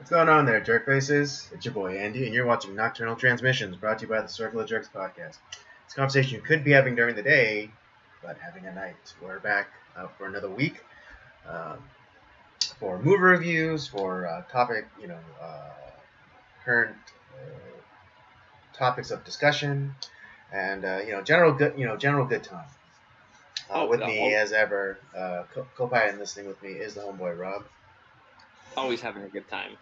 What's going on there, jerk faces? It's your boy Andy, and you're watching Nocturnal Transmissions, brought to you by the Circle of Jerks podcast. It's a conversation you could be having during the day, but having at night. We're back for another week um, for movie reviews, for current topics of discussion, and general good time. With me, as ever, co-pilot listening with me is the homeboy Rob. Always having a good time.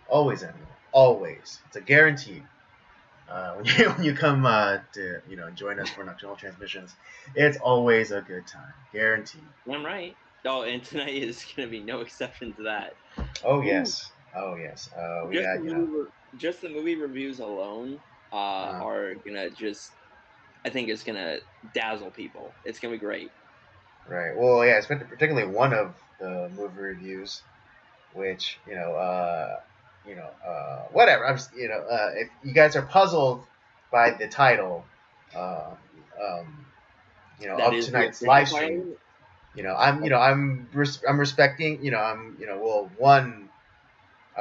Always, Emily. Always. It's a guarantee. When you come to join us for Nocturnal Transmissions, it's always a good time, guaranteed. I'm right. Oh, and tonight is gonna be no exception to that. Oh yes, Just the movie reviews alone are gonna I think it's gonna dazzle people. It's gonna be great. Right. Well, yeah, particularly one of the movie reviews, which whatever. I'm just, if you guys are puzzled by the title, of tonight's live stream, I'm respecting, I'm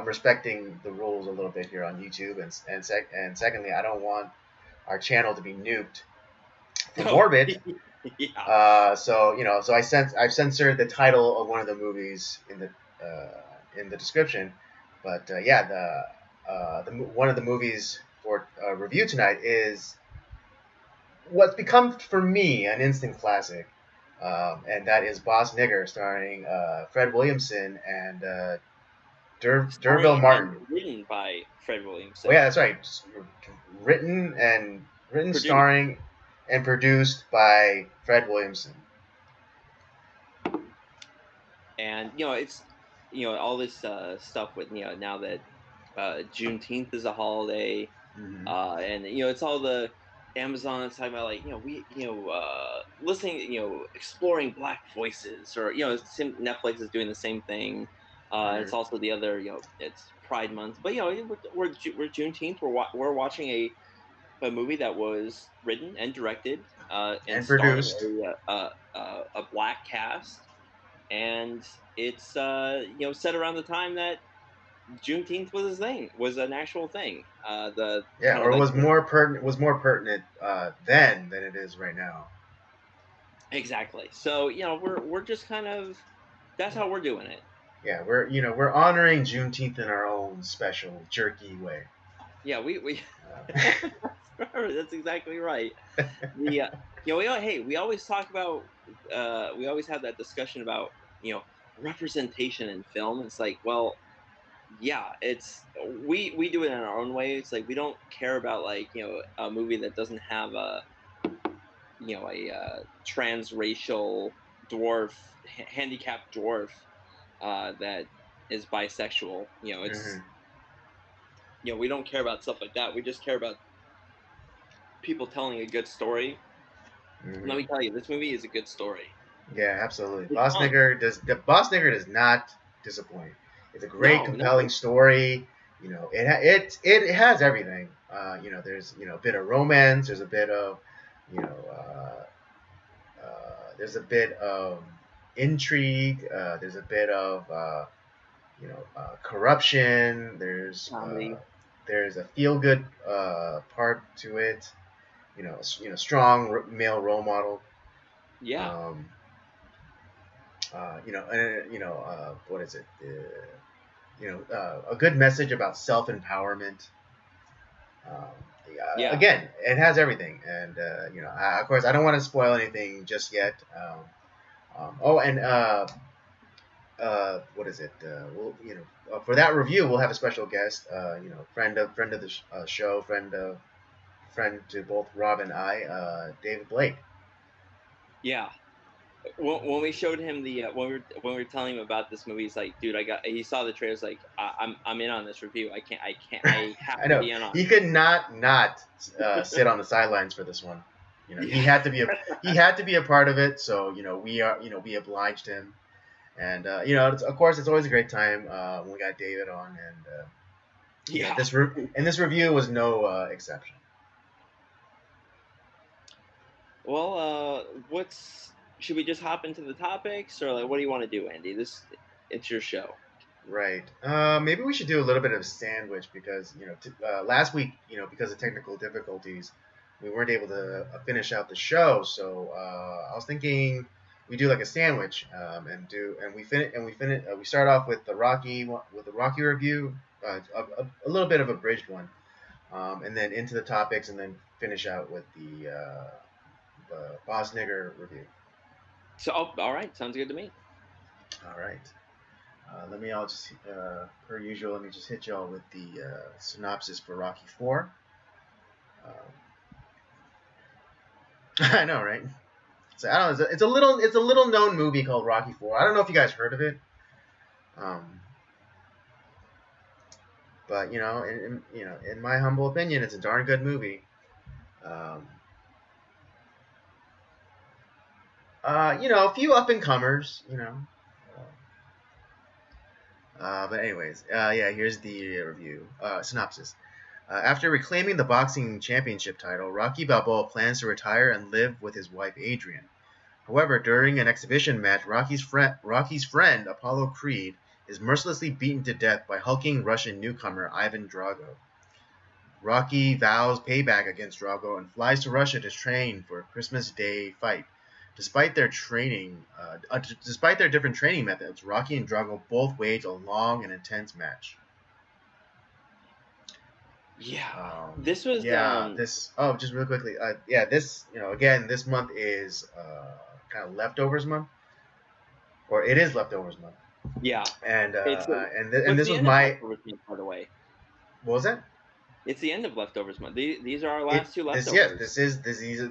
respecting the rules a little bit here on YouTube, and secondly, I don't want our channel to be nuked for morbid. Yeah. So I've censored the title of one of the movies in the description, but one of the movies for review tonight is what's become for me an instant classic, and that is Boss Nigger, starring Fred Williamson and D'Urville Martin. Written by Fred Williamson. Oh yeah, that's right. Written, starring, and produced by Fred Williamson. And it's all this stuff with now that Juneteenth is a holiday, and it's all the Amazon talking about listening, exploring Black voices, or Netflix is doing the same thing. It's also the other, it's Pride Month, but we're Juneteenth. We're watching a movie that was written and directed and produced a Black cast, and it's set around the time that Juneteenth was an actual thing. Was more pertinent then than it is right now. Exactly. So we're just kind of, that's how we're doing it. Yeah, we're honoring Juneteenth in our own special jerky way. Yeah, we that's exactly right. We always talk about we always have that discussion about representation in film. It's like, well, yeah, it's we do it in our own way. It's like we don't care about a movie that doesn't have a transracial dwarf, handicapped dwarf that is bisexual. It's we don't care about stuff like that. We just care about people telling a good story. Let me tell you, this movie is a good story. Yeah, absolutely. Boss Nigger does not disappoint. It's a great, compelling story. It has everything. There's a bit of romance. There's a bit of intrigue. There's a bit of corruption. There's a feel good part to it. Strong male role model. Yeah. What is it? A good message about self-empowerment. Again, it has everything, and of course, I don't want to spoil anything just yet. What is it? For that review, we'll have a special guest. Friend of the show, friend to both Rob and I, David Blake. Yeah. When we showed him the when we were telling him about this movie, he's like, "Dude, he saw the trailers. Like, I'm in on this review. I have I know. To be in on." He could not sit on the sidelines for this one. He had to be a part of it. So we obliged him, and of course it's always a great time when we got David on, and this review was no exception. Well, should we just hop into the topics, or what do you want to do, Andy? It's your show. Right. Maybe we should do a little bit of a sandwich because last week because of technical difficulties, we weren't able to finish out the show. So I was thinking we do like a sandwich and we start off with the Rocky review, a little bit of a bridged one, and then into the topics and then finish out with the Boss Nigger review. So, all right, sounds good to me. All right. I'll just, per usual, let me just hit y'all with the synopsis for Rocky 4. I know, right? So I don't know. It's a little known movie called Rocky 4. I don't know if you guys heard of it. But in my humble opinion, it's a darn good movie. A few up and comers. But anyways, yeah. Here's the review synopsis. After reclaiming the boxing championship title, Rocky Balboa plans to retire and live with his wife Adrian. However, during an exhibition match, Rocky's friend Apollo Creed is mercilessly beaten to death by hulking Russian newcomer Ivan Drago. Rocky vows payback against Drago and flies to Russia to train for a Christmas Day fight. Despite their different training methods, Rocky and Drago both wage a long and intense match. Yeah, this was just real quickly. This again, this month is kind of leftovers month, or it is leftovers month. Yeah, and this was my. Month, by the way. What was that? It's the end of leftovers month. These are our last two leftovers.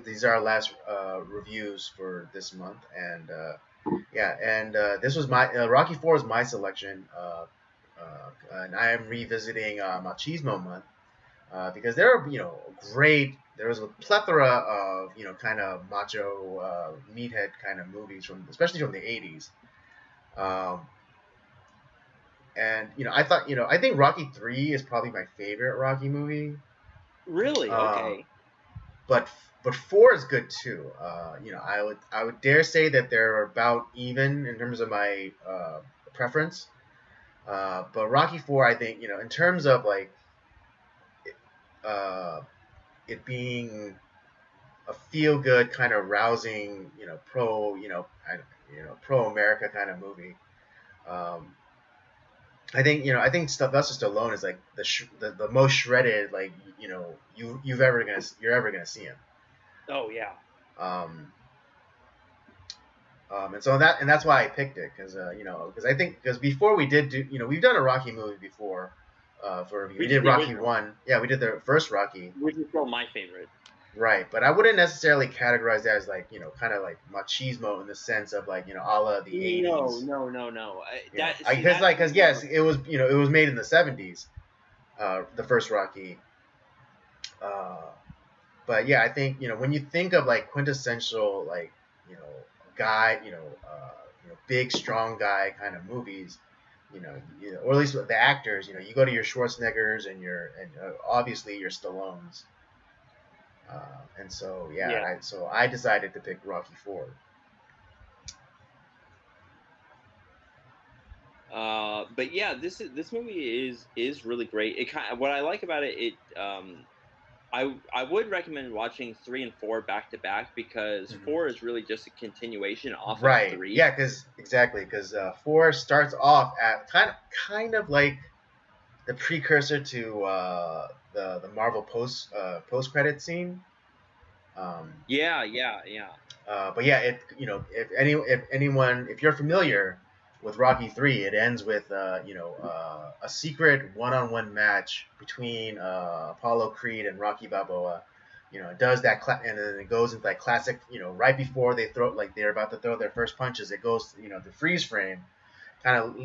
These are our last reviews for this month, and this was my Rocky 4 is my selection, and I am revisiting Machismo month. Because there are, there was a plethora of, kind of macho, meathead kind of movies especially from the 80s. I think Rocky 3 is probably my favorite Rocky movie. Really? Okay. But 4 is good too. I would dare say that they're about even in terms of my preference. But Rocky 4, I think, in terms of like, it being a feel-good kind of rousing, pro America kind of movie. I think Sylvester Stallone is like the most shredded, like you're ever gonna see him. Oh yeah. And that's why I picked it because before we did do we've done a Rocky movie before. We did Rocky 1. Yeah, we did the first Rocky. Which is still my favorite. Right, but I wouldn't necessarily categorize that as like, kind of like machismo in the sense of like, a la the 80s. No. Because yes, it was, it was made in the 70s, the first Rocky. But yeah, I think, when you think of like quintessential, like, guy, big, strong guy kind of movies, or at least the actors, you go to your Schwarzeneggers and obviously your Stallones. So I decided to pick Rocky 4. But yeah, this movie is really great. What I like about it, I would recommend watching 3 and 4 back to back because 4 is really just a continuation off of 3. Yeah, because 4 starts off at kind of like the precursor to the Marvel post credit scene. Yeah. But yeah, if you're familiar with Rocky 3, it ends with a secret one-on-one match between Apollo Creed and Rocky Balboa. It does that, and then it goes into that classic. Right before they're about to throw their first punches, it goes the freeze frame, kind of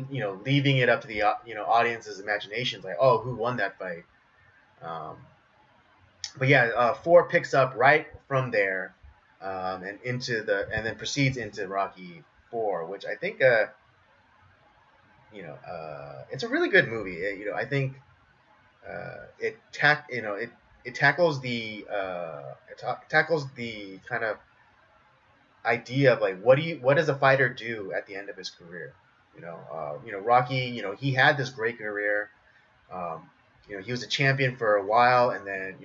leaving it up to the audience's imaginations, like, oh, who won that fight. But yeah, 4 picks up right from there, and then proceeds into Rocky 4, which I think it's a really good movie. I think it tackles the kind of idea of like what does a fighter do at the end of his career? Rocky, he had this great career. Um, he was a champion for a while, and then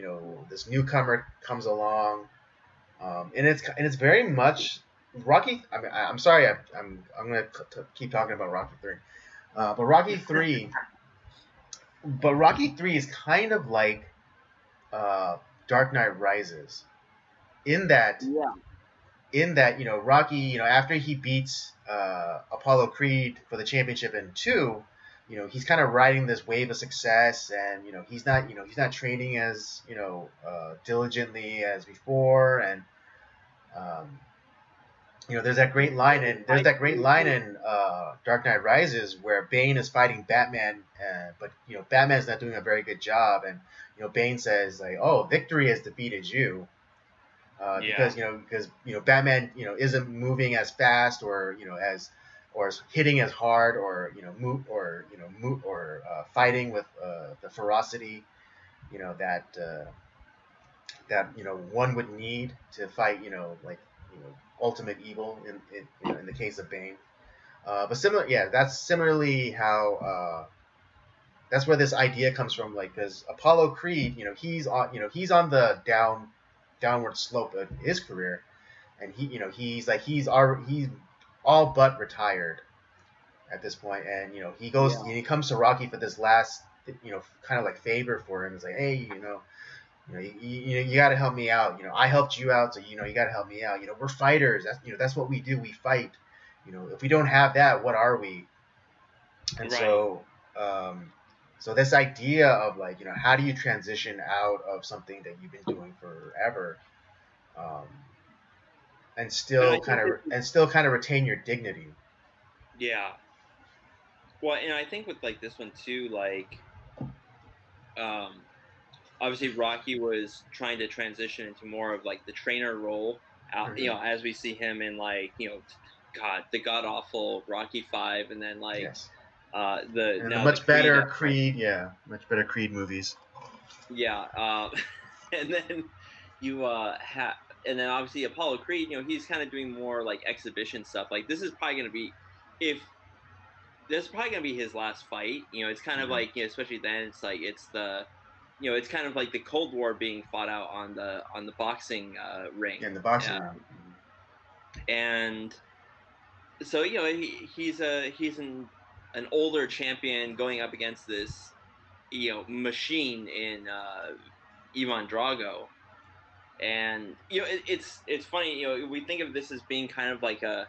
this newcomer comes along, and it's very much Rocky. I mean, I'm sorry, I'm gonna keep talking about Rocky 3, but Rocky 3 is kind of like Dark Knight Rises in that Yeah. Rocky, after he beats Apollo Creed for the championship in 2, he's kind of riding this wave of success, and he's not training as diligently as before, and um, there's that great line in Dark Knight Rises where Bane is fighting Batman, but Batman's not doing a very good job, and Bane says like, "Oh, victory has defeated you." Yeah. Because Batman isn't moving as fast, or as hitting as hard, or fighting with the ferocity that one would need to fight like ultimate evil in the case of Bane. But similar, yeah, that's similarly how that's where this idea comes from. Like, because Apollo Creed, he's on the downward slope of his career, and he's all but retired at this point, and he comes to Rocky for this last kind of like favor for him. It's like, hey, you got to help me out. I helped you out, so you got to help me out. We're fighters. That's what we do. We fight. If we don't have that, what are we? And Right. so this idea of like how do you transition out of something that you've been doing forever, um, and And I still kind think this of is, and still kind of retain your dignity. yeah. Well, and I think with like this one too, like um obviously Rocky was trying to transition into more of like the trainer role out, Mm-hmm. as we see him in like, God, the god awful Rocky 5, and then like Yes. the And the now the much Creed better Creed, yeah, much better Creed movies. yeah, and then you have, and then obviously Apollo Creed, he's kind of doing more like exhibition stuff. Like this is probably going to be, if this is probably going to be his last fight. It's kind of Mm-hmm. like, especially then it's like it's kind of like the Cold War being fought out on the boxing In ring. the boxing ring. And so he's an older champion going up against this machine in Ivan Drago. And it's funny, we think of this as being kind of like a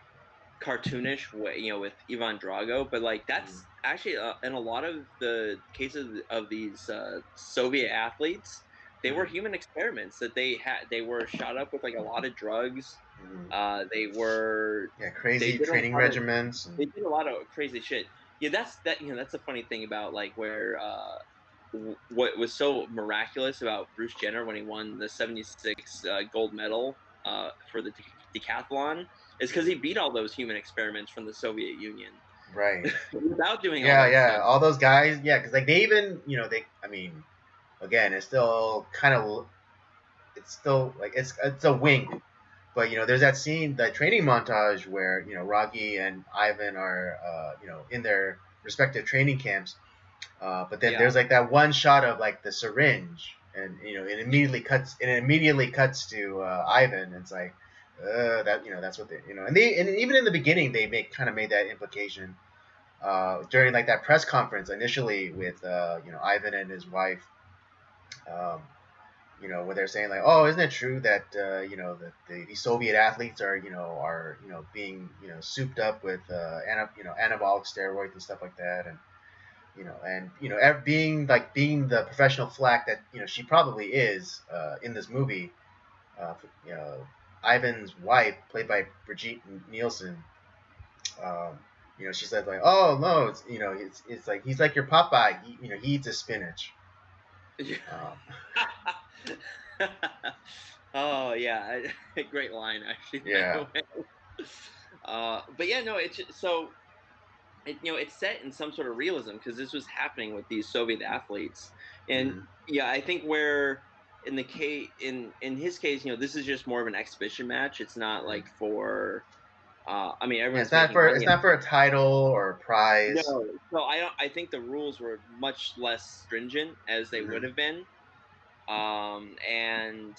cartoonish way, with Ivan Drago, but like Mm-hmm. that's actually in a lot of the cases of these Soviet athletes, they were Mm-hmm. human experiments that they were shot up with like a lot of drugs. Mm-hmm. They were Yeah, they crazy did a training lot of regimens. they did a lot of crazy shit. Yeah, that's the funny thing about like where what was so miraculous about Bruce Jenner when he won the '76 gold medal for the decathlon is because he beat all those human experiments from the Soviet Union Right. without doing all Yeah, that yeah. stuff. All those guys. Yeah, because like they even, I mean, again, it's still kind of, it's still like it's a wink, but there's that scene, that training montage where Rocky and Ivan are in their respective training camps, but then Yeah, there's like that one shot of like the syringe, and it immediately cuts to Ivan. And it's like that's what and even in the beginning they made that implication during like that press conference initially with Ivan and his wife, um, where they're saying like, oh, isn't it true that that the Soviet athletes are being souped up with anabolic steroids and stuff like that, and being the professional flack that she probably is in this movie, uh, you know Ivan's wife, played by Brigitte Nielsen. Um, she said like, "Oh no, it's like he's like your Popeye. He eats his spinach." Um, oh yeah, great line actually. By the yeah. way. But yeah, no, so it's set in some sort of realism because this was happening with these Soviet athletes. And Hmm. yeah, I think where in the case in his case, this is just more of an exhibition match. It's not like for I mean, Yeah, it's everyone's not making for money. it's not for a title or a prize. No, so I don't. I think the rules were much less stringent as they would Hmm. have been. And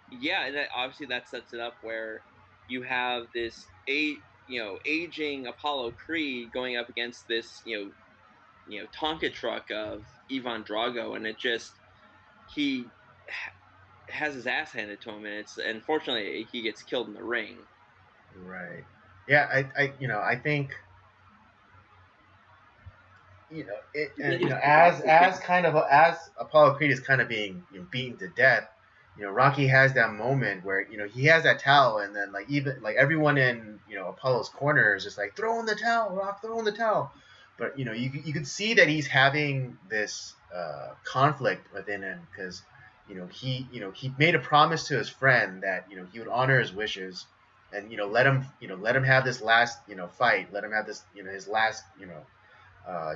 yeah, and obviously that sets it up where you have this aging Apollo Creed going up against this Tonka truck of Ivan Drago, and it just he ha- has his ass handed to him, and it's unfortunately he gets killed in the ring. Right. Yeah, I think and as kind of as Apollo Creed is kind of being beaten to death, Rocky has that moment where he has that towel, and then like even like everyone in Apollo's corner is just like throw in the towel, Rock, throw in the towel. But you could see that he's having this conflict within him because he made a promise to his friend that he would honor his wishes and let him have this last fight, let him have this his last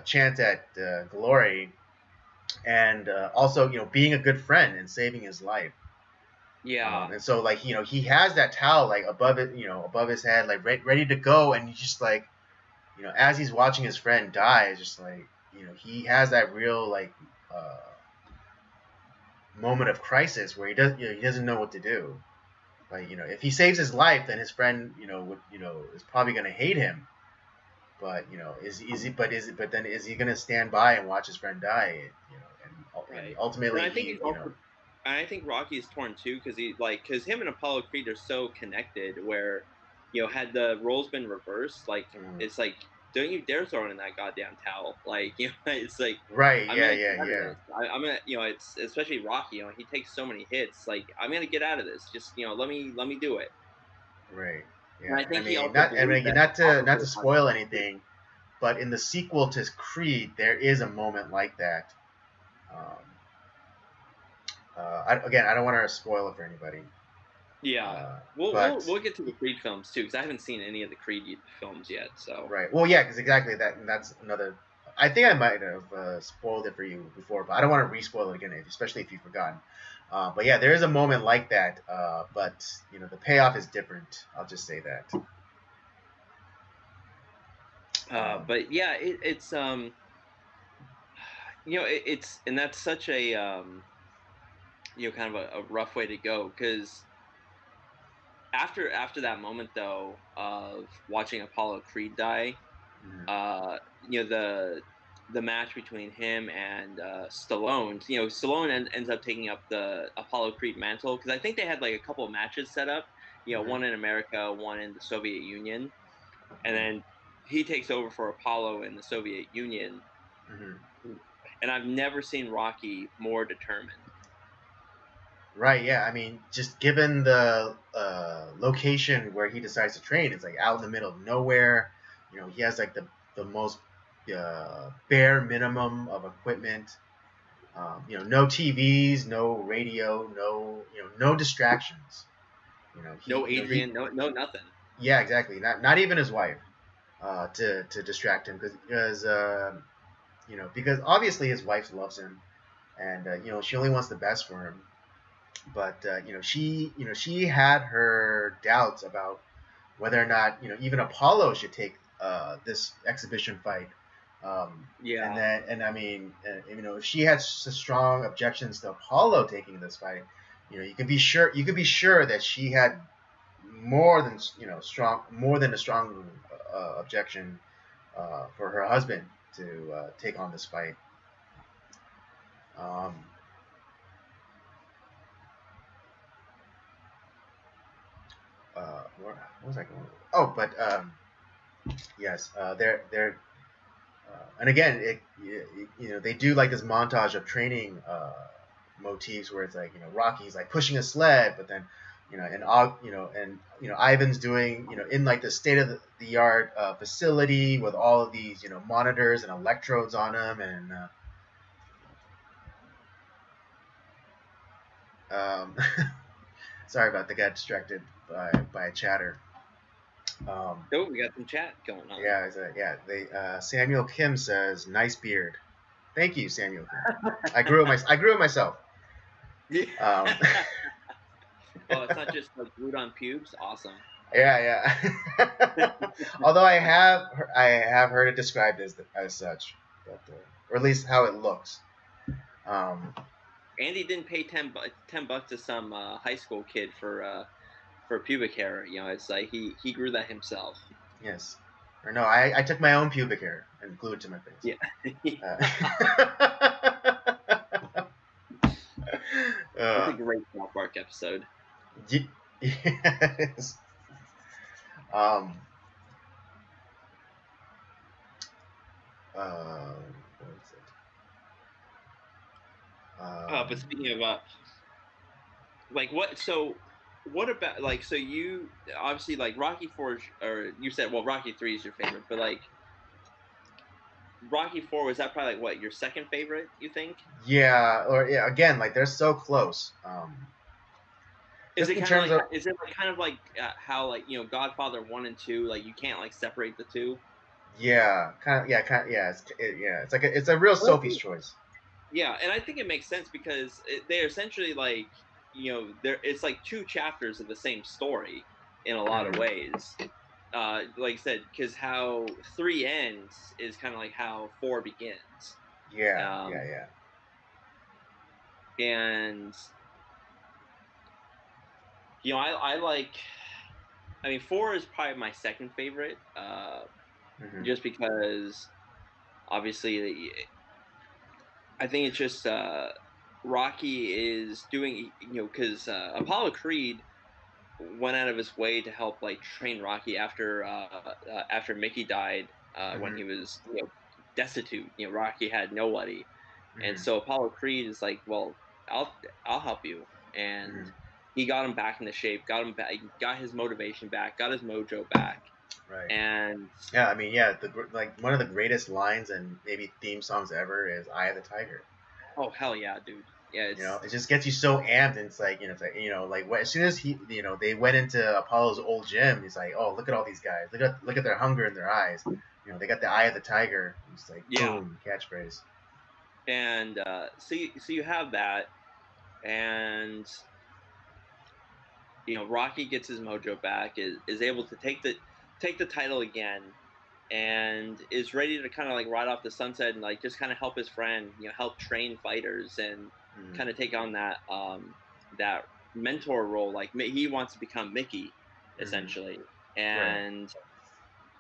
chance at glory, and also being a good friend and saving his life. Yeah, And so like he has that towel like above it, above his head, like ready to go, and he's just like as he's watching his friend die, it's just like he has that real like moment of crisis where he doesn't know what to do. Like if he saves his life, then his friend would is probably gonna hate him. But is he gonna stand by and watch his friend die? And right. And ultimately I think he's also, and I think Rocky is torn too because because him and Apollo Creed are so connected. Where had the roles been reversed, like mm, it's like don't you dare throw in that goddamn towel. Like it's like right, I'm yeah, gonna yeah, get out of yeah, this. I'm gonna it's especially Rocky. He takes so many hits. Like I'm gonna get out of this. Just let me do it. right, And yeah. I I think he mean, also not I believes mean that not to Apollo was spoil anything, but in the sequel to Creed, there is a moment like that. Um, again, I don't want to spoil it for anybody, yeah. We'll but get to the Creed films too because I haven't seen any of the Creed films yet. So right. Well, yeah, because exactly that, and that's another. I think I might have spoiled it for you before, but I don't want to re-spoil it again, especially if you've forgotten. But yeah, there is a moment like that, but the payoff is different. I'll just say that. Um, but yeah, it's it's and that's such a kind of a rough way to go because after that moment though of watching Apollo Creed die, mhm, the match between him and Stallone, Stallone ends up taking up the Apollo Creed mantle because I think they had like a couple of matches set up, mhm, one in America, one in the Soviet Union, and mhm, then he takes over for Apollo in the Soviet Union. mhm. And I've never seen Rocky more determined. Right. Yeah. I mean, just given the location where he decides to train, it's like out in the middle of nowhere. He has like the most bare minimum of equipment. No TVs, no radio, no distractions. No Adrian, no nothing. yeah, exactly. Not even his wife to distract him because obviously his wife loves him, and she only wants the best for him. But she had her doubts about whether or not even Apollo should take this exhibition fight. Yeah, And I mean, if she had such strong objections to Apollo taking this fight, you could be sure that she had more than a strong objection for her husband to take on this fight. Um, what was I going? Oh, but yes, they're and again, they do like this montage of training motifs where it's like Rocky's like pushing a sled, but then and Ivan's doing in like the state of the art facility with all of these monitors and electrodes on them, and um, sorry about that, got distracted by a chatter. Um, oh, we got some chat going on. yeah, They Samuel Kim says nice beard. Thank you, Samuel Kim. I grew it myself. Yeah. Um, Oh, it's not just like glued on pubes. Awesome. Yeah, yeah. Although I have heard it described as such, but or at least how it looks. Um, Andy didn't pay 10 bucks to some high school kid for pubic hair. You know, it's like he grew that himself. yes. Or no, I took my own pubic hair and glued it to my face. Yeah. That's a uh, great South Park episode. yes. Um, what is it? But speaking of like what so what about like so you obviously like Rocky 4 or you said well Rocky 3 is your favorite, but like Rocky 4 was that probably like what your second favorite, you think? yeah, or yeah, again, like they're so close. Is Just it in kind of terms like of is it like kind of like how like you know Godfather 1 and 2 like you can't like separate the two? yeah, kind of, yeah, yeah, it's like it's a real Well, I Sophie's think, choice. yeah, and I think it makes sense because they're essentially like you know there it's like two chapters of the same story in a lot of Mhm. ways. Like I said, because how 3 ends is kind of like how 4 begins. Yeah, Um, yeah, yeah. and you know, I like. I mean, 4 is probably my second favorite, Hmm. just because obviously I think it's just Rocky is doing you know because Apollo Creed went out of his way to help like train Rocky after Mickey died when Hmm. he was you know destitute. You know, Rocky had nobody, and Hmm. so Apollo Creed is like, well, I'll help you, and Hmm. he got him back into shape, got him back, got his motivation back, got his mojo back, Right. and Yeah, I mean, yeah, like one of the greatest lines and maybe theme songs ever is "Eye of the Tiger." oh hell yeah, dude, yeah, You know, it's it just gets you so amped, and it's like as soon as they went into Apollo's old gym, he's like, oh, look at all these guys, look at their hunger in their eyes. You know, they got the eye of the tiger. It's like yeah, boom, catchphrase. and so you have that, and you know Rocky gets his mojo back, is able to take the title again, and is ready to kind of like ride off the sunset and like just kind of help his friend, you know, help train fighters and Mm, kind of take on that mentor role. Like he wants to become Mickey, mm, essentially, right. and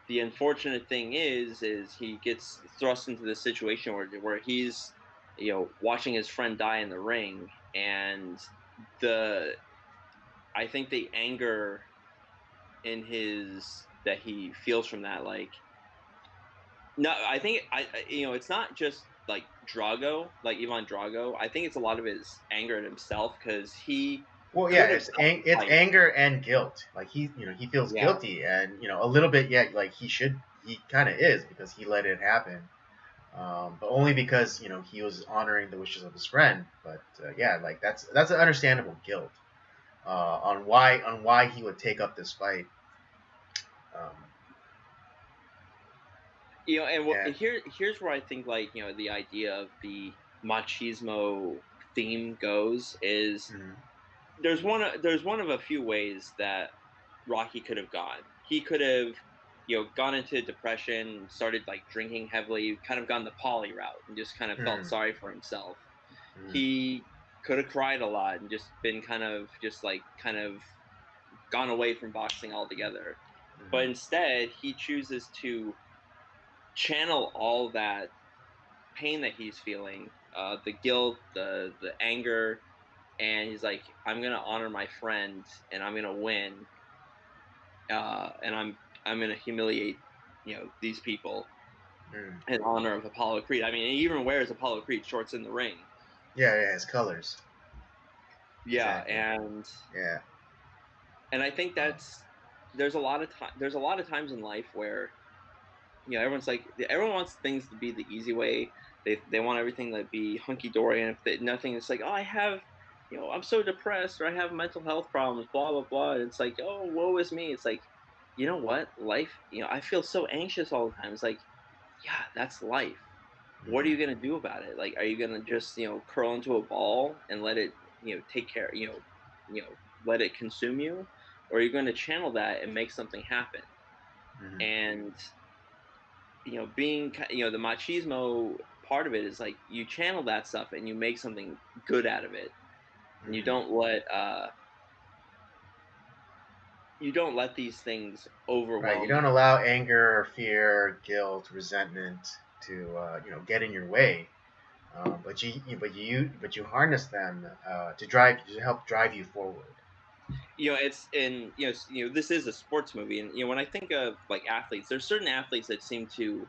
the unfortunate thing is he gets thrust into this situation where he's you know watching his friend die in the ring, and the I think the anger in his that he feels from that like no I think you know it's not just like Drago like Ivan Drago. I think it's a lot of his anger at himself because he Well, yeah, could have stopped the it's fight. anger and guilt. Like he feels Yeah, guilty, and a little bit. Yeah, like he kind of is because he let it happen. But only because he was honoring the wishes of his friend. But yeah, like that's an understandable guilt on why he would take up this fight. Um, you know, and yeah. here's where I think like you know the idea of the machismo theme goes is Mhm. there's one of a few ways that Rocky could have gone. He could have, you know, gone into depression, started like drinking heavily, kind of gone the poly route, and just kind of felt Mhm. sorry for himself. Mhm. He could have cried a lot and just been kind of just like kind of gone away from boxing altogether. But Mhm. instead, he chooses to channel all that pain that he's feeling, the guilt, the anger, and he's like, "I'm gonna honor my friend, and I'm gonna win, and I'm gonna humiliate, you know, these people Mhm. in honor of Apollo Creed." I mean, he even wears Apollo Creed shorts in the ring. Yeah, yeah, his colors. Yeah, Exactly. Yeah. and I think Um, that's there's a lot of times in life where you know everyone's like everyone wants things to be the easy way. They want everything to be hunky dory, and if nothing, it's like oh I have. You know, I'm so depressed, or I have mental health problems, blah blah blah. And it's like, oh, woe is me. It's like, you know what? Life. You know, I feel so anxious all the time. It's like, yeah, that's life. What are mhm. you gonna do about it? Like, are you gonna just you know curl into a ball and let it you know take care you know let it consume you, or you're going to channel that and make something happen. Hmm. And being the machismo part of it is like you channel that stuff and you make something good out of it, and Hmm. you don't let these things Right. You overwhelm don't you. allow anger, fear, guilt, resentment to get in your way. But you harness them to help drive you forward. It's in this is a sports movie, and when I think of like athletes, there's certain athletes that seem to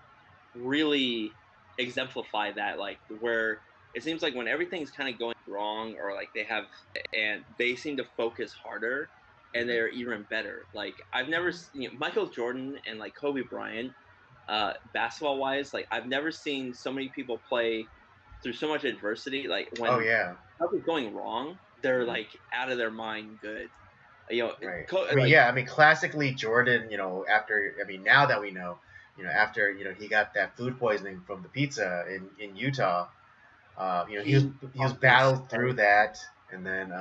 really exemplify that, like where it seems like when everything's kind of going wrong, or like and they seem to focus harder, and Hmm. they're even better. Like I've never Michael Jordan and like Kobe Bryant, basketball wise, like I've never seen so many people play through so much adversity. Like Oh when yeah. stuff is going wrong, they're Hmm. like out of their mind good. Right. I mean, Like yeah. I mean, classically, Jordan. After now that we know, after he got that food poisoning from the pizza in Utah. He was he he was fucking battled through that, and then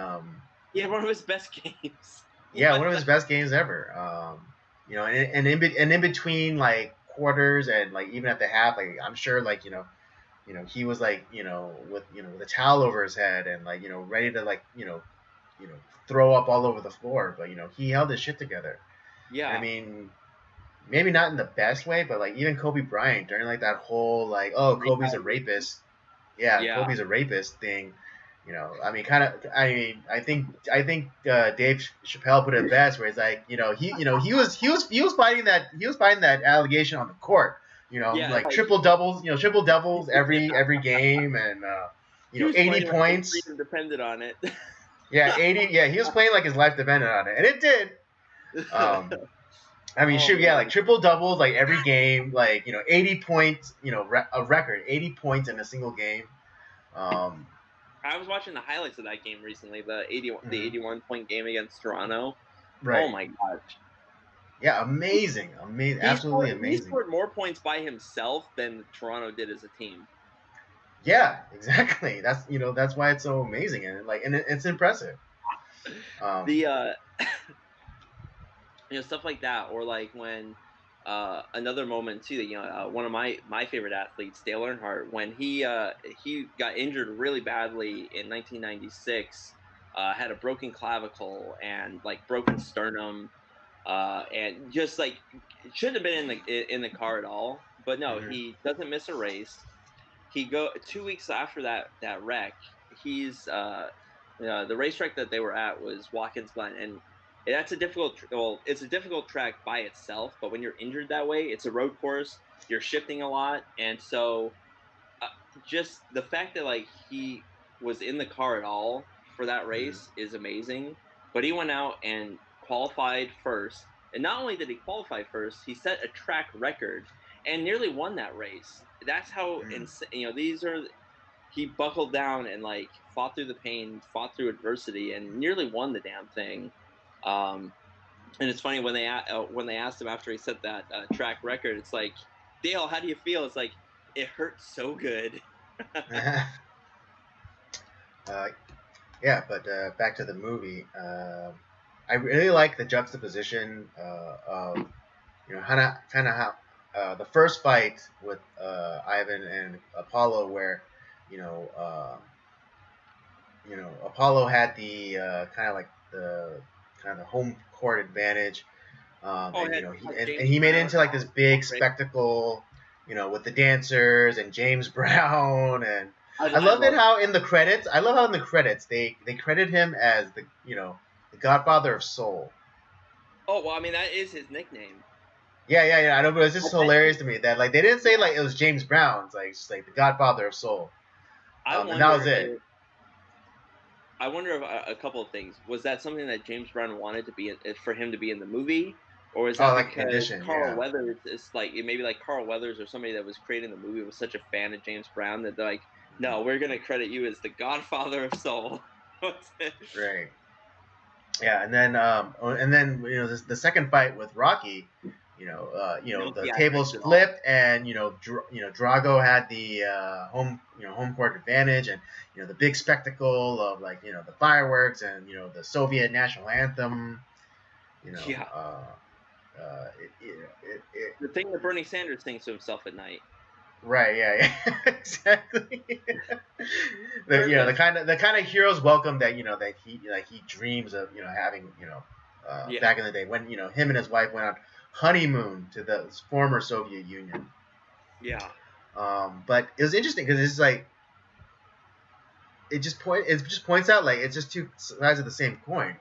he had one of his best games. yeah, What one of the his best games ever. And in between like quarters and like even at the half, like I'm sure like he was like with a towel over his head and like ready to like throw up all over the floor, but he held his shit together. And I yeah. mean, maybe not in the best way, but like even Kobe Bryant during like that whole like, oh, Kobe's a Retaliation. rapist, yeah, Yeah. Kobe's a rapist thing. I mean, kind of. I mean, I think Dave Chappelle put it best, where it's like, he was fighting that allegation on the court. Yeah, Like like triple doubles yeah. every game, and He was 80 playing like his points. freedom depended on it. Yeah, 80. Yeah, he was playing like his life depended on it, and it did. Um, I mean, Oh shoot, yeah, like man. triple doubles, like every game, like 80 points, a record, 80 points in a single game. Um, I was watching the highlights of that game recently, the mhm. 81 point game against Toronto. Oh Right. my gosh. Yeah, amazing, amazing, absolutely He amazing. scored more points by himself than Toronto did as a team. Yeah, exactly. That's why it's so amazing and it's impressive. Um, The stuff like that, or like when another moment too, one of my favorite athletes, Dale Earnhardt, when he got injured really badly in 1996, had a broken clavicle and like broken sternum, and just like it shouldn't have been in the car at all, but no, mhm. he doesn't miss a race. He go 2 weeks after that wreck. He's the racetrack that they were at was Watkins Glen, and that's a well, it's a difficult track by itself. But when you're injured that way, it's a road course. You're shifting a lot, and so uh, just the fact that like he was in the car at all for that Mhm. race is amazing. But he went out and qualified first, and not only did he qualify first, he set a track record and nearly won that race. That's how Mhm. insane. These are he buckled down and like fought through the pain, fought through adversity, and nearly won the damn thing. Um, and it's funny when they asked him after he set that track record, it's like, Dale, how do you feel? It's like it hurt so good. uh, yeah, but back to the movie. I really like the juxtaposition of kind of how the first fight with Ivan and Apollo, where you know uh, Apollo had the kind of like the kind of home court advantage, Oh, and it had and James he made it Brown. into like this big spectacle, with the dancers and James Brown, and I love it. I love how in the credits they credit him as the Godfather of Soul. Oh well, I mean that is his nickname. Yeah, yeah, yeah. I know, but it's I just bet hilarious you. to me that like they didn't say Yeah, like it was James Brown. It's like just like the Godfather of Soul, I and that wonder was it. if a couple of things. Was that something that James Brown wanted to be for him to be in the movie, or is Oh, that like a because condition, Carl yeah. Weathers is like maybe like Carl Weathers or somebody that was creating the movie was such a fan of James Brown that they're like, no, we're gonna credit you as the Godfather of Soul. Right. Yeah, and then the second fight with Rocky, the The tables aspects at all. flipped, and Drago had the home court advantage, and the big spectacle of like the fireworks and the Soviet national anthem. you know, Yeah. it The thing that Bernie Sanders thinks to himself at night. right, yeah, yeah, exactly. The Perfect. kind of hero's welcome that that he dreams of having Yeah. back in the day when him and his wife went on honeymoon to the former Soviet Union. Yeah. But it was interesting because it's like it just points out like it's just two sides of the same coin.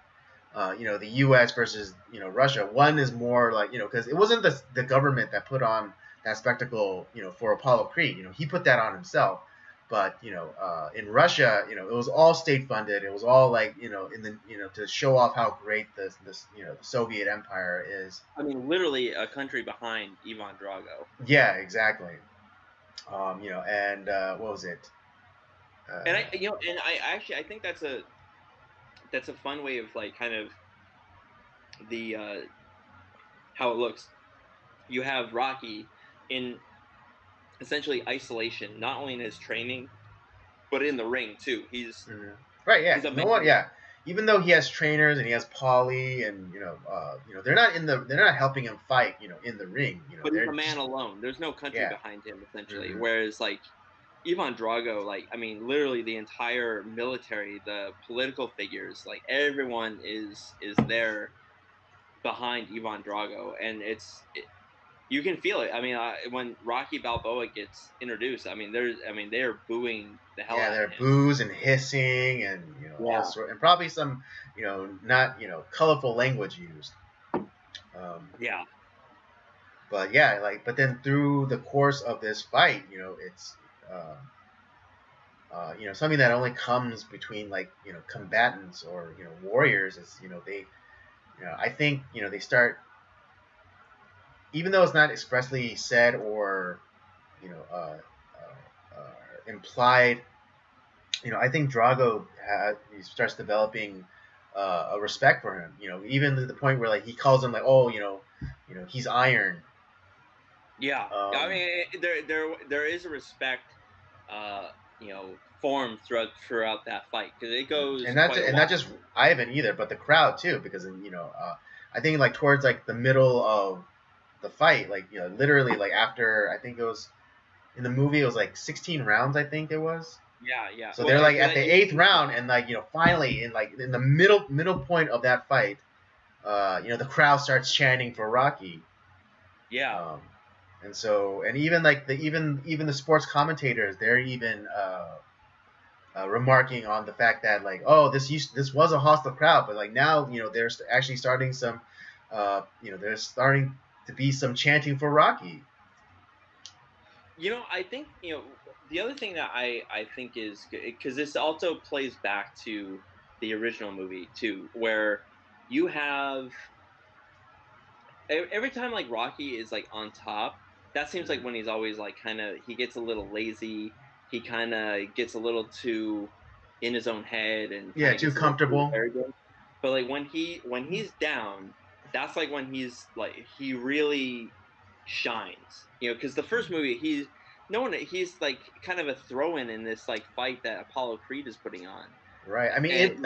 The U.S. versus Russia. One is more like because it wasn't the government that put on that spectacle for Apollo Creed. He put that on himself. But in Russia, it was all state funded. It was all like in the to show off how great this the Soviet Empire is. I mean, literally a country behind Ivan Drago. Yeah, exactly. And what was it? And Uh, I think that's a fun way of like kind of the how it looks. You have Rocky in essentially isolation, not only in his training but in the ring too. mhm. Right. He's Yeah. a No man, one. Yeah. Even though he has trainers and he has Polly and they're not helping him fight in the ring. but he's They're a man just alone. There's no country yeah. behind him essentially. Hmm. Whereas like Ivan Drago, like I mean, literally the entire military, the political figures, like everyone is there behind Ivan Drago, and you can feel it. I mean, when Rocky Balboa gets introduced, I mean, they're booing the hell Yeah, out of there are him. boos and hissing and all Yeah, sort and probably some not colorful language used. yeah, But yeah, but then through the course of this fight, it's something that only comes between like combatants or warriors is they I think they start even though it's not expressly said or you know uh, implied. I think Drago he starts developing a respect for him. Even to the point where like he calls him like, oh, he's iron. yeah. I Um, mean, there is a respect, formed throughout that fight because it goes quite a and not while. just Ivan either, but the crowd too, because I think like towards like the middle of the fight, like literally like after I think it was in the movie it was like 16 rounds I think it was. Yeah, yeah. So Well, they're like because at the eighth round, and like finally in the middle point of that fight, the crowd starts chanting for Rocky, yeah, um, and even like even the sports commentators, they're even remarking on the fact that like this was a hostile crowd, but like now they're actually starting some, there's starting to be some chanting for Rocky. I think the other thing that I think is because this also plays back to the original movie too, where you have every time like Rocky is like on top, that seems like Mhm. when he's always like kind of he gets a little lazy, he kind of gets a little too in his own head and Yeah, kind of too gets a little too comfortable. arrogant. But like when he's down, that's like when he really shines. Because the first movie he's like kind of a throw in this like fight that Apollo Creed is putting on. Right. I mean, And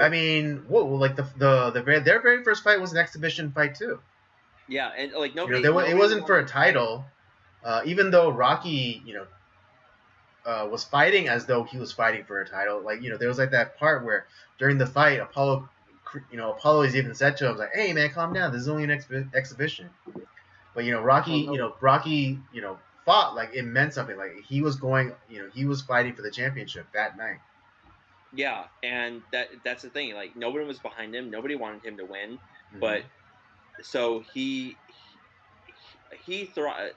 whoa, like their very first fight was an exhibition fight too. yeah, and like It nobody wasn't for wanted a to fight. title. Even though Rocky, was fighting as though he was fighting for a title. Like, there was like that part where during the fight, Apollo is even said to him like, "Hey man, calm down. This is only an exhibition." But Oh no. Rocky, fought like it meant something. Like he was going, he was fighting for the championship that night. Yeah, and that's the thing. Like nobody was behind him. Nobody wanted him to win, Hmm. but so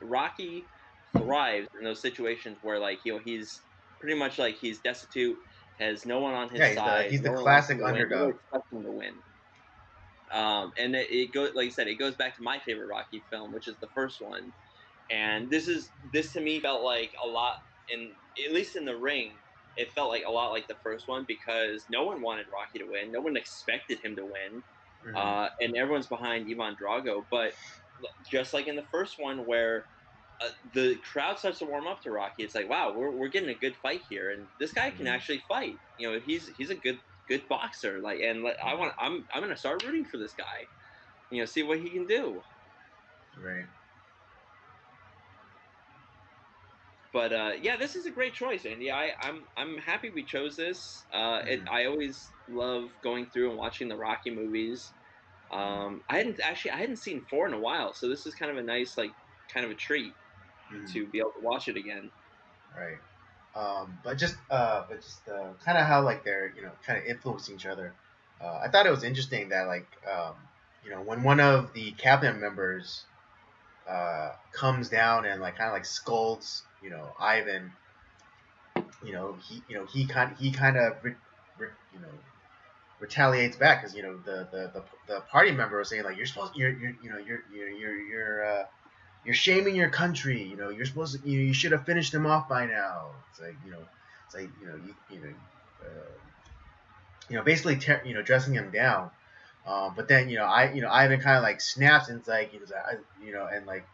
Rocky thrives in those situations where like he's pretty much like he's destitute, has no one on his Yeah, side, he's the no one wants him classic to win, nobody underdog. expects him to win. And it goes like I said, it goes back to my favorite Rocky film, which is the first one. And this to me felt like a lot in at least in the ring. It felt like a lot like the first one because no one wanted Rocky to win. No one expected him to win, Hmm. and everyone's behind Ivan Drago. But just like in the first one, where the crowd starts to warm up to Rocky, it's like, wow, we're getting a good fight here, and this guy can Hmm. actually fight. He's a good boxer. Like, and I'm gonna start rooting for this guy. see what he can do. Right. But yeah, this is a great choice, Andy. I'm happy we chose this. Hmm. I always love going through and watching the Rocky movies. I hadn't seen four in a while, so this is kind of a nice kind of a treat Hmm. to be able to watch it again. Right. But just kind of how like they're kind of influencing each other. I thought it was interesting that like when one of the cabinet members comes down and like kind of like scolds Ivan. He you know retaliates back because the party member was saying like you're shaming your country. You're supposed to you should have finished him off by now. It's like basically dressing him down. But then Ivan kind of like snaps and it's like and like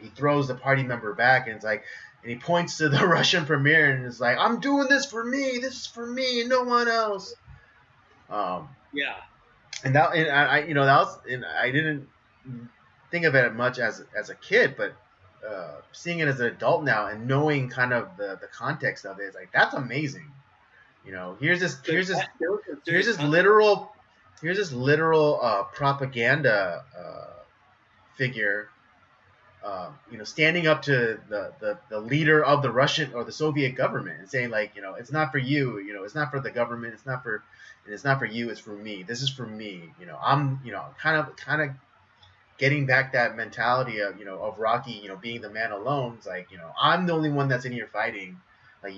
he throws the party member back and it's like and he points to the Russian premier and is like I'm doing this for me. This is for me and no one else. Um, Yeah, and that and that was and I didn't think of it much as a kid, but seeing it as an adult now and knowing kind of the context of it is like that's amazing. Here's this so here's this there was some here's serious this content. literal propaganda figure standing up to the leader of the Russian or the Soviet government and saying like it's not for you, it's not for the government, it's not for you, it's for me, this is for me. I'm kind of getting back that mentality of Rocky being the man alone. It's like I'm the only one that's in here fighting. Like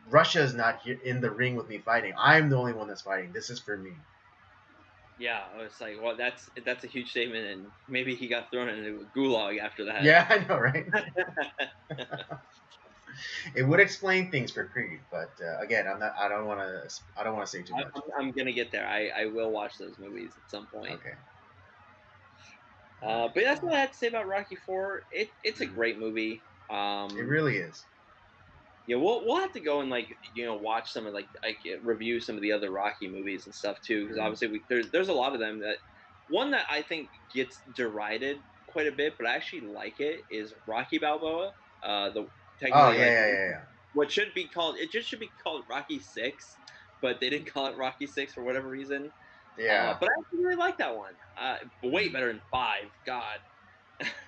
Russia is not here in the ring with me fighting. I'm the only one that's fighting. This is for me. Yeah, it's like, well, that's a huge statement, and maybe he got thrown into a gulag after that. Yeah, I know, right? It would explain things for Creed, but again, I'm not. I don't want to say too much. I'm gonna get there. I will watch those movies at some point. Okay. But that's what I had to say about Rocky Four. It's a Mhm. great movie. It really is. Yeah, we'll have to go and watch some of review some of the other Rocky movies and stuff too, because Mhm. obviously there's a lot of them that one that I think gets derided quite a bit, but I actually like it is Rocky Balboa. The Oh technically yeah, yeah, yeah, yeah. what should be called it just should be called Rocky Six, but they didn't call it Rocky Six for whatever reason. Yeah. But I actually really like that one. Way Mhm. better than five. God.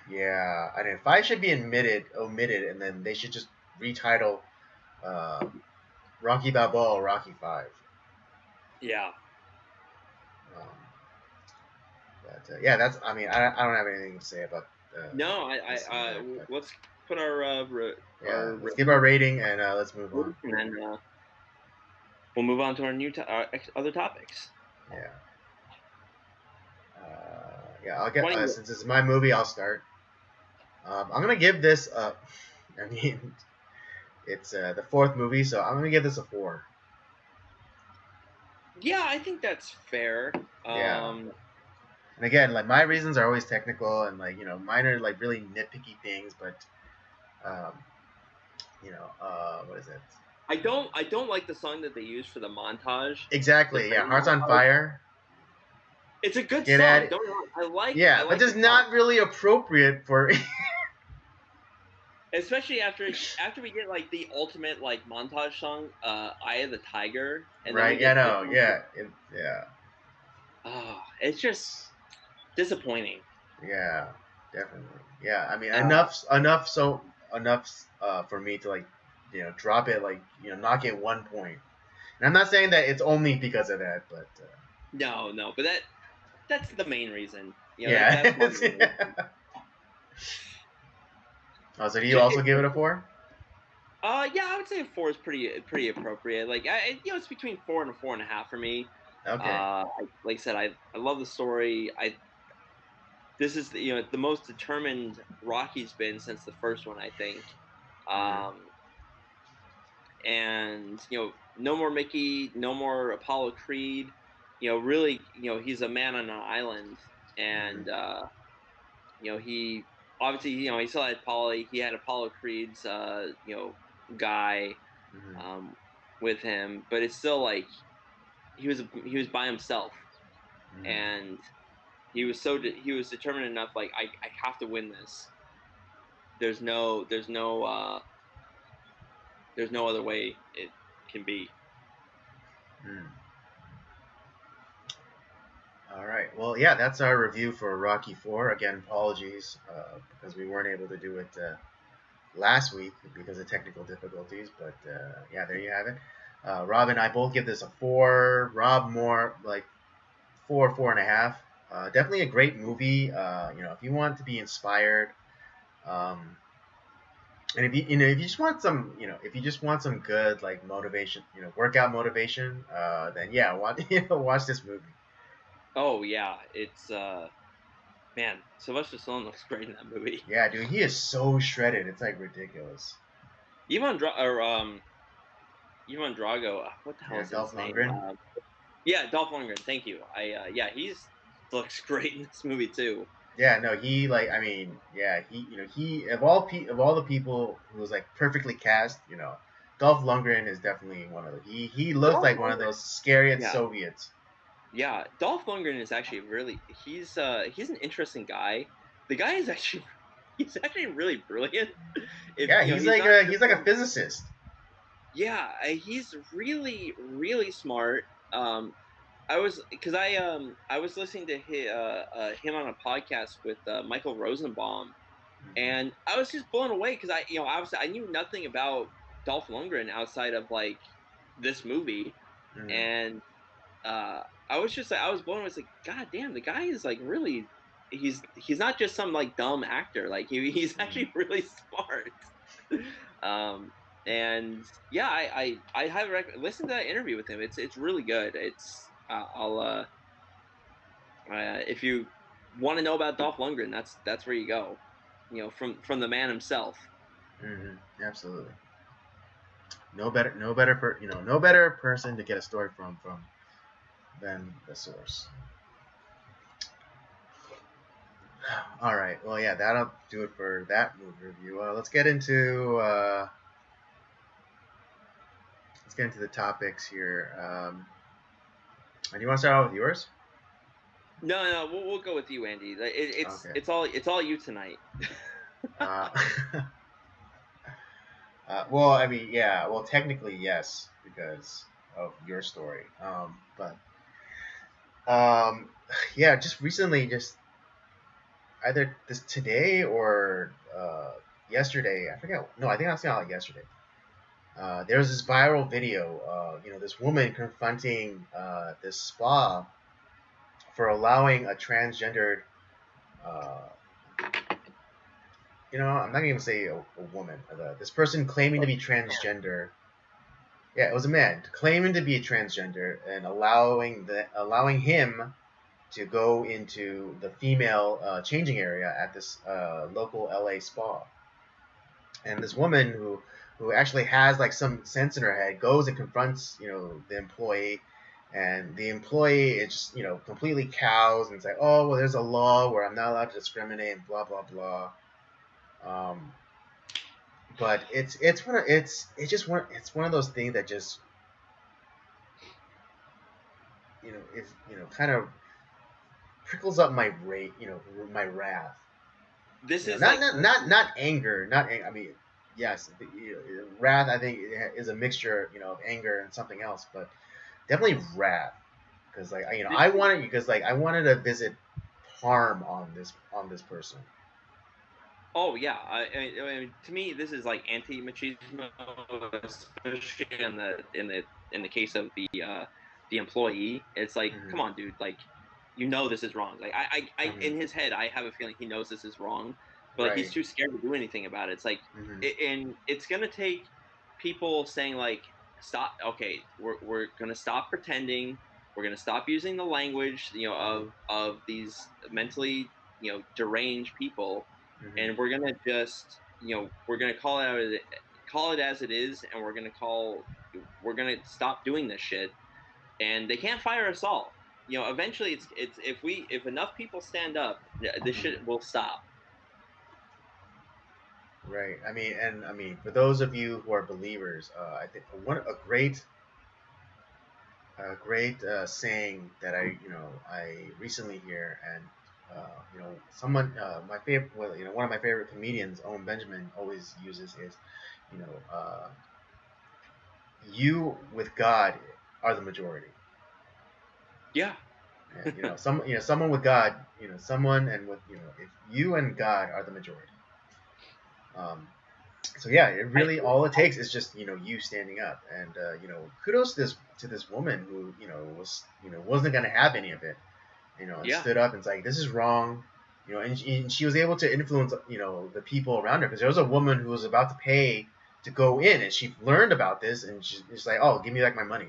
Yeah. I mean, five should be omitted, and then they should just retitle uh, Rocky Balboa Rocky Five. Yeah. Um, but yeah, that's. I mean, I don't have anything to say about No, this either. But let's put yeah, our let's give our rating and let's move on. and then we'll move on to our other topics. Yeah. Yeah, I'll get Why don't you? since it's my movie, I'll start. I'm gonna give this. I mean, it's the fourth movie, so I'm gonna give this a 4. Yeah, I think that's fair. Yeah. And again, like my reasons are always technical and like mine are like really nitpicky things, but um, what is it? I don't like the song that they use for the montage. The Exactly. Yeah, train Hearts on montage. Fire. It's a good Get at song. it. Don't get me wrong. I Yeah, but like the just song, not really appropriate for. especially after we get the ultimate montage song, "Eye of the Tiger," and then we Right. Yeah. get this No. one. Yeah. Yeah. Oh, it's just disappointing. Yeah. Definitely. Yeah. I mean, Uh, enough for me to like drop it like knock it 1 point. And I'm not saying that it's only because of that, but no, but that's the main reason. yeah. That's one of the main reasons. Oh, so do you also give it a 4? Yeah, I would say a four is pretty appropriate. It's between four and a 4.5 for me. Okay. Like I said, I love the story. This is the most determined Rocky's been since the first one, I think. Mm-hmm. Um, and no more Mickey, no more Apollo Creed. Really, he's a man on an island, Mm-hmm. and he obviously he still had Polly. He had Apollo Creed's guy Mm-hmm. um, with him, but it's still like he was by himself, Mm-hmm. and he was determined enough. Like I have to win this. There's no other way it can be. Hmm. All right. Well, yeah, that's our review for Rocky 4. Again, apologies because we weren't able to do it last week because of technical difficulties. But yeah, there you have it. Rob and I both give this a 4. Rob more like 4, 4.5. Definitely a great movie. If you want to be inspired, um, and if you just want some, if you just want some good like motivation, workout motivation, then yeah, watch this movie. Oh yeah, it's man, Sylvester Stallone looks great in that movie. Yeah, dude, he is so shredded. It's like ridiculous. Ivan Drago. What the hell Yeah, is Dolph his name? Lundgren. Yeah, Dolph Lundgren. Thank you. Yeah, he's looks great in this movie too. Yeah, no, he like I mean, yeah, he of all the people who was like perfectly cast, Dolph Lundgren is definitely one of the he looks Dolph like one of Lundgren. those scariest Yeah, Soviets. yeah. Dolph Lundgren is actually really he's an interesting guy. The guy is actually he's actually really brilliant. If Yeah, he's not he's just like a some physicist. yeah, he's really really smart. I was because I was listening to him on a podcast with Michael Rosenbaum, and I was just blown away because obviously I knew nothing about Dolph Lundgren outside of like this movie, Mm-hmm. and I was just like I was blown away. I was like, God damn, the guy is like really he's not just some like dumb actor. Like he's Mm-hmm. actually really smart. um, and yeah, I highly recommend listen to that interview with him. It's really good. It's I'll if you want to know about Dolph Lundgren, that's where you go. From the man himself. Mm-hmm. Absolutely. No better person to get a story from than the source. All right. Well, yeah, that'll do it for that movie review. Let's get into the topics here. And you want to start out with yours? No, we'll go with you, Andy. Okay. It's all you tonight. Uh, well, I mean, yeah. Well, technically, yes, because of your story. But yeah, just recently, just either this today or yesterday. I forget. No, I think I saw it yesterday. There was this viral video. This woman confronting this spa for allowing a transgendered. Uh, I'm not gonna say a woman. This person claiming to be transgender. Yeah, it was a man claiming to be a transgender and allowing him to go into the female changing area at this local LA spa. And this woman who actually has like some sense in her head goes and confronts the employee, and the employee is just completely cows and it's like, oh well, there's a law where I'm not allowed to discriminate and blah blah blah. Um, but it's one of those things that just is kind of prickles up my rate, my wrath. This is Not like not anger, I mean, yes, wrath. I think is a mixture, of anger and something else, but definitely wrath because like this I is wanted because like I wanted to visit harm on this person. oh yeah. I mean, to me, this is like anti-machismo, especially in the case of the employee. It's like, Hmm. come on, dude. Like, this is wrong. Like, Hmm. in his head, I have a feeling he knows this is wrong, but he's Right. too scared to do anything about it. It's like, Hmm. and it's gonna take people saying like, stop. Okay, we're gonna stop pretending. We're gonna stop using the language, Hmm. of these mentally, deranged people, Hmm. and we're gonna just we're gonna call it as it is, and we're gonna stop doing this shit, and they can't fire us all. Eventually, it's if enough people stand up, this Hmm. shit will stop. Right. I mean, for those of you who are believers, I think one a great saying that I recently hear, and Someone my favorite, well, one of my favorite comedians, Owen Benjamin, always uses is, you know, you with God are the majority. Yeah. And, someone with God, someone and with, if you and God are the majority. Um, so yeah, it I, really all it takes is just you standing up, and kudos to this woman who wasn't gonna have any of it, and yeah. stood up and was like, this is wrong, and she was able to influence the people around her, because there was a woman who was about to pay to go in, and she learned about this, and she's like, oh, give me back my money,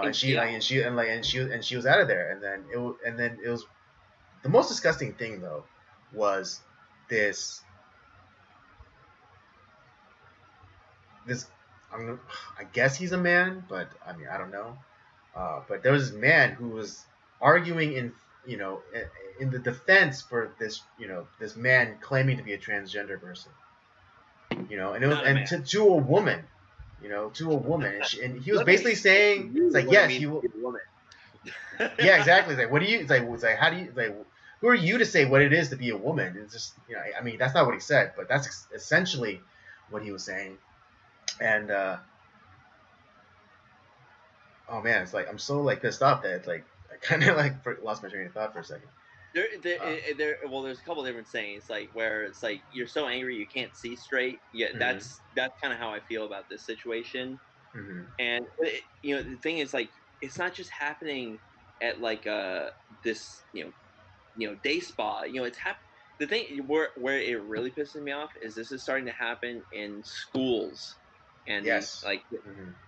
and she Yeah. like and she was out of there, and then it was the most disgusting thing though was this this I guess he's a man, but I mean I don't know. But there was this man who was arguing you know in the defense for this man claiming to be a transgender person. And it was Not a and man. to a woman, to a woman, and he was Let me basically explain to saying it's you like what it yes means you to will. be a woman. Yeah, exactly. It's like what do you it's like how do you like who are you to say what it is to be a woman? It's just I mean that's not what he said, but that's essentially what he was saying. And oh man, it's like I'm so like pissed off that it's like I kind of like lost my train of thought for a second. Uh, Well, there's a couple different sayings, like where it's like you're so angry you can't see straight. Yeah, mhm, that's kind of how I feel about this situation. mhm. And the thing is, like, it's not just happening at like this day spa. The thing where it really pisses me off is this is starting to happen in schools, and Yes, like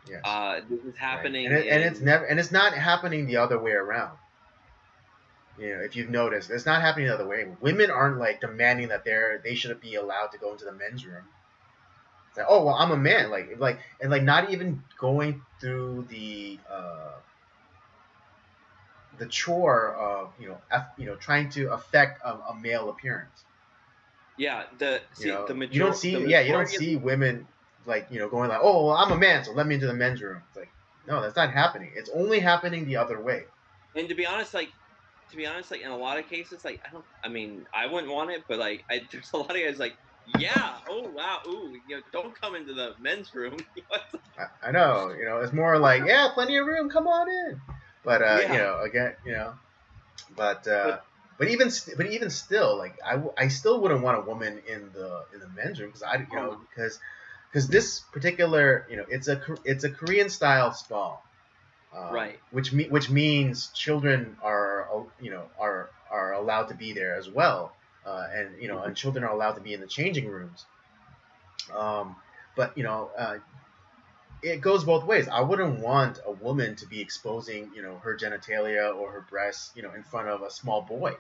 yes, this is right. happening And it's in. never and it's not happening the other way around. If you've noticed, it's not happening the other way. Women aren't like demanding that they shouldn't be allowed to go into the men's room. It's like, oh well, I'm a man, like not even going through the chore of trying to affect a male appearance. Yeah, the see You don't the see, yeah, you don't majority of see women like going like, oh well, I'm a man, so let me into the men's room. It's like, no, that's not happening. It's only happening the other way. and to be honest, like in a lot of cases, like I mean, I wouldn't want it, but like there's a lot of guys like, yeah, oh wow, ooh, don't come into the men's room. I know, it's more like, yeah, plenty of room, come on in. But Yeah, again, but but but even still, like I still wouldn't want a woman in the men's room because um, because this particular it's a Korean style spa, right, which means children are allowed to be there as well, and mhm. and children are allowed to be in the changing rooms. Um, but it goes both ways. I wouldn't want a woman to be exposing her genitalia or her breasts in front of a small boy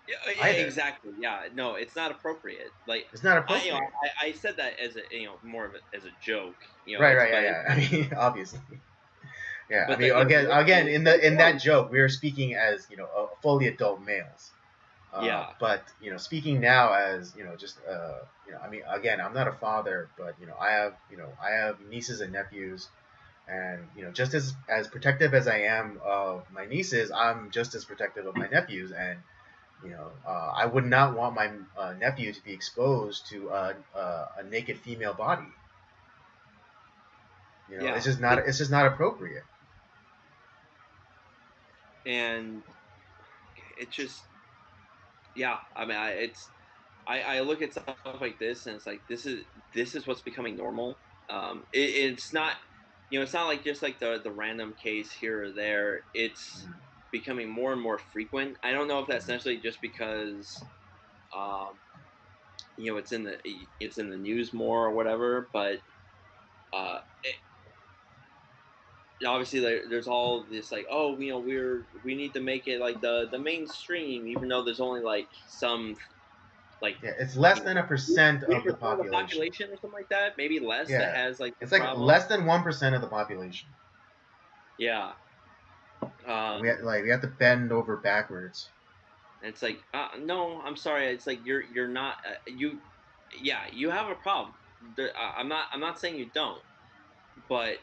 Yeah, either. exactly. Yeah, no, it's not appropriate. Like It's not I, appropriate. I said that as a more of as a joke. Right, It's right, but yeah, yeah. I mean, obviously, yeah. I but mean, the again, in that reality, joke, we are speaking as fully adult males. yeah, But speaking now as just I mean, again, I'm not a father, but I have nieces and nephews, and just as protective as I am of my nieces, I'm just as protective of my nephews, and I would not want my nephew to be exposed to a naked female body. yeah, It's just not appropriate. and it's just yeah. I mean, I look at stuff like this and it's like this is what's becoming normal. It's not it's not like just like the random case here or there. It's Mhm, becoming more and more frequent. I don't know if that's mhm. necessarily just because um, it's in the news more or whatever, but obviously there's all this like, oh, we need to make it like the mainstream, even though there's only like some like Yeah, it's less you know than 1% three of the percent of the population. population or something like that, maybe less, that Yeah, has like the it's like problem. less than 1% of the population. Yeah. We Um, we have to bend over backwards. and it's like, no, I'm sorry. It's like you're not yeah, you have a problem. I'm not saying you don't, but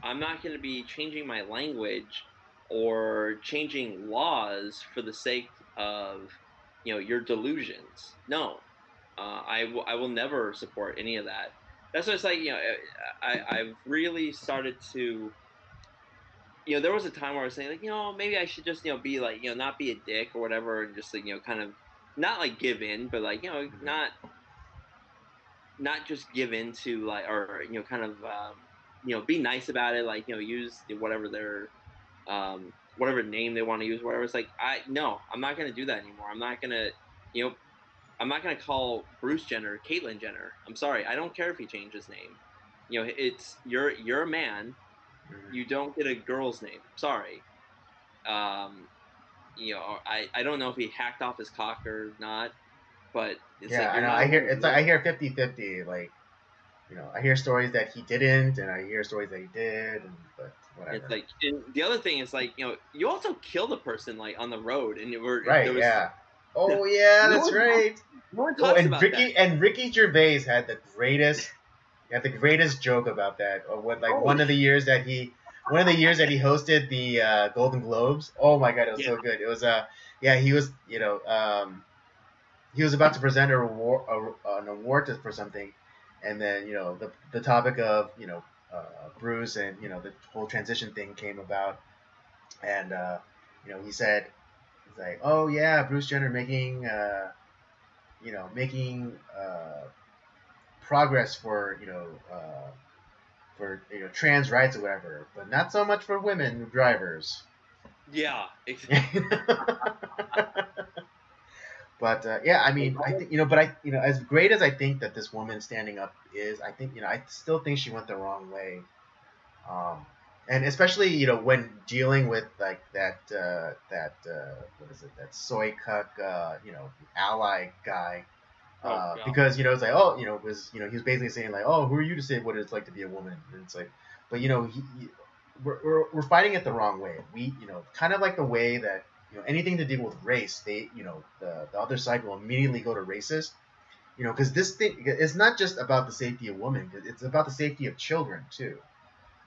I'm not going to be changing my language or changing laws for the sake of your delusions. No, I will never support any of that. That's why it's like I've really started to there was a time where I was saying like maybe I should just be like not be a dick or whatever and just like kind of not like give in but like Mhm. not just give in to like or kind of be nice about it like use whatever their whatever name they want to use whatever it's like I no I'm not gonna do that anymore I'm not gonna you know I'm not gonna call Bruce Jenner Caitlyn Jenner. I'm sorry. I don't care if he changed his name. It's you're a man. Mhm. You don't get a girl's name. Sorry. Um, I don't know if he hacked off his cock or not, but it's Yeah, like I you're know. not a I hear woman. it's like I hear 50-50. Like, I hear stories that he didn't, and I hear stories that he did, but It's whatever. like and the other thing is like you also killed a person like on the road, and there Right? was Yeah. Oh yeah, no that's one talks, right. no one Oh, talks about that. And Ricky Gervais had the greatest joke about that. Or what, like Oh one of the years that he hosted the Golden Globes. Oh my god, it was yeah, so good. It was yeah, he was he was about to present an award for something, and then the topic of Bruce and the whole transition thing came about, and he said he's like, oh yeah, Bruce Jenner making making progress for trans rights or whatever, but not so much for women drivers. yeah. But yeah, I Like, mean, I think but as great as I think that this woman standing up is, I think I still think she went the wrong way. And especially when dealing with like that what is it, that soy cuck ally guy, oh god. because it's like, oh, was he was basically saying like, oh, who are you to say what it's like to be a woman? And it's like, but we're fighting it the wrong way. We kind of like the way that anything to do with race, they the other side will immediately go to racist. Because this thing, it's not just about the safety of women, it's about the safety of children too.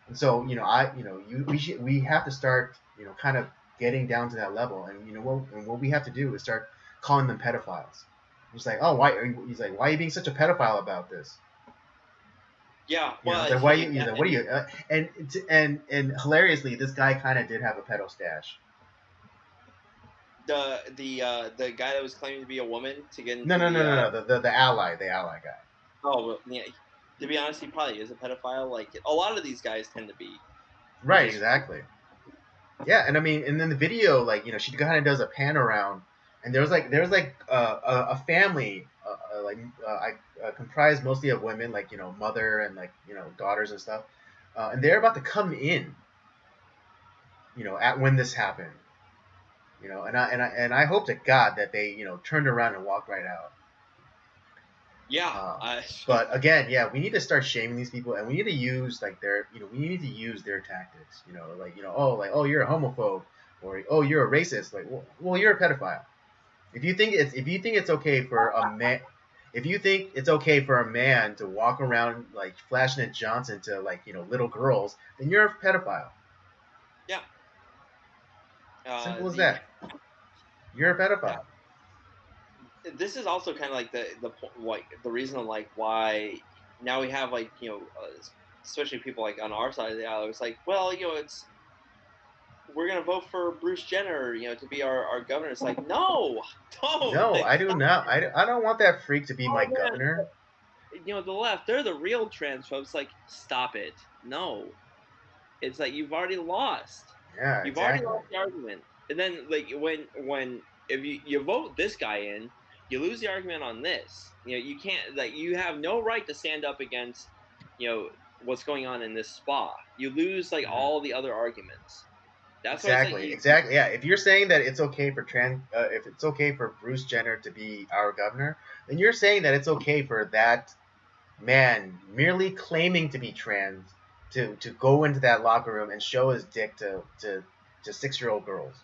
And so we have to start kind of getting down to that level, and what we have to do is start calling them pedophiles. He's like, oh, why are you? He's like, why are you being such a pedophile about this? Yeah, It's well, like, why you? He's yeah, like, what are you? And hilariously, this guy kind of did have a pedo stash. the guy that was claiming to be a woman to get No, into no, no, the no, no. The ally guy. oh well, yeah. To be honest, he probably is a pedophile. Like a lot of these guys tend to be. It's Right, just exactly. Yeah, and I mean, and then the video, like she kind of does a pan around, and there was like a family, comprised mostly of women, like mother and like daughters and stuff, and they're about to come in, at when this happened, and I hope to God that they turned around and walked right out. yeah. Um, I but again, yeah, we need to start shaming these people, and we need to use like we need to use their tactics. Like oh, like, oh, you're a homophobe, or oh, you're a racist. Like, well, you're a pedophile. If you think it's okay for a man, if you think it's okay for a man to walk around like flashing a Johnson to like little girls, then you're a pedophile. yeah. Simple as The that. You're a yeah. pedophile. This is also kind of like like the reason like why now we have like especially people like on our side of the aisle. It's like well it's we're gonna vote for Bruce Jenner to be our governor. It's like no, don't No, like I do stop. not. I don't want that freak to be my Oh man, governor. the left, they're the real transphobes. Like, stop it. No. It's like you've already lost. Yeah, You've already exactly. lost the argument. And then like when if you vote this guy in, you lose the argument on this. You can't like you have no right to stand up against, what's going on in this spa. You lose like Mhm. all the other arguments. That's why it's like Exactly, exactly. Yeah, if you're saying that it's okay for if it's okay for Bruce Jenner to be our governor, then you're saying that it's okay for that man merely claiming to be trans to go into that locker room and show his dick to 6-year-old girls.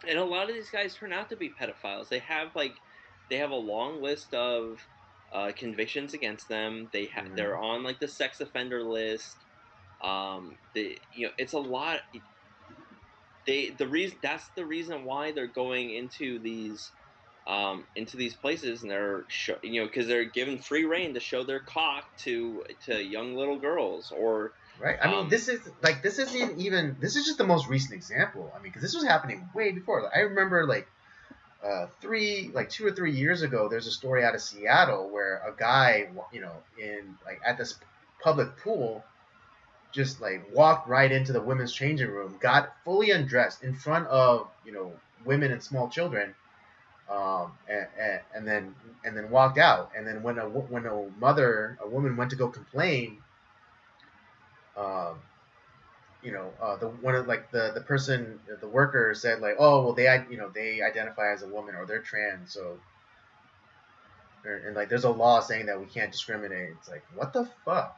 and a lot of these guys turn out to be pedophiles. They have a long list of convictions against them. Mm-hmm. They're on like the sex offender list. it's a lot. The reason that's the reason why they're going into these places, and because they're given free reign to show their cock to young little girls, or Right. I mean, this isn't even. This is just the most recent example. I mean, because this was happening way before. Like, I remember like 2 or 3 years ago, there's a story out of Seattle where a guy, in like at this public pool, just like walked right into the women's changing room, got fully undressed in front of women and small children, and then walked out. And then when a woman went to go complain, um, the one of like the person, the worker said like, oh well, they identify as a woman or they're trans, so and like there's a law saying that we can't discriminate. It's like, what the fuck?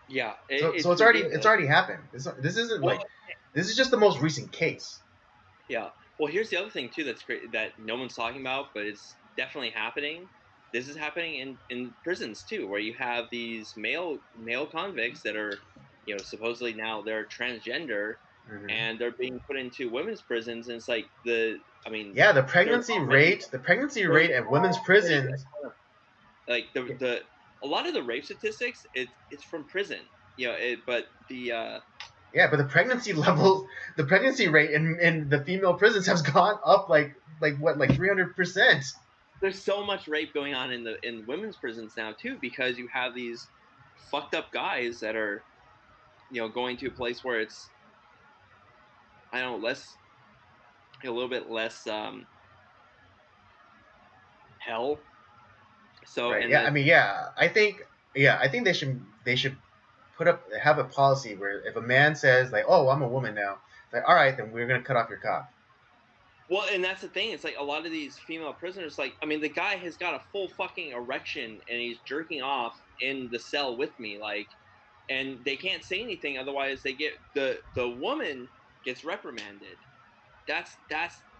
yeah, So it's it's ridiculous. already happened. This isn't Well, like, this is just the most recent case. yeah. Well, here's the other thing too that's great that no one's talking about, but it's definitely happening. This is happening in prisons too, where you have these male convicts that are, supposedly now they're transgender, Hmm. and they're being put into women's prisons, and it's like I mean, Yeah, there's already the pregnancy there's rate at women's already prisons. like the a lot of the rape statistics, it's from prison, but Yeah, but the pregnancy levels, the pregnancy rate in the female prisons has gone up like what, like 300%. there's so much rape going on in women's prisons now too, because you have these fucked up guys that are going to a place where it's, I don't know, less, a little bit less hell. So Right. and Yeah. I that mean, I think they should have a policy where if a man says like, "Oh, I'm a woman now," it's like, all right, then we're gonna cut off your cock. well, and that's the thing. It's like a lot of these female prisoners, like, I mean, the guy has got a full fucking erection and he's jerking off in the cell with me, like, and they can't say anything, otherwise they get the woman gets reprimanded. That's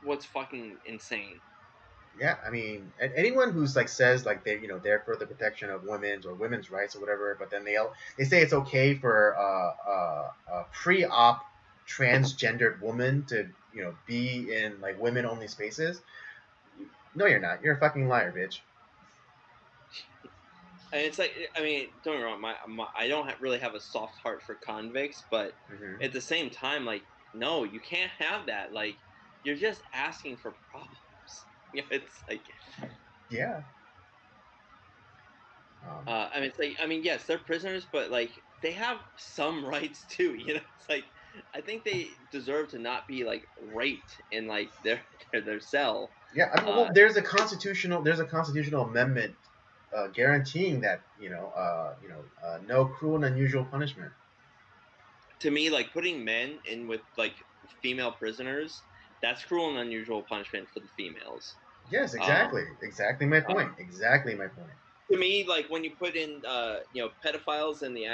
what's fucking insane. Yeah. I mean, anyone who's like says like they're for the protection of women's rights or whatever, but then they say it's okay for a pre-op transgendered woman to be in like women only spaces. No, you're not. You're a fucking liar, bitch. And it's like, I mean, don't get me wrong, I don't really have a soft heart for convicts, but Hmm. at the same time, like, no, you can't have that. Like, you're just asking for problems. It's like, Yeah. Um, I mean, it's like, I mean, yes, they're prisoners, but like, they have some rights too. It's like, I think they deserve to not be like raped in like their cell. Yeah, I mean, well, Uh, there's a constitutional amendment guaranteeing that no cruel and unusual punishment. to me, like putting men in with like female prisoners, that's cruel and unusual punishment for the females. Yes, Um, exactly my uh, point. Exactly my point. to me, like when you put in pedophiles in you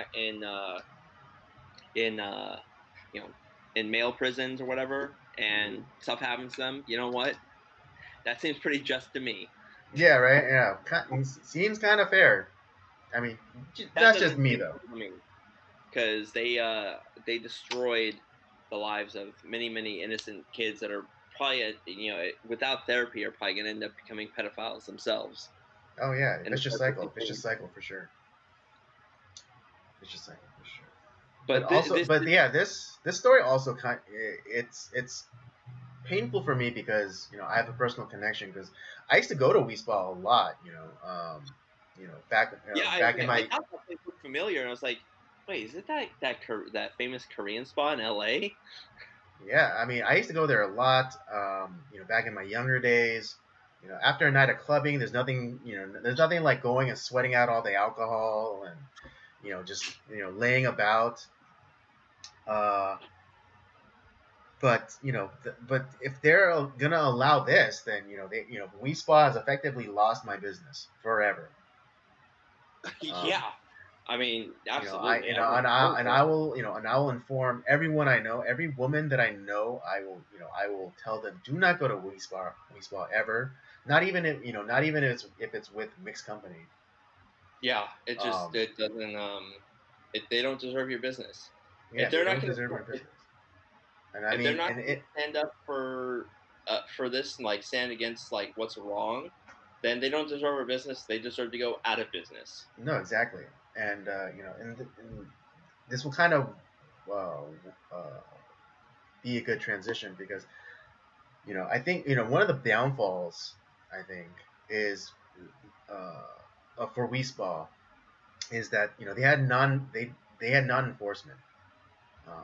know in male prisons or whatever, Hmm. and stuff happens to them, you know what? That seems pretty just to me. Yeah, right. Yeah, seems kind of fair. I mean, That that's just doesn't me seem though. fair to me, because they destroyed the lives of many innocent kids that are probably without therapy are probably going to end up becoming pedophiles themselves. Oh yeah, And vicious cycle for sure, vicious cycle for sure. But but also, this but yeah, this story also it's painful for me because I have a personal connection because I used to go to Wiesbaden a lot. yeah, Back in I my. thought that place looked familiar, and I was like, wait, is it that famous Korean spot in L.A.? Yeah, I mean, I used to go there a lot. Back in my younger days. After a night of clubbing, there's nothing like going and sweating out all the alcohol and just laying about. Uh, but if they're gonna allow this, then WeSpa has effectively lost my business forever. Um, Yeah, I mean, I absolutely, you I know wouldn't go and for I it. will and I will inform everyone I know, every woman that I know. I will tell them, do not go to WeSpa ever. Not even if it's with mixed company. Yeah, it just Um, it doesn't. They don't deserve your business. Yeah, If they they're not don't going deserve your to business. And I if they're mean, not and going to it stand up for this and like stand against like what's wrong, then they don't deserve our business. They deserve to go out of business. no, exactly. And and this will kind of uh, uh, be a good transition because I think one of the downfalls I think is uh, for WeSpa is that they had non enforcement. Um,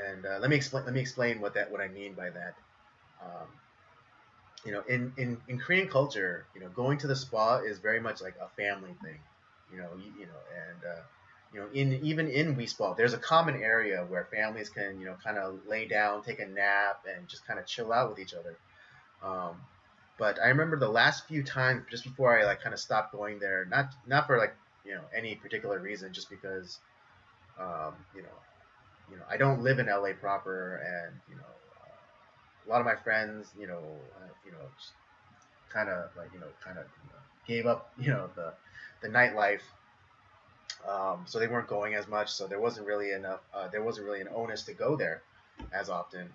and let me explain what I mean by that. Um, in Korean culture, going to the spa is very much like a family thing. And in even in We Spa, there's a common area where families can kind of lay down, take a nap, and just kind of chill out with each other. Um, but I remember the last few times, just before I like kind of stopped going there, not for like any particular reason, just because um, you know I don't live in LA proper, and a lot of my friends, just kind of like gave up, the nightlife, so they weren't going as much. So there wasn't really enough. There wasn't really an onus to go there as often.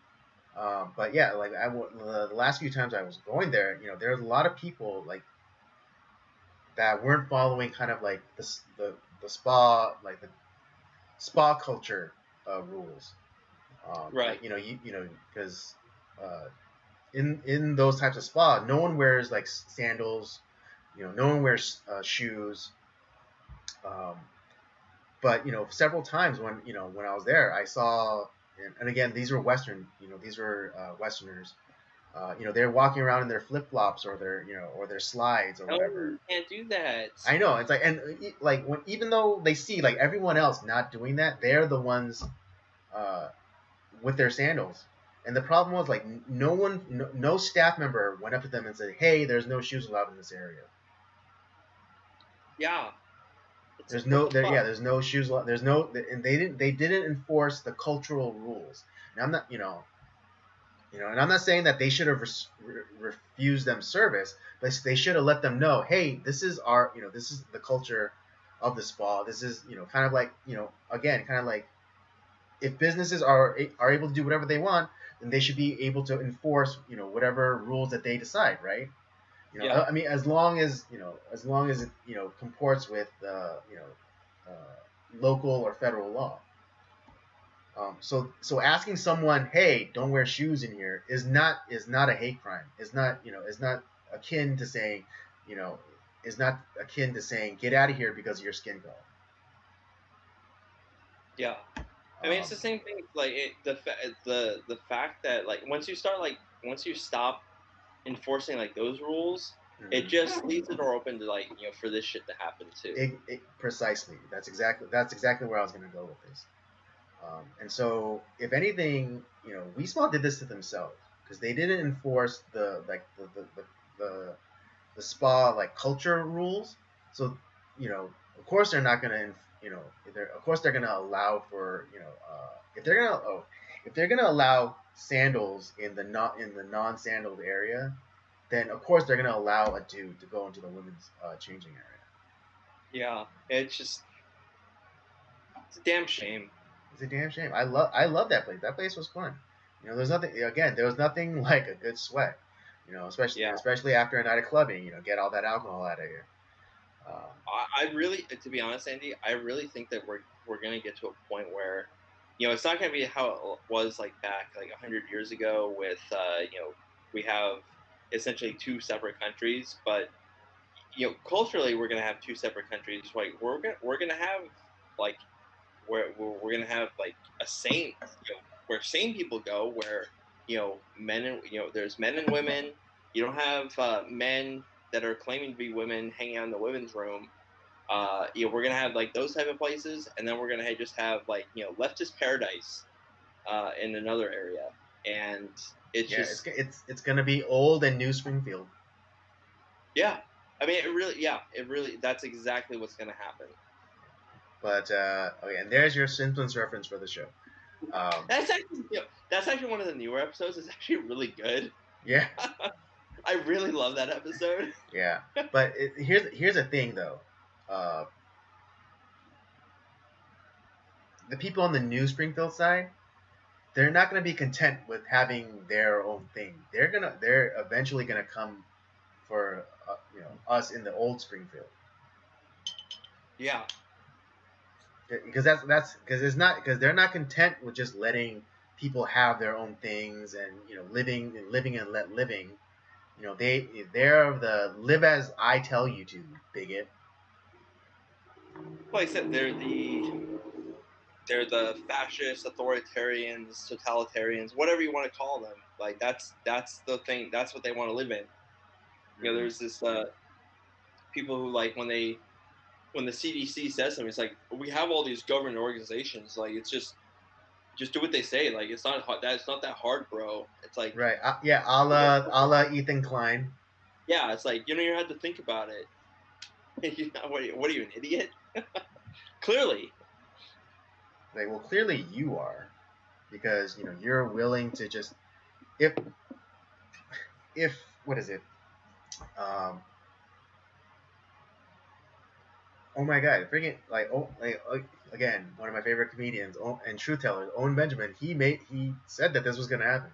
But yeah, like the last few times I was going there, there was a lot of people like that weren't following kind of like the spa like the spa culture rules. Right. Like because uh, in those types of spa, no one wears like sandals. No one wears shoes. Um, but several times when I was there, I saw, and again, these were Westerners. They're walking around in their flip flops or their slides or No, whatever. you can't do that. I know it's like, and like when even though they see like everyone else not doing that, they're the ones uh, with their sandals. And the problem was like no staff member went up to them and said, "Hey, there's no shoes allowed in this area." Yeah. It's There's like what no the fuck. there's no shoes. There's no, and they didn't enforce the cultural rules. And I'm not and I'm not saying that they should have refused them service, but they should have let them know, hey, this is the culture of the spa. This is kind of like again kind of like if businesses are able to do whatever they want, then they should be able to enforce whatever rules that they decide, right? Yeah. I mean, as long as it comports with local or federal law. So asking someone, hey, don't wear shoes in here is not a hate crime. Is not akin to saying, you know, is not akin to saying get out of here because of your skin color. Yeah. I mean, it's Um, the same thing. Like the fact that like once you stop enforcing like those rules, it mhm. just leaves the door open to like for this shit to happen too. Precisely. That's exactly where I was going to go with this. And so, if anything, WeSmall did this to themselves because they didn't enforce the spa like culture rules. So, of course they're not gonna, of course they're gonna allow for, if they're gonna allow sandals in the not in the non-sandaled area, then of course they're gonna allow a dude to go into the women's changing area. Yeah, it's a damn shame. It's a damn shame. I love that place. That place was fun. There was nothing like a good sweat. Yeah, Especially after a night of clubbing. Get all that alcohol out of you. Um, I really, to be honest, Andy, I really think that we're gonna get to a point where, it's not gonna be how it was like back like 100 years ago with we have essentially two separate countries, but culturally we're gonna have two separate countries. Like we're gonna have like we're gonna have like a sane where sane people go where men and there's men and women. You don't have men that are claiming to be women hanging out in the women's room. We're gonna have like those type of places, and then we're gonna just have like leftist paradise in another area, and it's yeah, it's just it's gonna be old and new Springfield. yeah. I mean, it really that's exactly what's gonna happen. But okay, and there's your Simpsons reference for the show. Um, That's actually one of the newer episodes. It's actually really good. yeah, I really love that episode. yeah. But here's the thing though. Uh, the people on the New Springfield side, they're not going to be content with having their own thing. They're eventually gonna come for us in the old Springfield. Yeah. Because that's because it's not because they're not content with just letting people have their own things and living and let living. They're the live as I tell you to, bigot. Like I said, they're the fascist, authoritarians, totalitarians, whatever you want to call them. Like that's the thing. That's what they want to live in. There's this people who like when the CDC says something, it's like we have all these government organizations. Like it's just do what they say. Like it's not hard. That's not that hard, bro. It's like Right. Yeah. A la Ethan Klein. yeah. It's like you don't even have to think about it. What are you, an idiot? Clearly. Like, well, clearly you are, because you're willing to just if what is it? Um, oh my God, freaking again, one of my favorite comedians and truth tellers, Owen Benjamin. He said that this was gonna happen.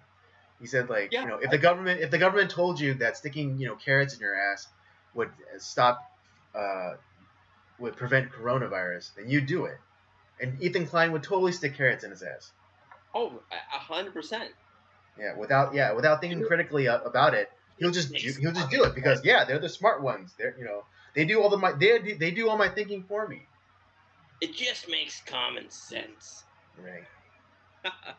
He said Yeah. if the government told you that sticking carrots in your ass would stop would prevent coronavirus, then you do it. And Ethan Klein would totally stick carrots in his ass. Oh, 100%. Yeah, without thinking critically about it, he'll just do it because they're the smart ones. They do they do all my thinking for me. It just makes common sense. Right.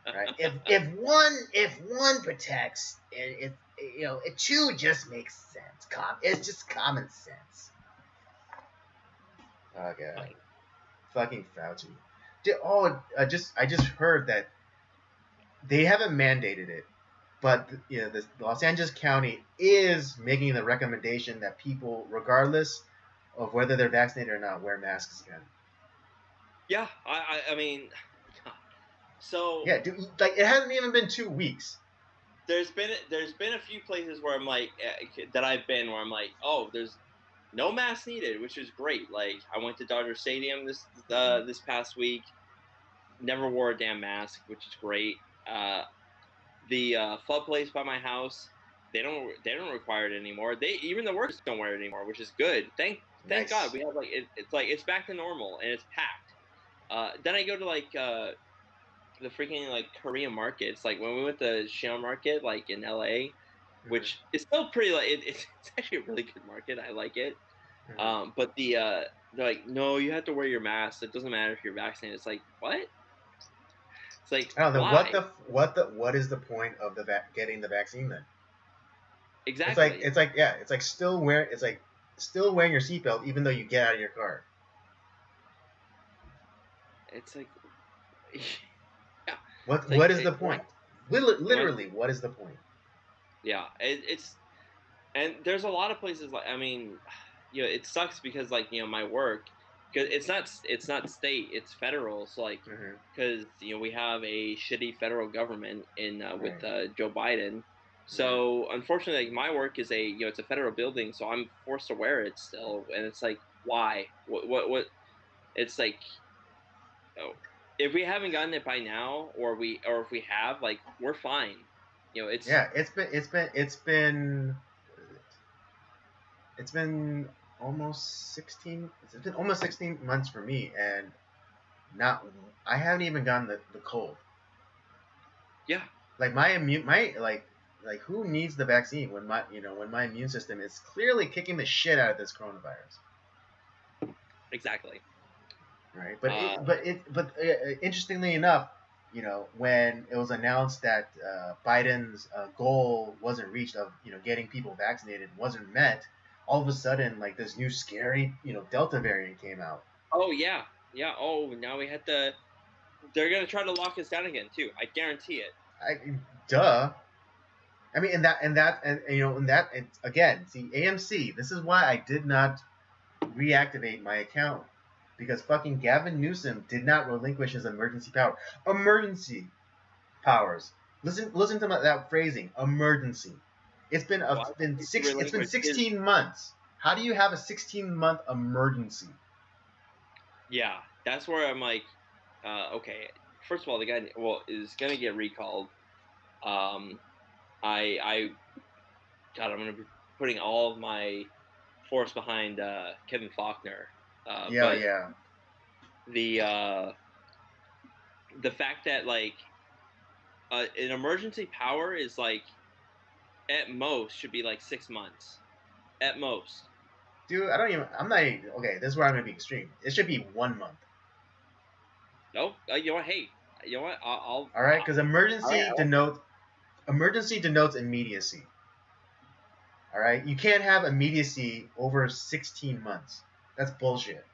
Right. If one protects, it two just makes sense. It's just common sense. Oh God. Fucking Fauci. I just heard that they haven't mandated it, but the Los Angeles County is making the recommendation that people, regardless of whether they're vaccinated or not, wear masks again. Yeah, I mean, so yeah, dude, like it hasn't even been 2 weeks. There's been a few places where I'm like that I've been where I'm like, oh, there's no mask needed, which is great. Like I went to Dodger Stadium this past week, never wore a damn mask, which is great. The Flood place by my house, they don't require it anymore. Even the workers don't wear it anymore, which is good. Thank God we have it's back to normal and it's packed. Then I go to the freaking Korean markets, like when we went to Shell Market like in LA, which is still pretty it's actually a really good market. I like it. But they're like, no, you have to wear your mask. It doesn't matter if you're vaccinated. It's like, what? It's like, I don't know why? what is the point of getting the vaccine then? Exactly. It's like still wearing your seatbelt even though you get out of your car. It's like, yeah. What is the point? Literally, what is the point? Yeah, it's and there's a lot of places it sucks because my work, because it's not state, it's federal. So because we have a shitty federal government with Joe Biden. So unfortunately, my work is it's a federal building, so I'm forced to wear it still, and it's like, why? What? It's like, oh, if we haven't gotten it by now, or if we have, we're fine. It's been almost 16. It's been almost 16 months for me, and I haven't even gotten the cold. Yeah. Like who needs the vaccine when my immune system is clearly kicking the shit out of this coronavirus. Exactly. Right, but interestingly enough, when it was announced that Biden's goal wasn't reached of getting people vaccinated wasn't met, all of a sudden this new scary Delta variant came out. Oh yeah. Oh, now they're gonna try to lock us down again too. I guarantee it. Duh. I mean, again, see, AMC. This is why I did not reactivate my account, because fucking Gavin Newsom did not relinquish his emergency powers. Listen to that phrasing, emergency. It's been 16 months. How do you have a 16-month emergency? Yeah, that's where I'm like, Okay. First of all, the guy is gonna get recalled. Um, I God, I'm gonna be putting all of my force behind Kevin Faulkner. Yeah, But yeah. the uh, the fact that like an emergency power is like at most should be like 6 months at most. Dude, I don't even. I'm not even. Okay, this is where I'm gonna be extreme. It should be 1 month. Nope. You know what? Hey, you know what? All right, because All right. emergency denotes immediacy. All right, you can't have immediacy over 16 months. That's bullshit.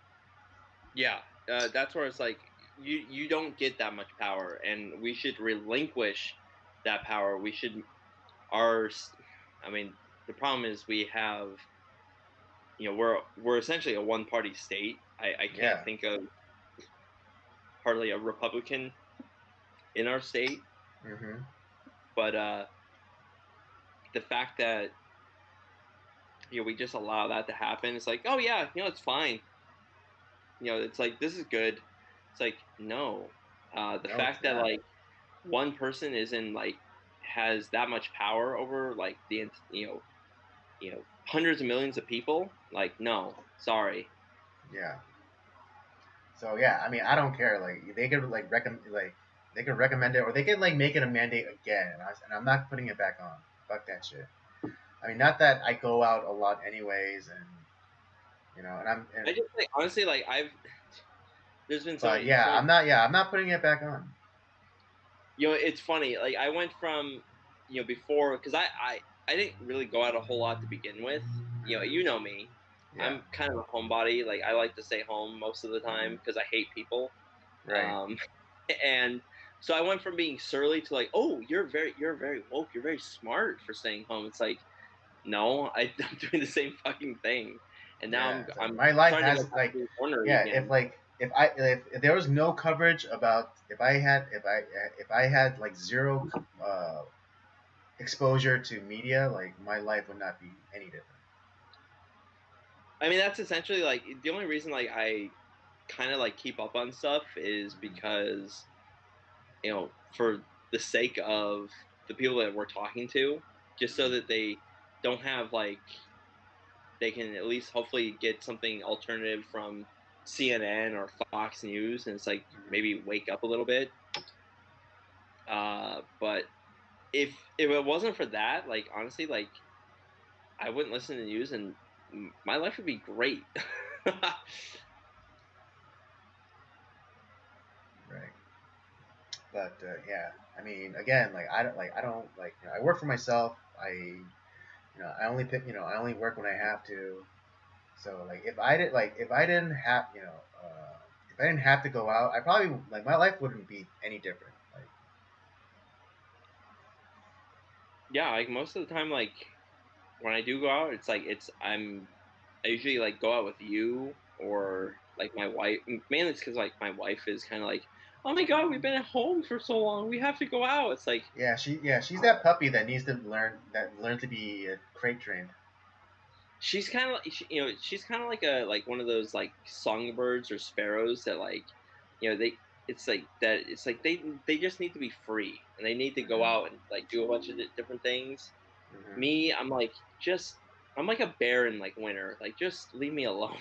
Yeah, that's where it's like you don't get that much power, and we should relinquish that power. We should our. I mean, the problem is we have we're essentially a one party state. I can't Yeah. think of hardly a Republican in our state, Mm-hmm. but the fact that we just allow that to happen, it's like, oh yeah, it's fine. It's like this is good. It's like no, the No, it's fact that not. like one person isn't like has that much power over like hundreds of millions of people. Like no, sorry. Yeah. So yeah, I mean, I don't care. Like they could they could recommend it, or they could like make it a mandate again, and I'm not putting it back on. Fuck that shit. I mean, not that I go out a lot anyways, and and I just like honestly like there's been so but many so yeah, many I'm not putting it back on. it's funny. Like I went from, before because I didn't really go out a whole lot to begin with. You know me. Yeah. I'm kind of a homebody. Like I like to stay home most of the time because I hate people. Right. Um, and so I went from being surly to like, oh, you're very woke. You're very smart for staying home. It's like, no, I'm doing the same fucking thing. And now Yeah. It's like I'm my life starting to go has back like to the ornery yeah. again. If there was no coverage about if I had like zero exposure to media, like my life would not be any different. I mean, that's essentially like the only reason like I kind of like keep up on stuff is Mm-hmm. because for the sake of the people that we're talking to, just so that they don't have like they can at least hopefully get something alternative from CNN or Fox News, and it's like Mm-hmm. maybe wake up a little bit. But if it wasn't for that, like honestly, like I wouldn't listen to the news, and my life would be great. Right. But yeah, I mean, again, I don't like I work for myself. I only pick I only work when I have to. So like if I didn't have if I didn't have to go out, I probably like my life wouldn't be any different. Like Yeah, like most of the time, like when I do go out, it's like I usually like go out with you or like my wife. Mainly it's because like my wife is kind of like, oh my god, we've been at home for so long, we have to go out. It's like she's that puppy that needs to learn to be crate trained. she's kind of like she's kind of like a like one of those like songbirds or sparrows that like they it's like that it's like they just need to be free and they need to go Mm-hmm. out and like do a bunch of different things. Mm-hmm. Me, I'm like just I'm like a bear in like winter. Like just leave me alone.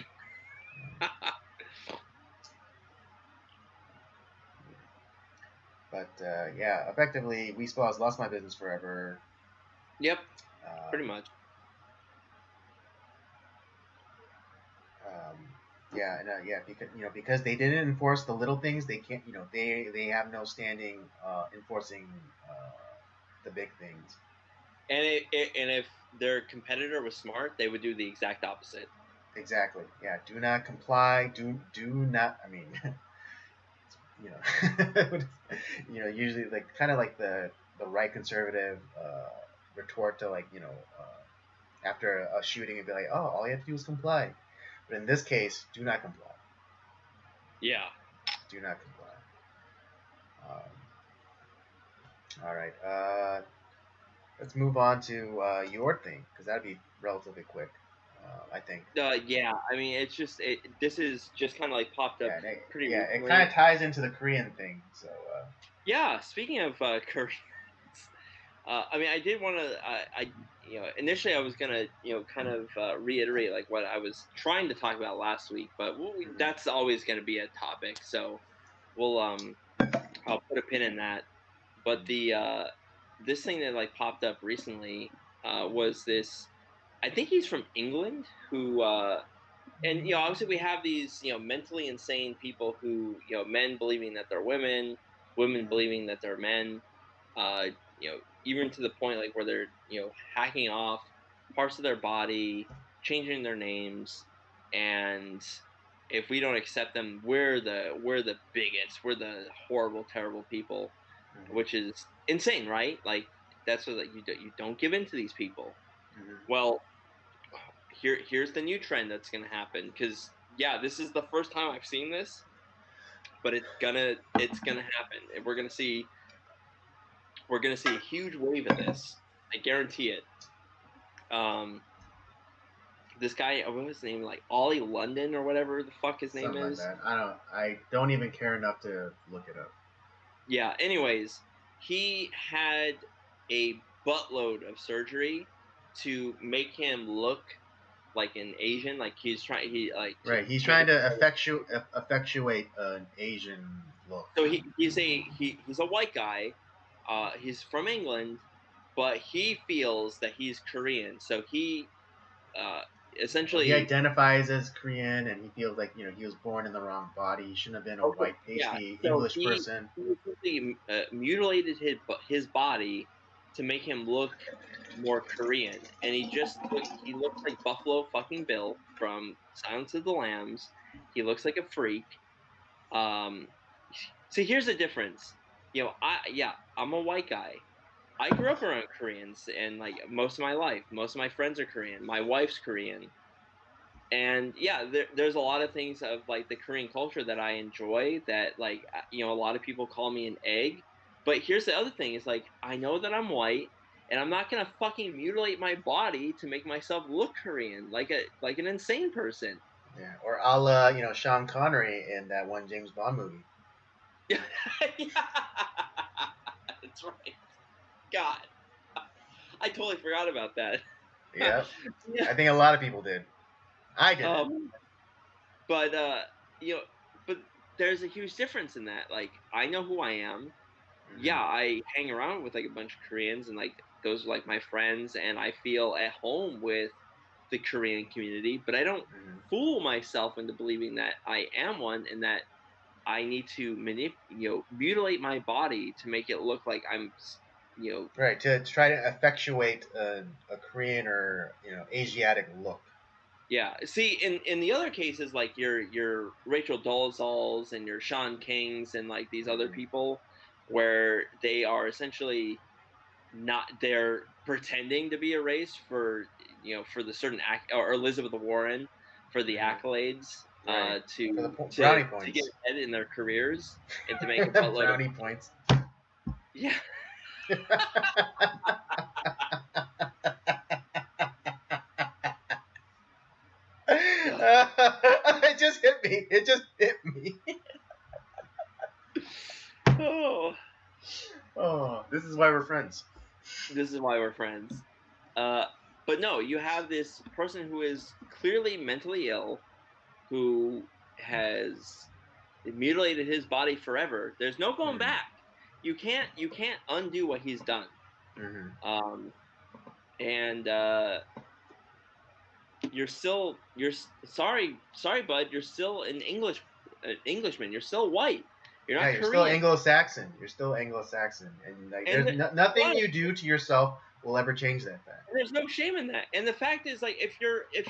But yeah, effectively, We Spa has lost my business forever. Yep, Um, pretty much. um, yeah, and yeah, because they didn't enforce the little things, they can't. They have no standing enforcing the big things. And if their competitor was smart, they would do the exact opposite. Exactly. Yeah. Do not comply. Do not. I mean, you know, usually like kind of like the right conservative retort to like after a shooting and be like, oh, all you have to do is comply. But in this case, do not comply. Yeah. Do not comply. All right. Let's move on to your thing because that'd be relatively quick. I think. Yeah, I mean, it's just this is just kind of like popped up pretty It kind recently. of ties into the Korean thing. So. Yeah, speaking of Koreans, I mean, I did want to, initially I was gonna, kind of reiterate like what I was trying to talk about last week, but Mhm. that's always going to be a topic. So we'll, I'll put a pin in that. But this thing that like popped up recently was this. I think he's from England, who, and obviously we have these, mentally insane people who, men believing that they're women, women Mhm. believing that they're men, uh, even to the point like where they're, hacking off parts of their body, changing their names, and if we don't accept them, we're the bigots, we're the horrible, terrible people, Mhm. which is insane, right? Like that's what like you don't give in to these people. Mhm. Well, here's the new trend that's gonna happen because yeah, this is the first time I've seen this, but it's gonna happen, and we're gonna see a huge wave of this. I guarantee it. Um, this guy, what was his name? Like Ollie London or whatever the fuck his name Something like is. that. I don't even care enough to look it up. Yeah. Anyways, he had a buttload of surgery to make him look like an Asian. Like he's trying, he like Right. He's to make trying it. to effectuate an Asian look. So he's a white guy. He's from England, but he feels that he's Korean. So he uh, He essentially identifies as Korean, and he feels like he was born in the wrong body. He shouldn't have been a okay, white, yeah. pasty So English person. he essentially mutilated his body to make him look more Korean, and he looks like Buffalo fucking Bill from Silence of the Lambs. He looks like a freak. Um, See, here's the difference. I'm a white guy. I grew up around Koreans, and like most of my life, most of my friends are Korean. My wife's Korean, and yeah, there's a lot of things of like the Korean culture that I enjoy. That like a lot of people call me an egg. But here's the other thing: is like I know that I'm white, and I'm not gonna fucking mutilate my body to make myself look Korean, like an insane person. Yeah. Or a la Sean Connery in that one James Bond movie. Yeah, that's right. God, I totally forgot about that. Yeah. Yeah. I think a lot of people did. I didn't. Um, but you know, but there's a huge difference in that. Like, I know who I am. Hmm. Yeah, I hang around with like a bunch of Koreans, and like those are like my friends, and I feel at home with the Korean community. But I don't Hmm. fool myself into believing that I am one, and that I need to mutilate my body to make it look like I'm, you know, Right. To try to effectuate a Korean or Asiatic look. Yeah. See, in the other cases, like your Rachel Dolezals and your Sean Kings and like these other Hmm. people, where they are essentially not they're pretending to be a race for for the certain act, or Elizabeth Warren for the Hmm. accolades, Right. For the to brownie get points. ahead in their careers and to make a buttload of Brownie money. points. Yeah. It just hit me. It just hit me. Oh, Oh, this is why we're friends. this is why we're friends. Uh, but no, you have this person who is clearly mentally ill, who has mutilated his body forever. There's no going Hmm. back. You can't undo what he's done. Hmm. Um, and sorry, bud. You're still an Englishman. You're still white. You're Yeah, not you're still Korean. Anglo-Saxon. You're still Anglo-Saxon, and like, And there's nothing well, you do to yourself will ever change that fact. there's no shame in that. And the fact is, like, if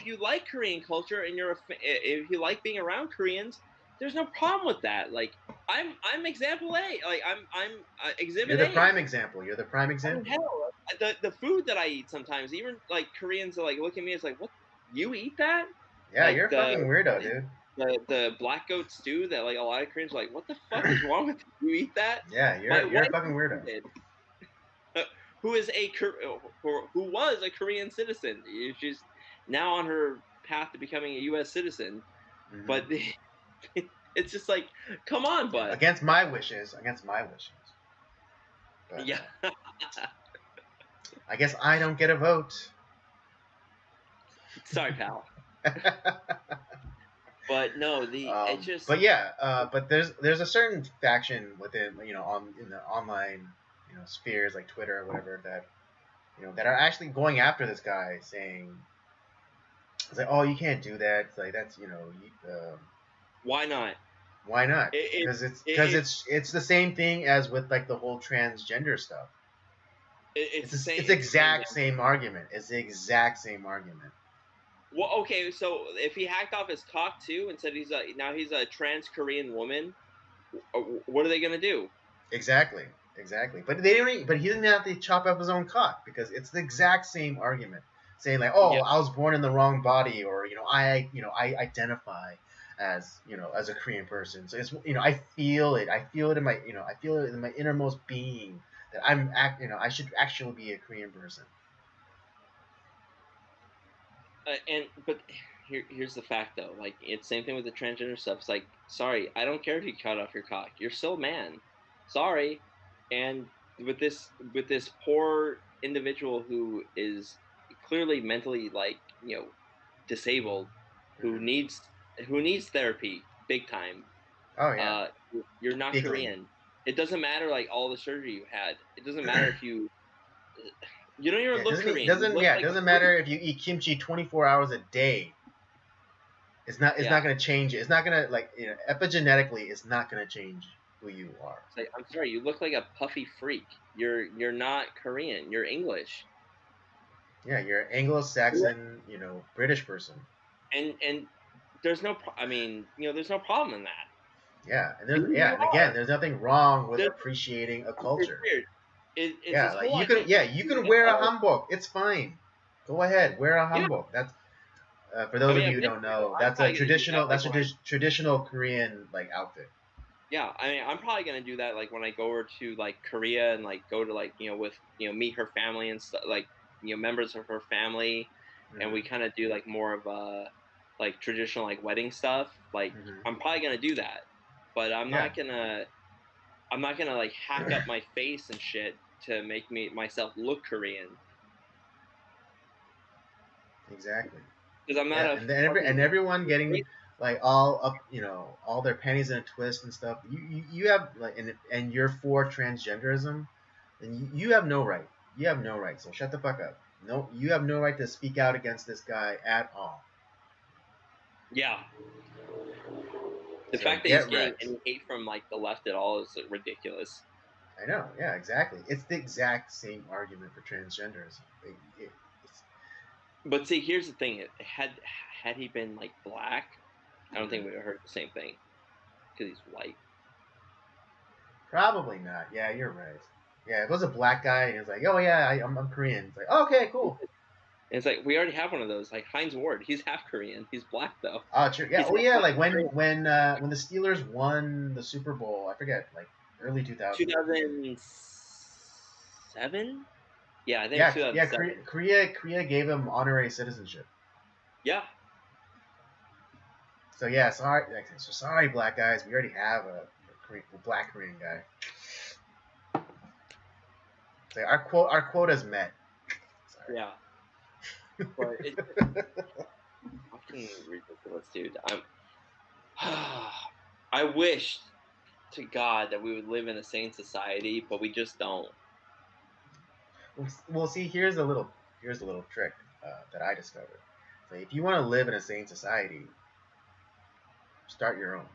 you like Korean culture and if you like being around Koreans, there's no problem with that. Like, I'm example A. Like, I'm You're exhibit the A. prime example. You're the prime I mean, example. hell, the food that I eat sometimes, even like Koreans are like look at me as like, what, you eat that? Yeah, Like you're a fucking weirdo, dude. the black goat stew that like a lot of Koreans are like, what the fuck is wrong with you? You eat that? Yeah, My you're a wife fucking weirdo. did, who is who was a Korean citizen. She's now on her path to becoming a U.S. citizen. Hmm. But it's just like, come on, Yeah, bud. against my wishes. Against my wishes. But Yeah. I guess I don't get a vote. Sorry, pal. But no, it's just But yeah, but there's a certain faction within on in the online spheres like Twitter or whatever that that are actually going after this guy, saying it's like, oh, you can't do that. It's like that's why not? why not? It, Because it's it, because it, it's the same thing as with like the whole transgender stuff. it's the same. It's the It's the same exact damn thing. same argument. It's the exact same argument. Well, okay, so if he hacked off his cock too and said he's a trans Korean woman, what are they gonna do? Exactly, exactly. But they don't. But he didn't have to chop up his own cock because it's the exact same argument, saying like, "Oh, Yeah, I was born in the wrong body," or I identify as as a Korean person. So it's I feel it. I feel it in my I feel it in my innermost being that I should actually be a Korean person. but here's the fact though. Like it's same thing with the transgender stuff. It's like, sorry, I don't care if you cut off your cock. You're still a man. Sorry. And with this poor individual who is clearly mentally like disabled, who Mm-hmm. needs therapy big time. Oh yeah, Uh, you're not bigly. Korean. It doesn't matter like all the surgery you had. It doesn't matter if you don't even Yeah, look Korean. You look it like a doesn't freak. matter if you eat kimchi 24 hours a day. It's not Yeah. going to change it. It's not going to like epigenetically. It's not going to change who you are. It's like, I'm sorry, you look like a puffy freak. You're not Korean. You're English. Yeah, you're an Anglo-Saxon, British person. And there's no I mean, there's no problem in that. Yeah, Be who you and again, are. there's nothing wrong with There's, appreciating a it's culture. weird. It's Yeah, this like whole idea. you can That, wear a oh, hanbok. It's fine. Go ahead, wear a yeah. hanbok. That's for I those of mean, you who eventually, don't know. I'm That's a probably gonna do that. traditional. Like That's a when I traditional Korean like outfit. Yeah, I mean, I'm probably gonna do that like when I go over to like Korea and like go to like with meet her family and stuff like members of her family, and we Hmm. kind of do like more of a like traditional like wedding stuff. Like Hmm. I'm probably gonna do that, but Yeah, I'm not gonna like hack up my face and shit to make me myself look Korean exactly. because I'm not Yeah, a and fucking everyone getting like all up, all their pennies in a twist and stuff. You have like, and you're for transgenderism, then you have no right. You have no right. So shut the fuck up. No, you have no right to speak out against this guy at all. yeah. The So fact that he's get getting wrecked. any hate from like the left at all is ridiculous. I know. Yeah, exactly. It's the exact same argument for transgenderism. It's, But see, here's the thing: had he been like black, I don't think mhm. we would have heard the same thing because he's white. Probably not. Yeah, you're right. Yeah, if it was a black guy and he's like, oh yeah, I'm Korean. It's like, oh, okay, cool. And it's like we already have one of those, like Heinz Ward. He's half Korean. He's black though. Oh, true. Yeah. He's Oh, half yeah. black Like and Korean. when the Steelers won the Super Bowl, I forget, like early 2000s. 2007? Yeah, I think it was Yeah, yeah. 2007. Korea gave him honorary citizenship. Yeah, So yeah, sorry. So sorry, black guys. We already have a black Korean guy. So our quota's met. Sorry. yeah. But it's fucking ridiculous, dude. I wish to God that we would live in a sane society, but we just don't. Well, see, here's a little trick that I discovered. So if you want to live in a sane society, start your own.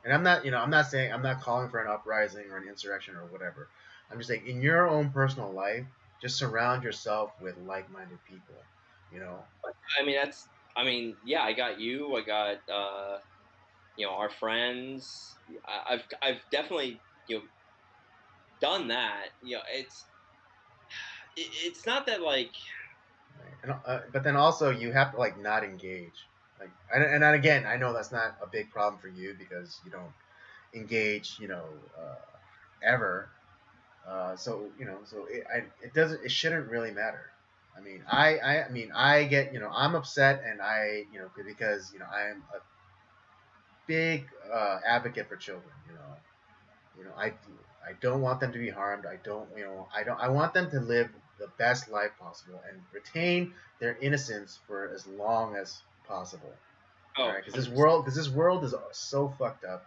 And I'm not saying I'm not calling for an uprising or an insurrection or whatever. I'm just saying in your own personal life, just surround yourself with like-minded people. You know. I mean, yeah. I got you. I got our friends. I've definitely done that. It's not that like But then also you have to like not engage. Like and again, I know that's not a big problem for you because you don't engage, ever. So it doesn't. It shouldn't really matter. I get, I'm upset, and because I am a big advocate for children. I don't want them to be harmed. I want them to live the best life possible and retain their innocence for as long as possible. All Oh, right, hundred because this world is so fucked up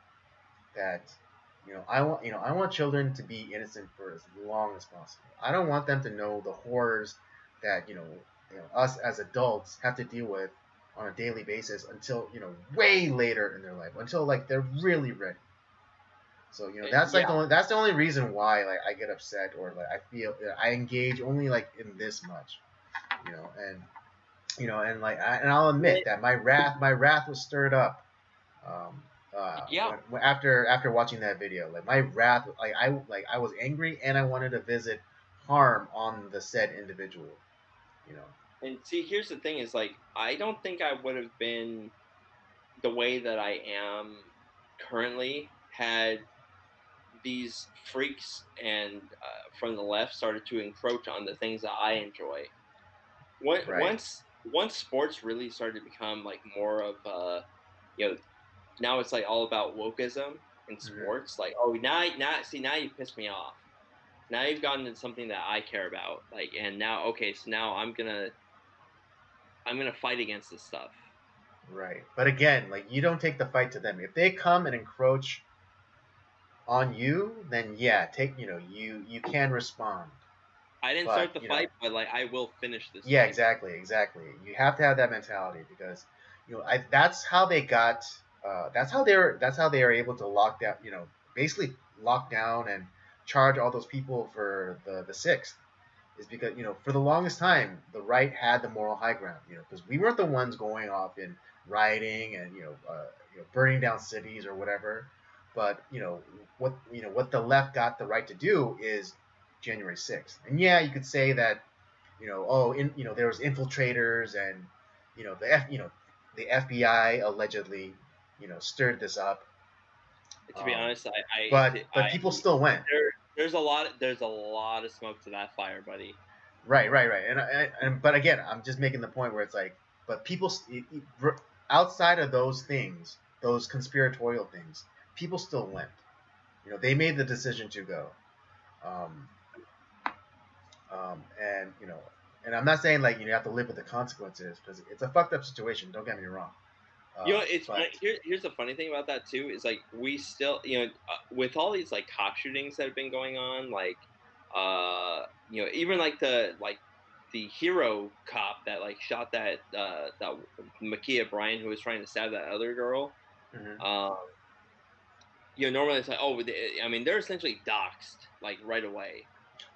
that I want children to be innocent for as long as possible. I don't want them to know the horrors that us as adults have to deal with on a daily basis until way later in their life, until like they're really ready. So Yeah. that's the only reason why like I get upset, or like I feel I engage only like in this much, and and I'll admit that my wrath was stirred up, um, Yeah. after watching that video. Like my wrath, I was angry, and I wanted to visit harm on the said individual. You know. And see, here's the thing: is like I don't think I would have been the way that I am currently had these freaks and from the left started to encroach on the things that I enjoy. Right. Once sports really started to become like more of you know now it's like all about wokeism in Hmm. sports. Like, oh, now you pissed me off. Now you've gotten into something that I care about. Like, and now okay, so now I'm gonna fight against this stuff. Right. But again, like you don't take the fight to them. If they come and encroach on you, then yeah, you can respond. I didn't But start the fight, but like I will finish this yeah, fight. exactly. You have to have that mentality, because that's how they got. That's how they are able to lock down. Basically lock down and charge all those people for the sixth. Is because for the longest time the right had the moral high ground. Because we weren't the ones going off in rioting and burning down cities or whatever. But what the left got the right to do is January 6th. And yeah, you could say that there was infiltrators, and the FBI allegedly stirred this up. To be Um, honest, but people still went. there's a lot of smoke to that fire, buddy. Right. But again, I'm just making the point where it's like, but people outside of those things, those conspiratorial things, people still went. They made the decision to go. Um, and I'm not saying like you have to live with the consequences, because it's a fucked up situation. Don't get me wrong. It's But here's the funny thing about that too is like we still with all these like cop shootings that have been going on, like even like the hero cop that like shot that Makia Bryan who was trying to stab that other girl. mhm. Um, normally it's like, oh, I mean, they're essentially doxxed like right away.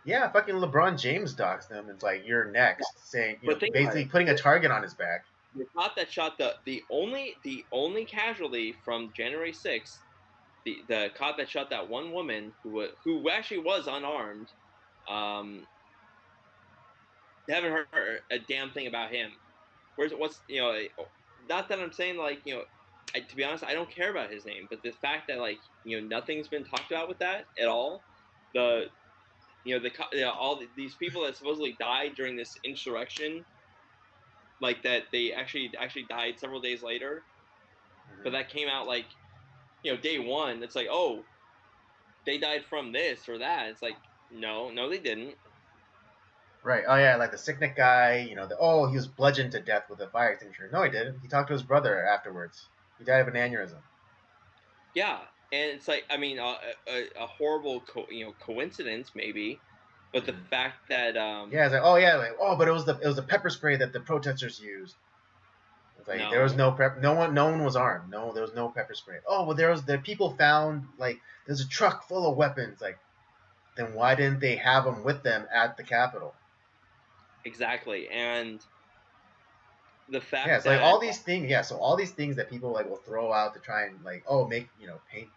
Yeah, fucking LeBron James doxed them. It's like you're next, saying But think about basically it. putting a target on his back. The cop that shot the only casualty from January 6th, the cop that shot that one woman who actually was unarmed, um, they haven't heard a damn thing about him. What's not that I'm saying like to be honest, I don't care about his name, but the fact that like nothing's been talked about with that at all, the all these people that supposedly died during this insurrection, like that they actually died several days later, but Mhm. that came out like day one. It's like, oh, they died from this or that. It's like, no, they didn't. Right. Oh yeah, like the Sicknick guy. He was bludgeoned to death with a fire extinguisher. No, he didn't. He talked to his brother afterwards. He died of an aneurysm. Yeah, and it's like, I mean, a horrible coincidence maybe, but the Mhm. fact that Yeah, it's like, oh yeah, like, oh, but it was the pepper spray that the protesters used. It's like there was no, no prep. No one was armed. No, there was no pepper spray. Oh, well, the people found like there's a truck full of weapons. Like, then why didn't they have them with them at the Capitol? exactly, and the Yeah, fact it's like that all these things. Yeah, so all these things that people like will throw out to try and like, oh, make paint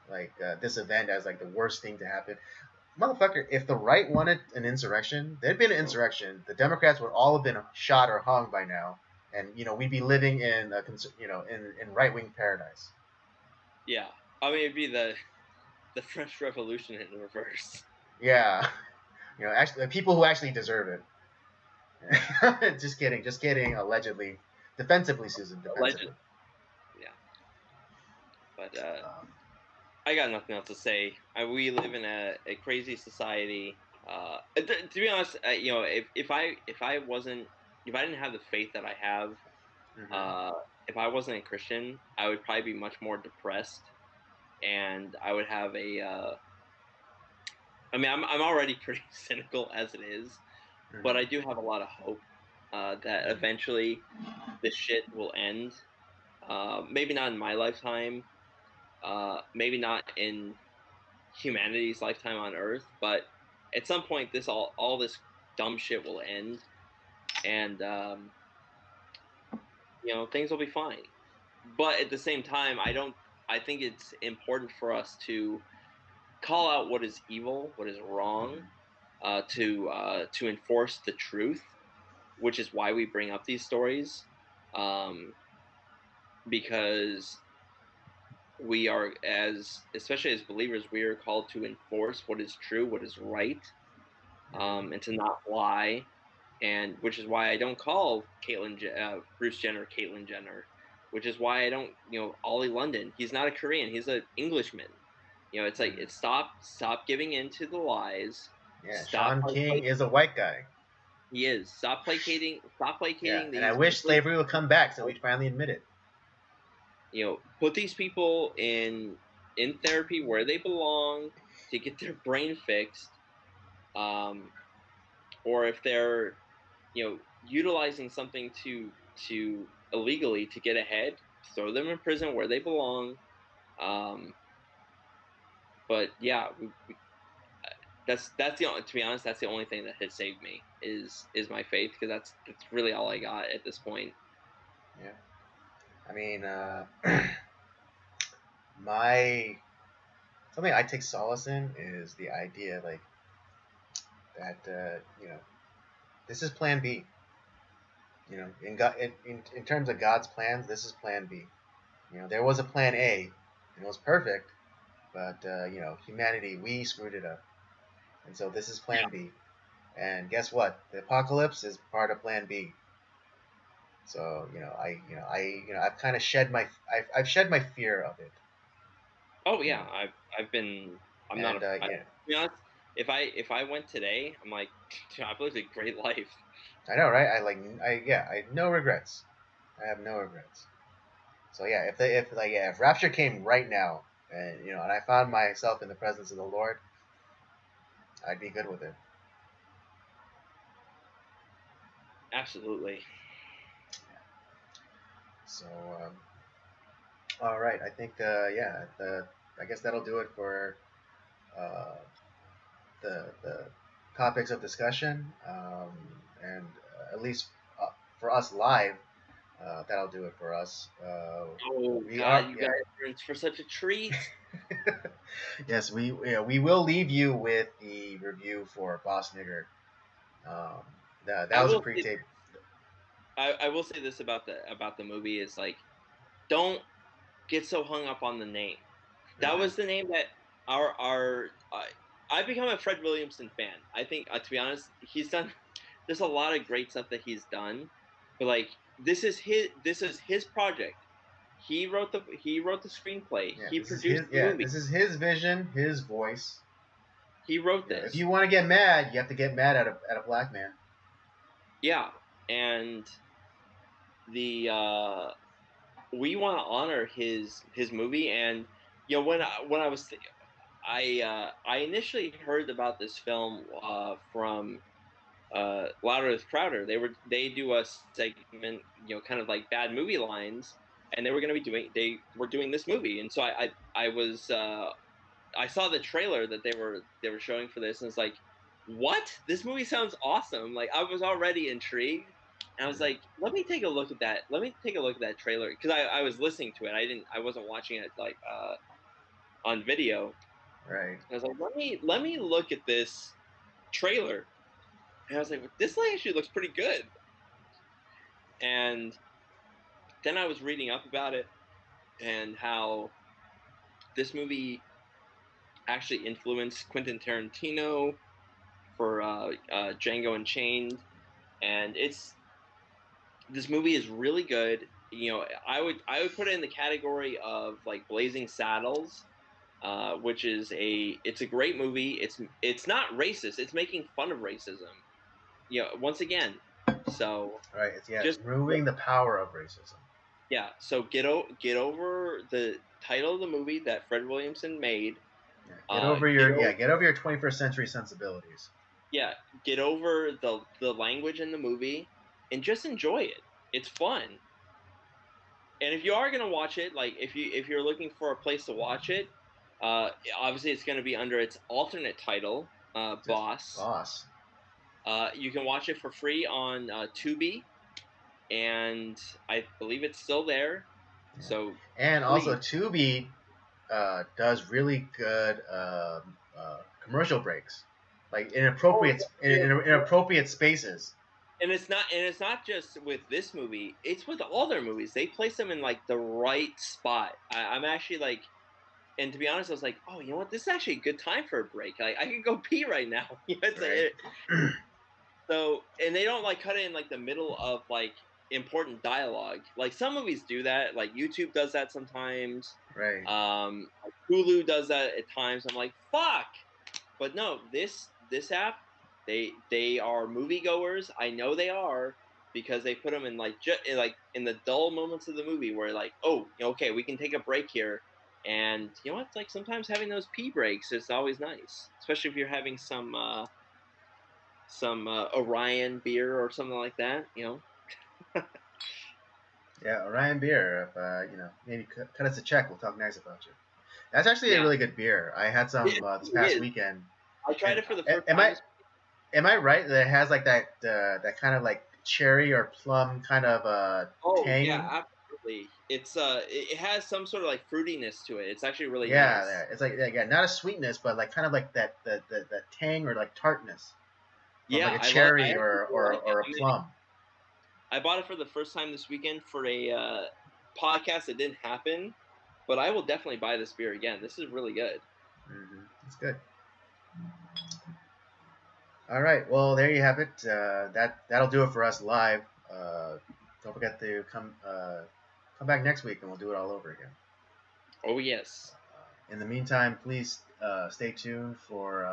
like this event as like the worst thing to happen. Motherfucker, if the right wanted an insurrection, there'd been an insurrection. The Democrats would all have been shot or hung by now, and we'd be living in in right wing paradise. yeah, I mean it'd be the French Revolution in reverse. Yeah, actually, people who actually deserve it. Just kidding, just kidding. Allegedly, defensively, Susan, defensively. Alleged, yeah. But Um, I got nothing else to say. We live in a crazy society. To be honest, if I wasn't, if I didn't have the faith that I have, mhm, uh, if I wasn't a Christian, I would probably be much more depressed, and I would have a. I mean, I'm already pretty cynical as it is, but mhm, I do have a lot of hope that mhm, eventually this shit will end. Maybe not in my lifetime. Maybe not in humanity's lifetime on Earth, but at some point, this all this dumb shit will end, and things will be fine. But at the same time, I don't. I think it's important for us to call out what is evil, what is wrong, to enforce the truth, which is why we bring up these stories, um, because we are, as especially as believers, we are called to enforce what is true, what is right, mhm. and to not lie, and which is why I don't call Bruce Jenner Caitlyn Jenner, which is why I don't, Ollie London. He's not a Korean. He's an Englishman. It's like Mhm. stop giving in to the lies. Yeah, Stop Sean King like is a white guy. he is. Stop Yeah, placating and I these wish mentally. slavery would come back so we'd finally admit it. Put these people in therapy where they belong to get their brain fixed. Um, or if they're utilizing something to illegally to get ahead, throw them in prison where they belong. Um, but yeah, that's the only, to be honest, that's the only thing that has saved me is my faith, because that's really all I got at this point. Yeah, I mean, my something I take solace in is the idea like that this is Plan B. In God, in terms of God's plans, this is Plan B. There was a Plan A, and it was perfect, but humanity, we screwed it up, and so this is Yeah. Plan B. And guess what? The apocalypse is part of Plan B. So I've kind of I've shed my fear of it. Oh You yeah, know, I've been. I'm not and a. To be honest, if I went today, I'm like, I've lived a great life. I know, right? I have no regrets. I have no regrets. So yeah, if Rapture came right now, and I found myself in the presence of the Lord, I'd be good with it. Absolutely. So all right, I think I guess that'll do it for uh, the topics of discussion, and at least for us live, that'll do it for us. Oh We God, are you guys yeah. are in for such a treat. Yes, we will leave you with the review for Boss Nigger. Um, that I was a will say, pre-tape. I will say this about the movie is like, don't get so hung up on the name. That Mm-hmm. was the name that our I've become a Fred Williamson fan. I think, to be honest, he's done. There's a lot of great stuff that he's done, but like, this is his project. He wrote the screenplay. Yeah, He this is produced his. the Yeah, movie. this is his vision, his voice. He wrote If this. you want to get mad, you have to get mad at a black man. Yeah, and the we want to honor his movie. And when I was I initially heard about this film from Louder with Crowder. They do a segment, kind of like bad movie lines, and they were doing this movie. And so I was I saw the trailer that they were showing for this, and it's like, what? This movie sounds awesome. Like, I was already intrigued, and I was Mm-hmm. like, let me take a look at that. Let me take a look at that trailer, because I was listening to it. I wasn't watching it like on video. Right. And I was like, let me look at this trailer. And I was like, this actually looks pretty good. And then I was reading up about it, and how this movie actually influenced Quentin Tarantino for Django Unchained. and this movie is really good. I would put it in the category of like Blazing Saddles, which is it's a great movie. It's not racist. It's making fun of racism. Once again. So Right. It's just removing the power of racism. yeah. So get over the title of the movie that Fred Williamson made. Get over your 21st century sensibilities. Yeah, get over the language in the movie and just enjoy it. It's fun. And if you are gonna watch it, like if you're looking for a place to watch it, obviously it's gonna be under its alternate title, Boss. Boss. You can watch it for free on Tubi, and I believe it's still there. Yeah. So and please. Also Tubi does really good commercial breaks, like inappropriate spaces. And it's not just with this movie. It's with all their movies. They place them in like the right spot. I'm actually like, and to be honest, I was like, oh, you know what? This is actually a good time for a break. Like I can go pee right now. Right. So, and they don't like cut it in like the middle of like important dialogue. Like some movies do that. Like YouTube does that sometimes. Right. Hulu does that at times. I'm like, fuck. But no, this app, they are moviegoers. I know they are because they put them in like in the dull moments of the movie where like, oh, okay, we can take a break here. And you know what? Like sometimes having those pee breaks is always nice, especially if you're having some Orion beer or something like that. Yeah, Orion beer. If maybe cut us a check, we'll talk nice about you. That's actually a really good beer. I had some this past weekend. I tried it for the first time. Am I right that it has like that kind of like cherry or plum kind of tang? Yeah, absolutely. It has some sort of like fruitiness to it. It's actually really nice. Yeah, it's like not a sweetness, but like kind of like that tang or like tartness. Yeah, like a cherry or a plum. I bought it for the first time this weekend for a podcast that didn't happen, but I will definitely buy this beer again. This is really good. Mm-hmm. It's good. All right, well there you have it. That'll do it for us live. Don't forget to come back next week and we'll do it all over again. Oh yes. In the meantime, please stay tuned for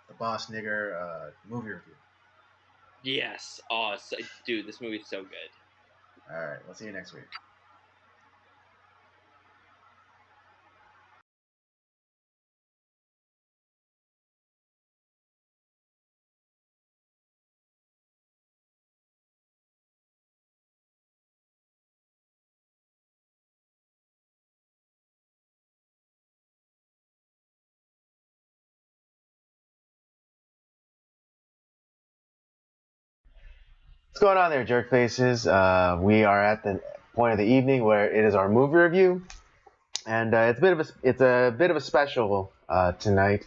the Boss Nigger movie review. Yes. Oh, dude, this movie's so good. All right, we'll see you next week. What's going on there, jerk faces? We are at the point of the evening where it is our movie review, and it's a bit of a special tonight.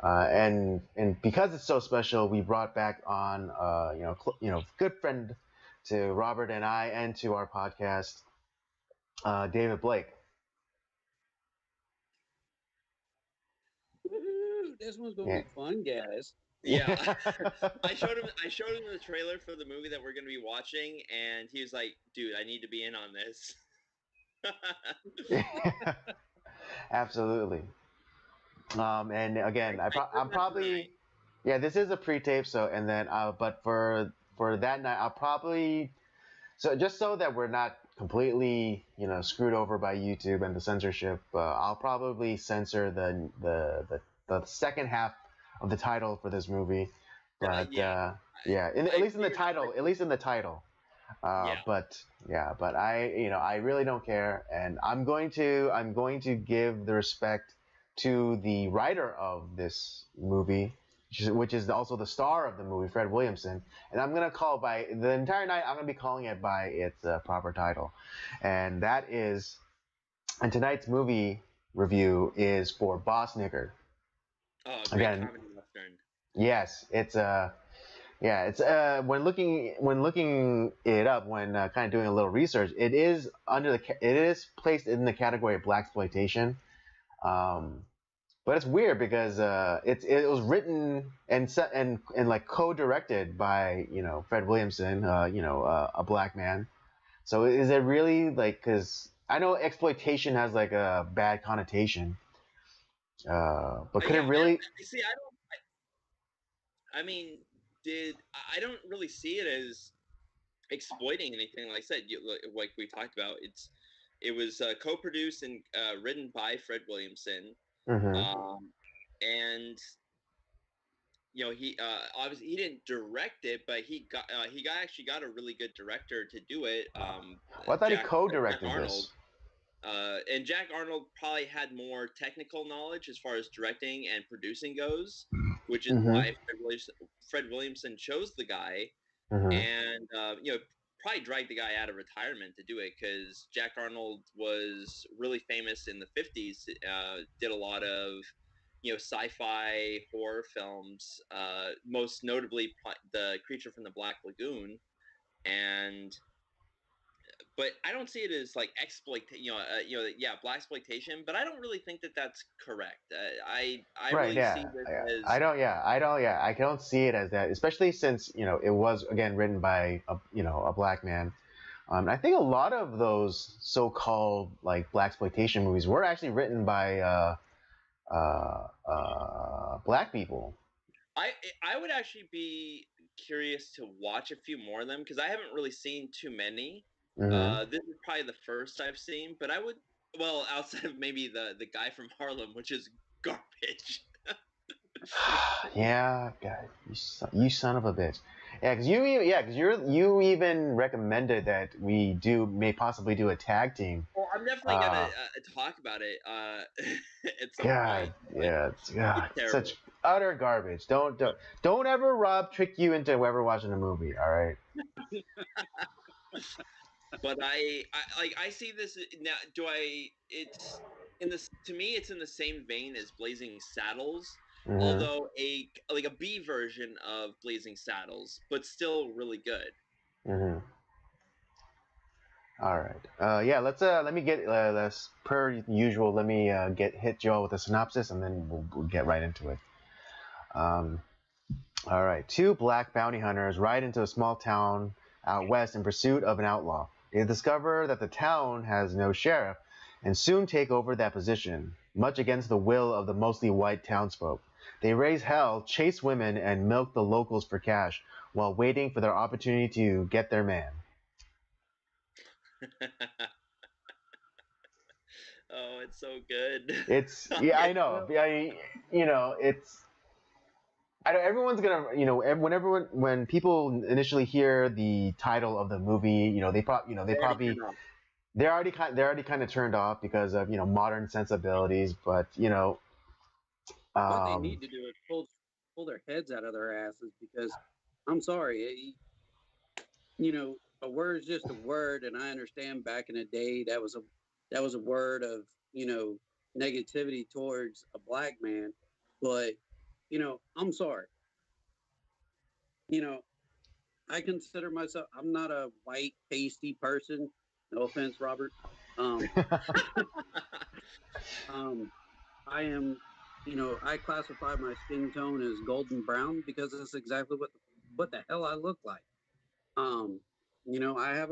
And because it's so special, we brought back on good friend to Robert and I and to our podcast, David Blake. Woo-hoo, this one's gonna be fun, guys. Yeah. I showed him the trailer for the movie that we're going to be watching, and he was like, dude, I need to be in on this. Absolutely. And again, I'm probably, this is a pre-tape. So, and then, but for that night, I'll probably, so just so that we're not completely, screwed over by YouTube and the censorship, I'll probably censor the second half of the title for this movie, but at least in the title. But I really don't care, and I'm going to give the respect to the writer of this movie, which is also the star of the movie, Fred Williamson, and I'm gonna call by the entire night. I'm gonna be calling it by its proper title, and that is, and tonight's movie review is for Boss Nigger. Oh, great comedy western. Yes, it's when looking it up, when kind of doing a little research, it is placed in the category of blaxploitation, But it's weird because it was written and like co-directed by Fred Williamson, a black man. So is it really like, because I know exploitation has like a bad connotation, but could it Yeah, really? see. I don't. I mean, I don't really see it as exploiting anything. Like I said, like we talked about, it was co-produced and written by Fred Williamson, Mm-hmm. and he obviously he didn't direct it, but he actually got a really good director to do it. Well, I thought he Jack co-directed Arnold. this. And Jack Arnold probably had more technical knowledge as far as directing and producing goes, which is Mm-hmm. why Fred Williamson chose the guy, Mm-hmm. and probably dragged the guy out of retirement to do it, because Jack Arnold was really famous in the 50s. Did a lot of sci-fi horror films, most notably The Creature from the Black Lagoon, but I don't see it as like black exploitation. But I don't really think that that's correct. I Right. really see Yeah. this Yeah. as I don't. Yeah. I don't. Yeah. I don't see it as that, especially since it was again written by a black man. I think a lot of those so-called like black exploitation movies were actually written by black people. I would actually be curious to watch a few more of them, because I haven't really seen too many. Mm-hmm. This is probably the first I've seen, but I would, well, outside of maybe the guy from Harlem, which is garbage. Yeah, God, you son of a bitch. Yeah, because you even recommended that we may possibly do a tag team. Well, I'm definitely gonna talk about it at some God, point. yeah, It's such utter garbage. Don't ever Rob trick you into ever watching a movie. All right. But I see this now. It's in this, to me, it's in the same vein as Blazing Saddles, Mm-hmm. although a B version of Blazing Saddles, but still really good. Mm-hmm. All right. Yeah. Let me get this per usual. Let me hit Joel with a synopsis, and then we'll get right into it. All right. Two black bounty hunters ride into a small town out west in pursuit of an outlaw. They discover that the town has no sheriff, and soon take over that position, much against the will of the mostly white townsfolk. They raise hell, chase women, and milk the locals for cash, while waiting for their opportunity to get their man. Oh, it's so good. It's I know. It's. I don't, everyone's gonna, when people initially hear the title of the movie, they're already kind of turned off because of modern sensibilities, but What they need to do is pull their heads out of their asses, because I'm sorry, a word is just a word, and I understand back in the day that was a word of negativity towards a black man, but I'm sorry. I consider myself, I'm not a white pasty person. No offense, Robert. I am, I classify my skin tone as golden brown, because it's exactly what the hell I look like. I have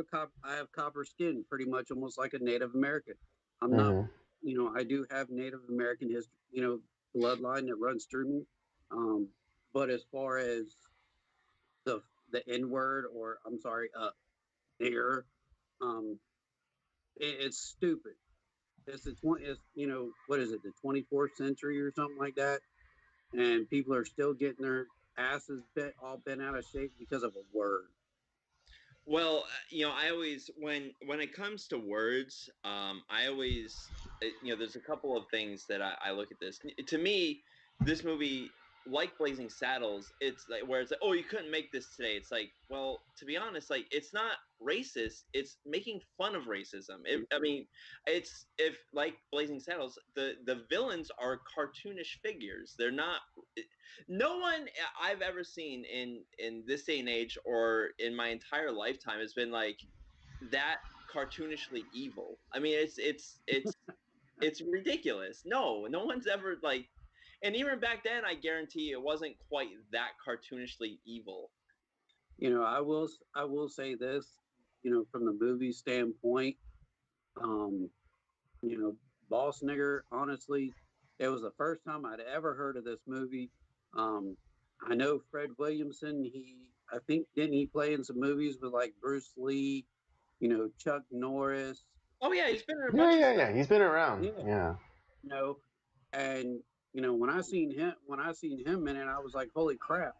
copper skin, pretty much almost like a Native American. I'm not, I do have Native American history, bloodline that runs through me. But as far as the N word, or I'm sorry, nigger, it's stupid. It's what is it, the 24th century or something like that, and people are still getting their asses all bent out of shape because of a word. Well, I always, when it comes to words, I always, there's a couple of things that I look at this. To me, this movie, like Blazing Saddles, it's like, where it's like, oh, you couldn't make this today. It's like, well, to be honest, like, it's not racist. It's making fun of racism. It's, if like Blazing Saddles, the villains are cartoonish figures. They're not. No one I've ever seen in this day and age, or in my entire lifetime, has been like that cartoonishly evil. I mean, it's ridiculous. No one's ever like And even back then, I guarantee it wasn't quite that cartoonishly evil. You know, I will say this, you know, from the movie standpoint, you know, Boss Nigger, honestly, it was the first time I'd ever heard of this movie. I know Fred Williamson, I think, didn't he play in some movies with like Bruce Lee, you know, Chuck Norris? Oh yeah, he's been in a Yeah, bunch of yeah, stuff. yeah. He's been around. Yeah. You know, and you know, when I seen him in it, I was like, holy crap.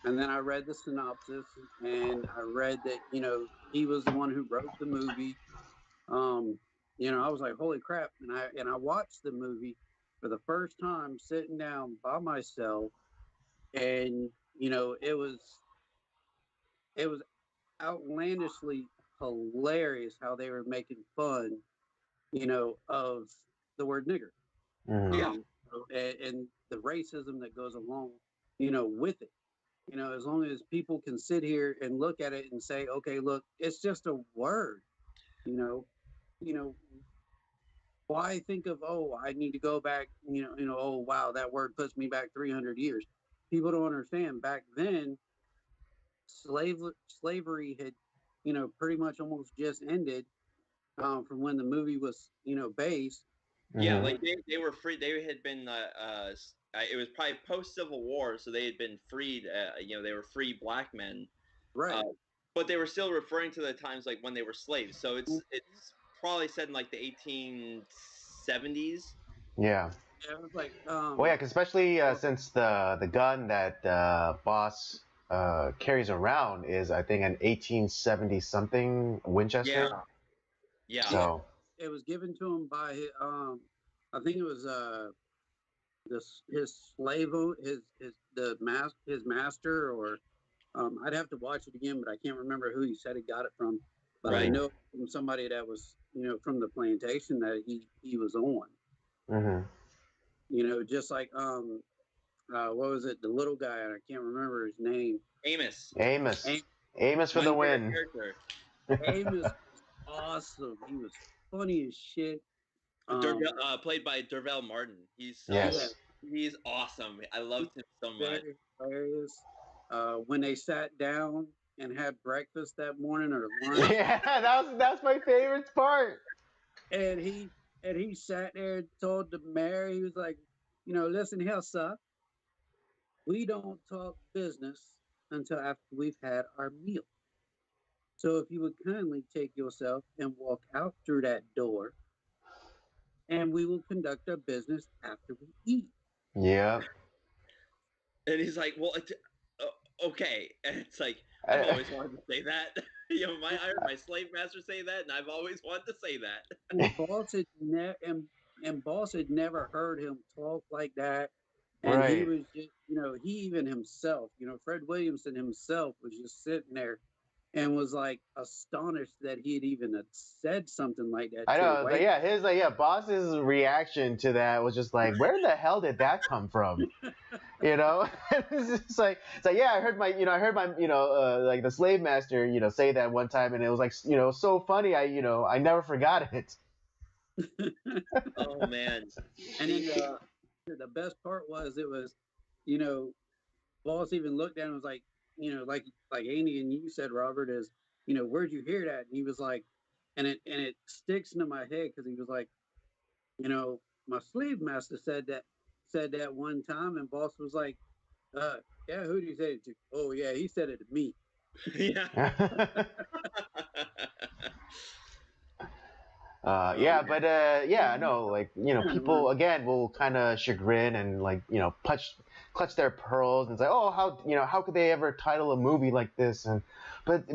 And then I read the synopsis, and I read that, you know, he was the one who wrote the movie. You know, I was like, holy crap. And I watched the movie for the first time sitting down by myself, and you know, it was outlandishly hilarious how they were making fun, you know, of the word nigger. Yeah. And the racism that goes along, you know, with it. You know, as long as people can sit here and look at it and say, okay, look, it's just a word. You know, why think of, oh, I need to go back, oh wow, that word puts me back 300 years. People don't understand. Back then, slavery had, you know, pretty much almost just ended from when the movie was, you know, based. Yeah, like they were free. They had been it was probably post Civil War, so they had been freed. You know, they were free black men, right? But they were still referring to the times like when they were slaves. So it's probably said in like the 1870s. Yeah. Yeah, it was like. Well, yeah, 'cause especially since the gun that Boss carries around is, I think, an 1870 something Winchester. Yeah. So. It was given to him by his, I think it was his slave, his master, or I'd have to watch it again, but I can't remember who he said he got it from. But I know from somebody that was, you know, from the plantation that he was on. Mm-hmm. You know, just like what was it? The little guy, and I can't remember his name. Amos For the win. Amos was awesome. He was funny as shit. Played by Dervell Martin. He's awesome. I loved him so much. Hilarious. When they sat down and had breakfast that morning or lunch. Yeah, that's my favorite part. And he sat there and told the mayor, he was like, you know, listen here, sir. We don't talk business until after we've had our meal. So if you would kindly take yourself and walk out through that door, and we will conduct our business after we eat. Yeah. And he's like, well, okay. And it's like, I've always wanted to say that. You know, I heard my slave master say that, and I've always wanted to say that. And Boss had never heard him talk like that. And he was just, you know, he even himself, you know, Fred Williamson himself was just sitting there and was like astonished that he had even said something like that. I know, but Boss's reaction to that was just like, where the hell did that come from? You know, it's like, yeah, I heard my, like the slave master, you know, say that one time, and it was like, you know, so funny. I never forgot it. Oh man! And then the best part was, it was, you know, Boss even looked down and was like, you know, like Andy and you said, Robert, is, you know, where'd you hear that? And he was like, and it sticks into my head, because he was like, you know, my slave master said that one time, and Boss was like, yeah, who did he say it to? Oh yeah, he said it to me. Yeah. Like, you know, people again will kind of chagrin and, like, you know, clutch their pearls and say, oh, how could they ever title a movie like this? And but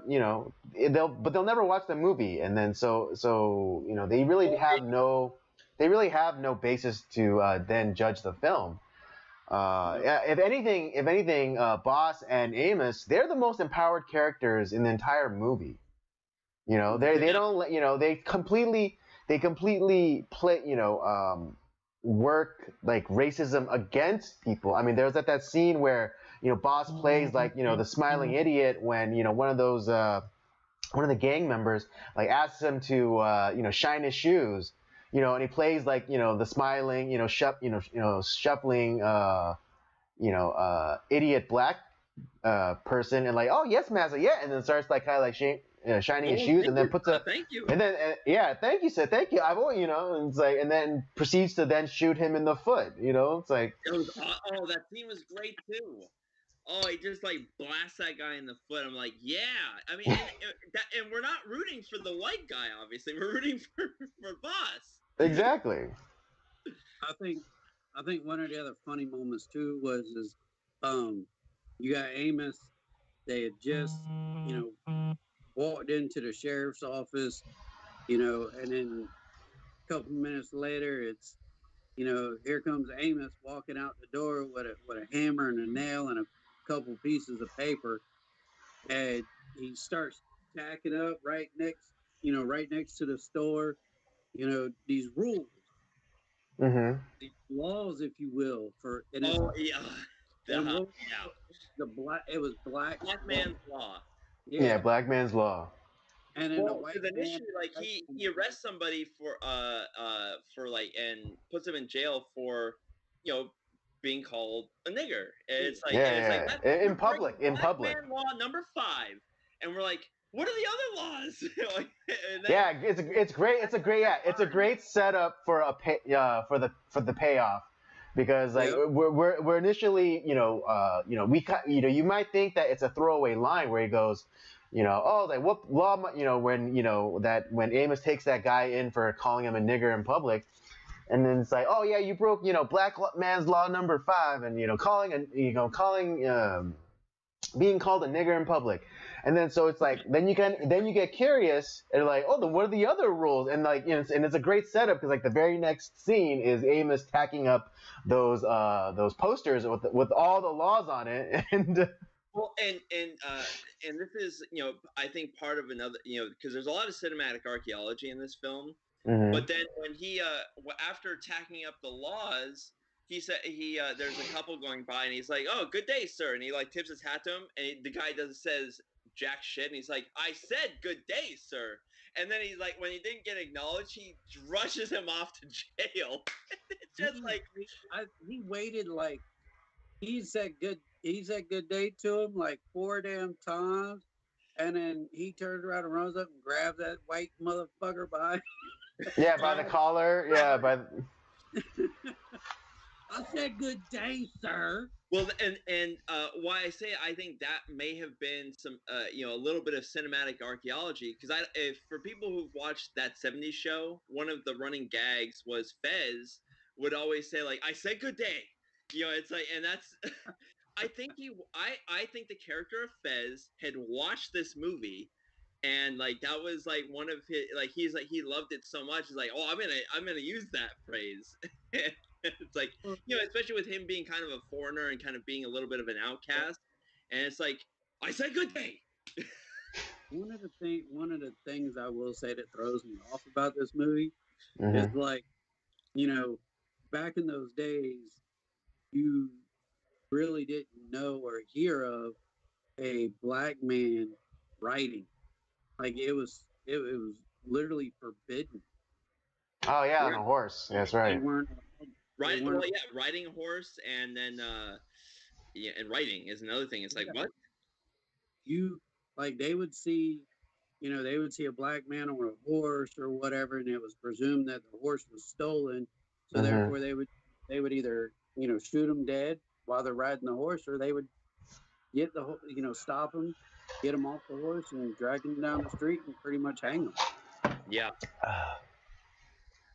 you know, they'll never watch the movie, and then so you know, they really have no basis to then judge the film. If anything, Boss and Amos, they're the most empowered characters in the entire movie. You know, they don't, you know, they completely play, you know, work like racism against people. I mean, there's that scene where, you know, Boss plays like, you know, the smiling idiot when, you know, one of the gang members like asks him to, you know, shine his shoes, and he plays like the smiling, shuffling, idiot black person, and like, oh yes, master, yeah, and then starts like kind of like shining his shoes, and then puts thank you, and then thank you, sir, thank you, I've always, and it's like, and then proceeds to then shoot him in the foot, it's like. That scene was great too. Oh, he just like blasts that guy in the foot. I'm like, yeah. I mean, and we're not rooting for the white guy, obviously. We're rooting for Boss. Exactly. I think one of the other funny moments too was you got Amos. They had just walked into the sheriff's office, and then a couple minutes later, it's here comes Amos walking out the door with a hammer and a nail and a couple pieces of paper, and he starts tacking up right next to the store, these rules, these laws, if you will, for it was black man's law. Yeah, black man's law. And then initially, like he arrests somebody for like, and puts him in jail for being called a nigger. And it's like, it's like in public. Man law number 5, and we're like, what are the other laws? It's great. It's a great setup for for the payoff, because like we're initially you might think that it's a throwaway line where he goes, like what law, when Amos takes that guy in for calling him a nigger in public. And then it's like, oh yeah, you broke, black man's law number 5, and being called a nigger in public. And then so it's like, then you get curious and like, oh, then what are the other rules? And like, and it's a great setup, because like the very next scene is Amos tacking up those posters with all the laws on it, and. Well, and this is I think part of another because there's a lot of cinematic archaeology in this film. Mm-hmm. But then when he after tacking up the laws, he said there's a couple going by, and he's like, "Oh, good day, sir," and he like tips his hat to him, and the guy says jack shit, and he's like, "I said good day, sir," and then he's like, when he didn't get acknowledged, he rushes him off to jail. It's just he waited like he said good day to him like 4 damn times, and then he turns around and runs up and grabs that white motherfucker by. Yeah, by the collar. Yeah, by. I said good day, sir. Well, and why I say I think that may have been some a little bit of cinematic archaeology, because if for people who've watched that '70s show, one of the running gags was Fez would always say like, "I said good day," it's like, and that's. I think the character of Fez had watched this movie, and like that was like one of his, like he's like, he loved it so much, he's like, oh, I'm gonna use that phrase. It's like, especially with him being kind of a foreigner and kind of being a little bit of an outcast, and it's like, I said good day. One of the things I will say that throws me off about this movie is like, back in those days, you really didn't know or hear of a black man writing. Like it was literally forbidden. Oh yeah, on a horse. Yeah, that's right. Riding a horse, and then and writing is another thing. It's like, what? They would see a black man on a horse or whatever, and it was presumed that the horse was stolen. So therefore they would either, shoot him dead while they're riding the horse, or they would get stop him, get him off the horse, and drag him down the street and pretty much hang him. Yeah.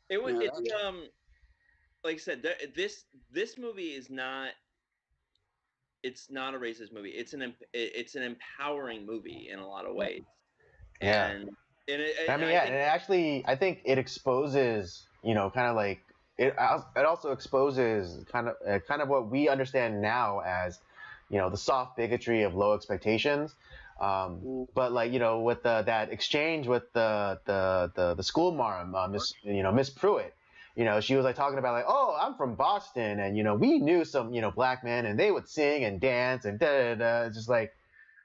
It's like I said, this movie is not. It's not a racist movie. It's an empowering movie in a lot of ways. Yeah. And I think it exposes, kind of like. It also exposes kind of what we understand now as, the soft bigotry of low expectations. But like, with that exchange with the school marm, Miss Pruitt, she was like talking about like, oh, I'm from Boston, and we knew some black men, and they would sing and dance and da da da. It's just like,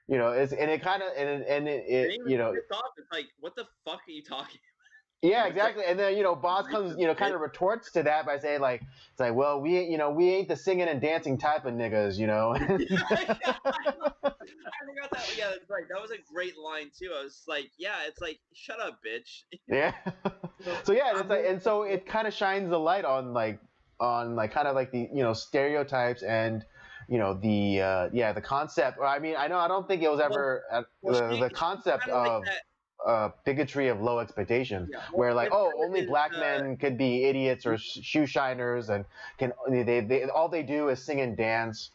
it's, and it kind of and it it's like, what the fuck are you talking about? Yeah, exactly. And then Boss comes, kind of retorts to that by saying like, it's like, well, we ain't the singing and dancing type of niggas, I forgot that. Yeah, that's right. That was a great line too. I was like, yeah, it's like, shut up, bitch. Yeah. So yeah, it's like, and so it kind of shines the light on kind of like the stereotypes and the concept. I mean, I don't think it was ever the concept of bigotry of low expectations, where like, only black men could be idiots or shoe shiners and they all they do is sing and dance.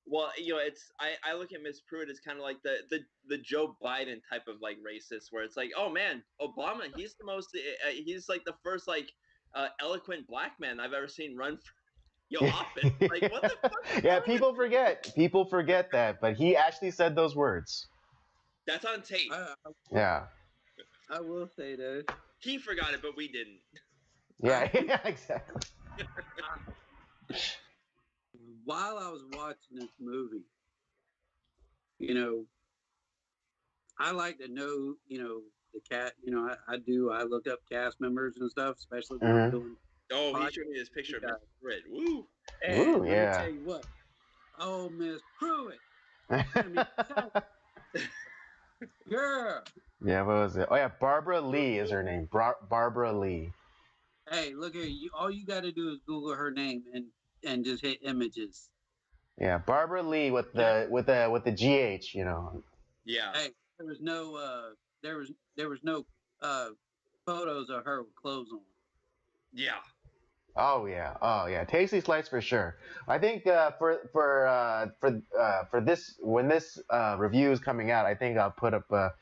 Well, it's I look at Miss Pruitt as kind of like the Joe Biden type of like racist, where it's like, oh man, Obama, he's the most, he's like the first like eloquent black man I've ever seen run for office. Like, what the fuck? Yeah, people forget that, but he actually said those words. That's on tape. Yeah. I will say that he forgot it, but we didn't. Yeah, exactly. While I was watching this movie, I like to know, the cat. I do. I look up cast members and stuff, especially when I'm doing. Oh, he showed me this picture of Miss Pruitt. Woo! And let me tell you what. Oh, Miss Pruitt. Girl. Yeah, what was it? Oh yeah, Barbara Lee is her name. Barbara Lee. Hey, look here. All you got to do is Google her name and just hit images. Yeah, Barbara Lee with the GH. Yeah. Hey, there was no photos of her with clothes on. Yeah. Oh yeah, tasty slice for sure. I think for this, when this review is coming out, I think I'll put up a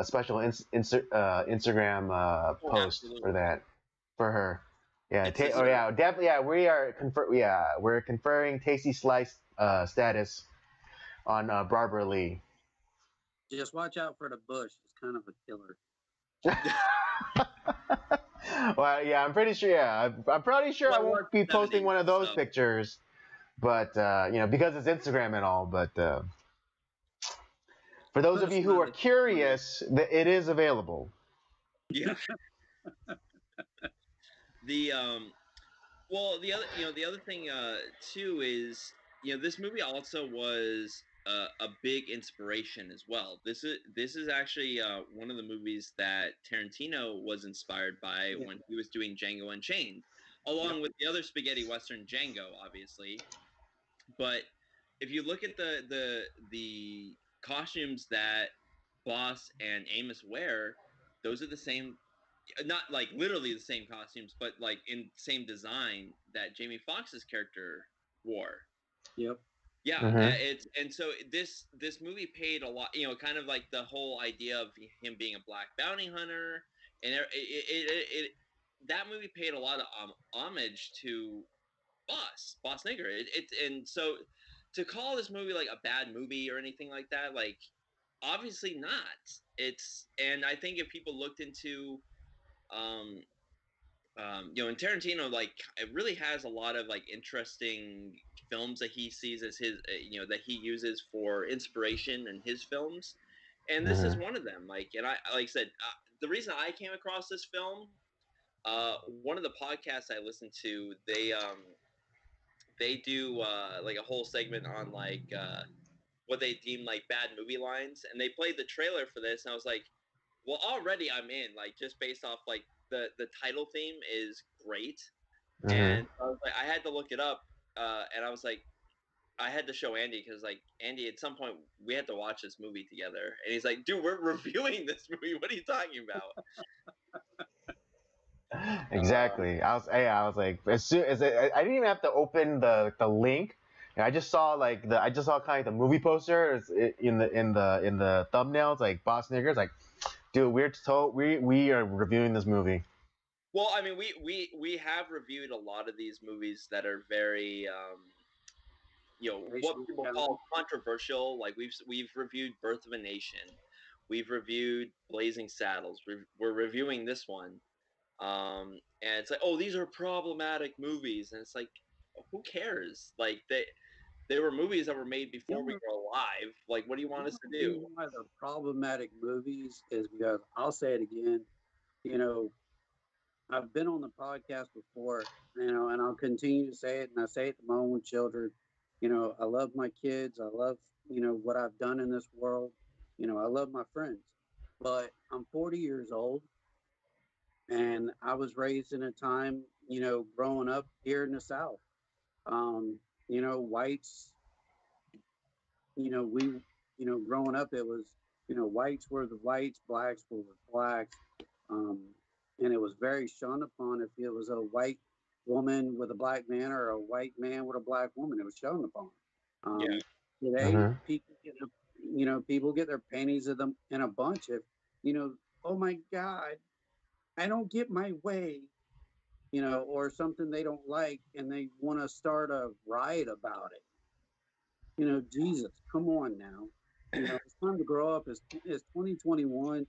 special Instagram post for that for her. Yeah, definitely. Yeah, we're conferring tasty slice status on Barbara Lee. Just watch out for the bush. It's kind of a killer. Well, yeah, I'm pretty sure. Yeah, I'm pretty sure I won't be posting one of those pictures, but because it's Instagram and all. But for those of you who are curious, it is available. Yeah. The other thing too is this movie also was a big inspiration as well. This is actually one of the movies that Tarantino was inspired by when he was doing Django Unchained, along with the other spaghetti western Django, obviously. But if you look at the costumes that Boss and Amos wear, those are the same. Not like literally the same costumes, but like in same design that Jamie Foxx's character wore. Yep. Yeah, and so this movie paid a lot, kind of like the whole idea of him being a black bounty hunter, and that movie paid a lot of homage to Boss Nigger. And so to call this movie like a bad movie or anything like that, like obviously not. And I think if people looked into and Tarantino, like, it really has a lot of like interesting films that he sees as his, that he uses for inspiration in his films, and this is one of them. Like, and I said, the reason I came across this film, one of the podcasts I listen to, they do like a whole segment on like what they deem like bad movie lines, and they played the trailer for this, and I was like, well, already I'm in, like, just based off like the title theme is great, and I was like, I had to look it up, and I was like, I had to show Andy, because like, Andy, at some point we had to watch this movie together, and he's like, dude, we're reviewing this movie. What are you talking about? Exactly. I was like, as soon as I didn't even have to open the link. I just saw kind of the movie poster in the thumbnails, like Boss Niggers, like, dude, we are reviewing this movie. Well, I mean, we have reviewed a lot of these movies that are very what people call controversial. Like we've reviewed Birth of a Nation, we've reviewed Blazing Saddles, we're reviewing this one, and it's like, oh, these are problematic movies, and it's like, who cares? Like, they were movies that were made before we were alive. Like, what do you want us to do? One of the problematic movies is because, I'll say it again, you know, I've been on the podcast before, and I'll continue to say it, and I say it to my own children. I love my kids. I love, what I've done in this world. I love my friends. But I'm 40 years old, and I was raised in a time, growing up here in the South. Whites, we, growing up, it was, whites were the whites, blacks were the blacks. Um, and it was very shunned upon if it was a white woman with a black man or a white man with a black woman. It was shunned upon. Yeah. Today, people get their panties in a bunch if, oh my God, I don't get my way, or something they don't like, and they want to start a riot about it. Jesus, come on now. It's time to grow up. It's 2021.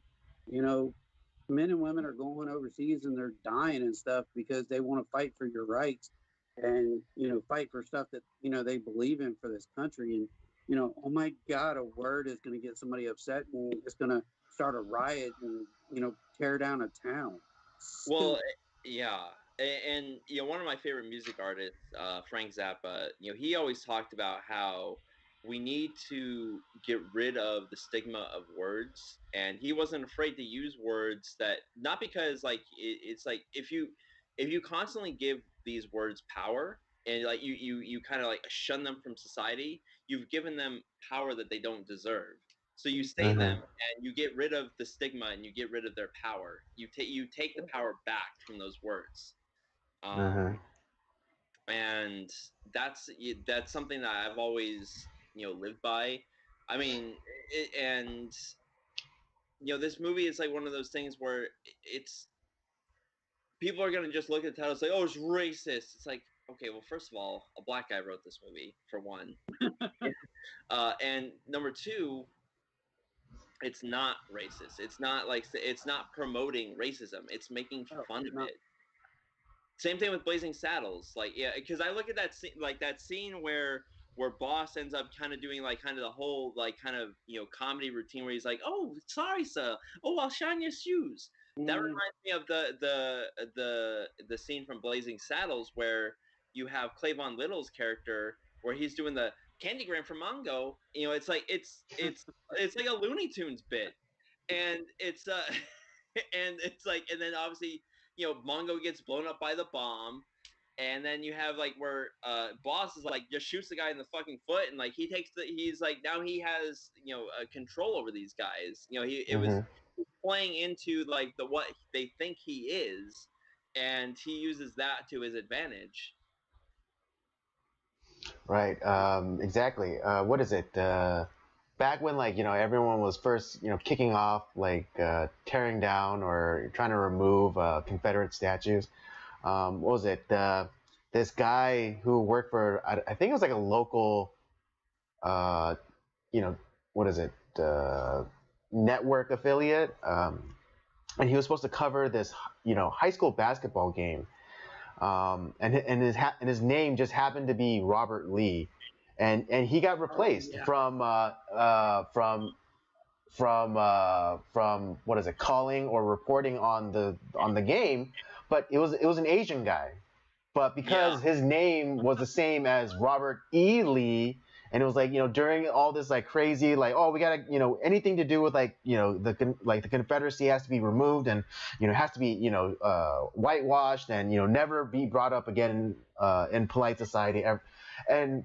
Men and women are going overseas and they're dying and stuff because they want to fight for your rights and, fight for stuff that, they believe in for this country. And, oh my God, a word is going to get somebody upset and it's going to start a riot and, tear down a town. Well, yeah. And one of my favorite music artists, Frank Zappa, he always talked about how we need to get rid of the stigma of words, and he wasn't afraid to use words that, not because like it's like if you constantly give these words power and like you kind of like shun them from society, you've given them power that they don't deserve. So you say them and you get rid of the stigma and you get rid of their power. You take the power back from those words. And that's something that I've always lived by. I mean, this movie is like one of those things where it's people are gonna just look at the title and say, "Oh, it's racist." It's like, okay, well, first of all, a black guy wrote this movie for one, and number two, it's not racist. It's not promoting racism. It's making fun of it. Same thing with Blazing Saddles. Like, yeah, because I look at that scene where Boss ends up kind of doing like kind of the whole like kind of comedy routine where he's like, "Oh, sorry, sir. Oh, I'll shine your shoes." That reminds me of the scene from Blazing Saddles where you have Clavon Little's character where he's doing the Candygram for Mongo. It's like it's like a Looney Tunes bit, and it's and it's like, and then obviously Mongo gets blown up by the bomb, and then you have like where Boss is like just shoots the guy in the fucking foot, and like he's like now he has control over these guys. It was playing into like what they think he is, and he uses that to his advantage. Right. Exactly. What is it? Back when like everyone was first kicking off like tearing down or trying to remove Confederate statues. What was it? This guy who worked for I think it was like a local, what is it? Network affiliate. And he was supposed to cover this high school basketball game. And his name just happened to be Robert Lee, and he got replaced from what is it, calling or reporting on the game, but it was an Asian guy, but because his name was the same as Robert E. Lee. And it was like during all this like crazy like, oh, we gotta anything to do with like the Confederacy has to be removed and has to be whitewashed and never be brought up again in polite society. And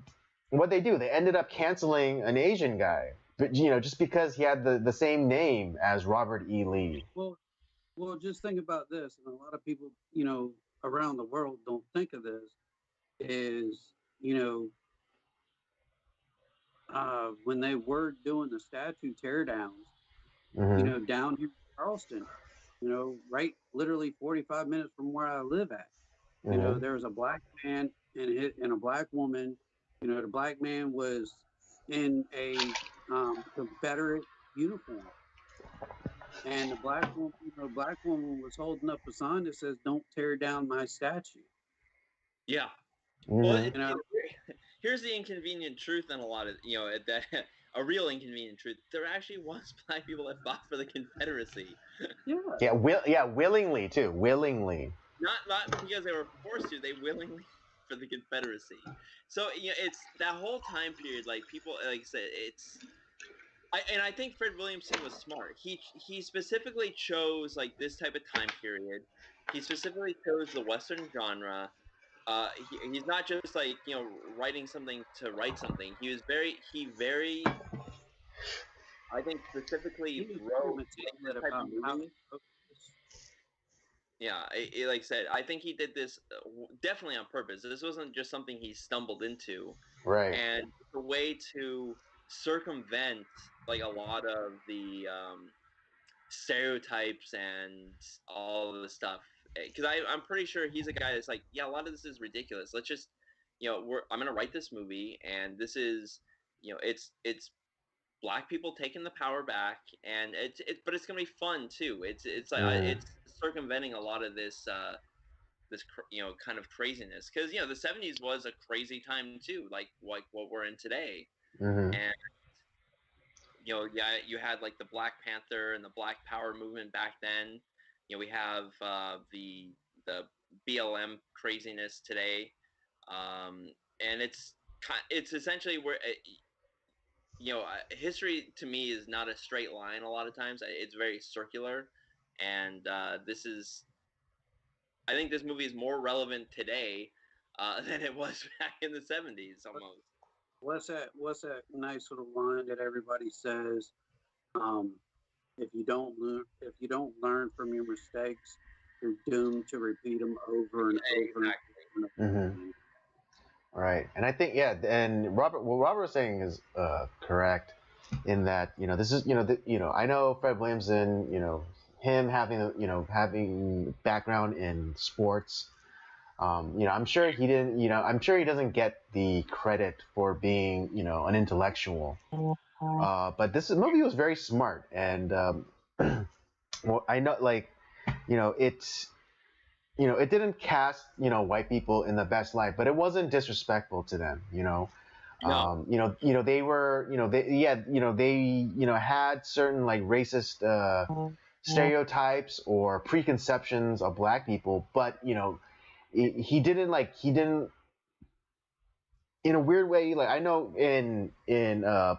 what they ended up canceling an Asian guy, but just because he had the same name as Robert E. Lee. Well, just think about this, and a lot of people around the world don't think of this. Is when they were doing the statue teardowns, down here in Charleston, right, literally 45 minutes from where I live at, there was a black man and a black woman. The black man was in a Confederate uniform, and the black woman was holding up a sign that says, "Don't tear down my statue." Yeah. Well, here's the inconvenient truth in a lot of that a real inconvenient truth. There actually was black people that fought for the Confederacy. Yeah. Willingly too. Willingly. Not because they were forced to. They willingly for the Confederacy. So it's that whole time period. Like people, like I said, I think Fred Williamson was smart. He specifically chose like this type of time period. He specifically chose the Western genre. He's not just like writing something to write something. He very I think specifically wrote this type of movie. Yeah, like I said, I think he did this definitely on purpose. This wasn't just something he stumbled into. Right. And the way to circumvent like a lot of the stereotypes and all of the stuff. Because I'm pretty sure he's a guy that's like, yeah, a lot of this is ridiculous. Let's just, I'm gonna write this movie, and this is, it's black people taking the power back, and but it's gonna be fun too. It's it's circumventing a lot of this kind of craziness, because the 70s was a crazy time too, like what we're in today. And you had like the Black Panther and the Black Power movement back then. We have the BLM craziness today, and it's essentially where history to me is not a straight line. A lot of times, it's very circular, and I think this movie is more relevant today than it was back in the 70s almost. What's that nice little line that everybody says? If you don't learn from your mistakes, you're doomed to repeat them over and over. Exactly. Right, and I think and what Robert was saying is correct in that this is I know Fred Williamson, him having background in sports. I'm sure he didn't. I'm sure he doesn't get the credit for being, an intellectual. But this movie was very smart, and well, I know, like, it's, it didn't cast, white people in the best light, but it wasn't disrespectful to them. No. They were, they had certain like racist stereotypes or preconceptions of black people, but he didn't in a weird way, like I know in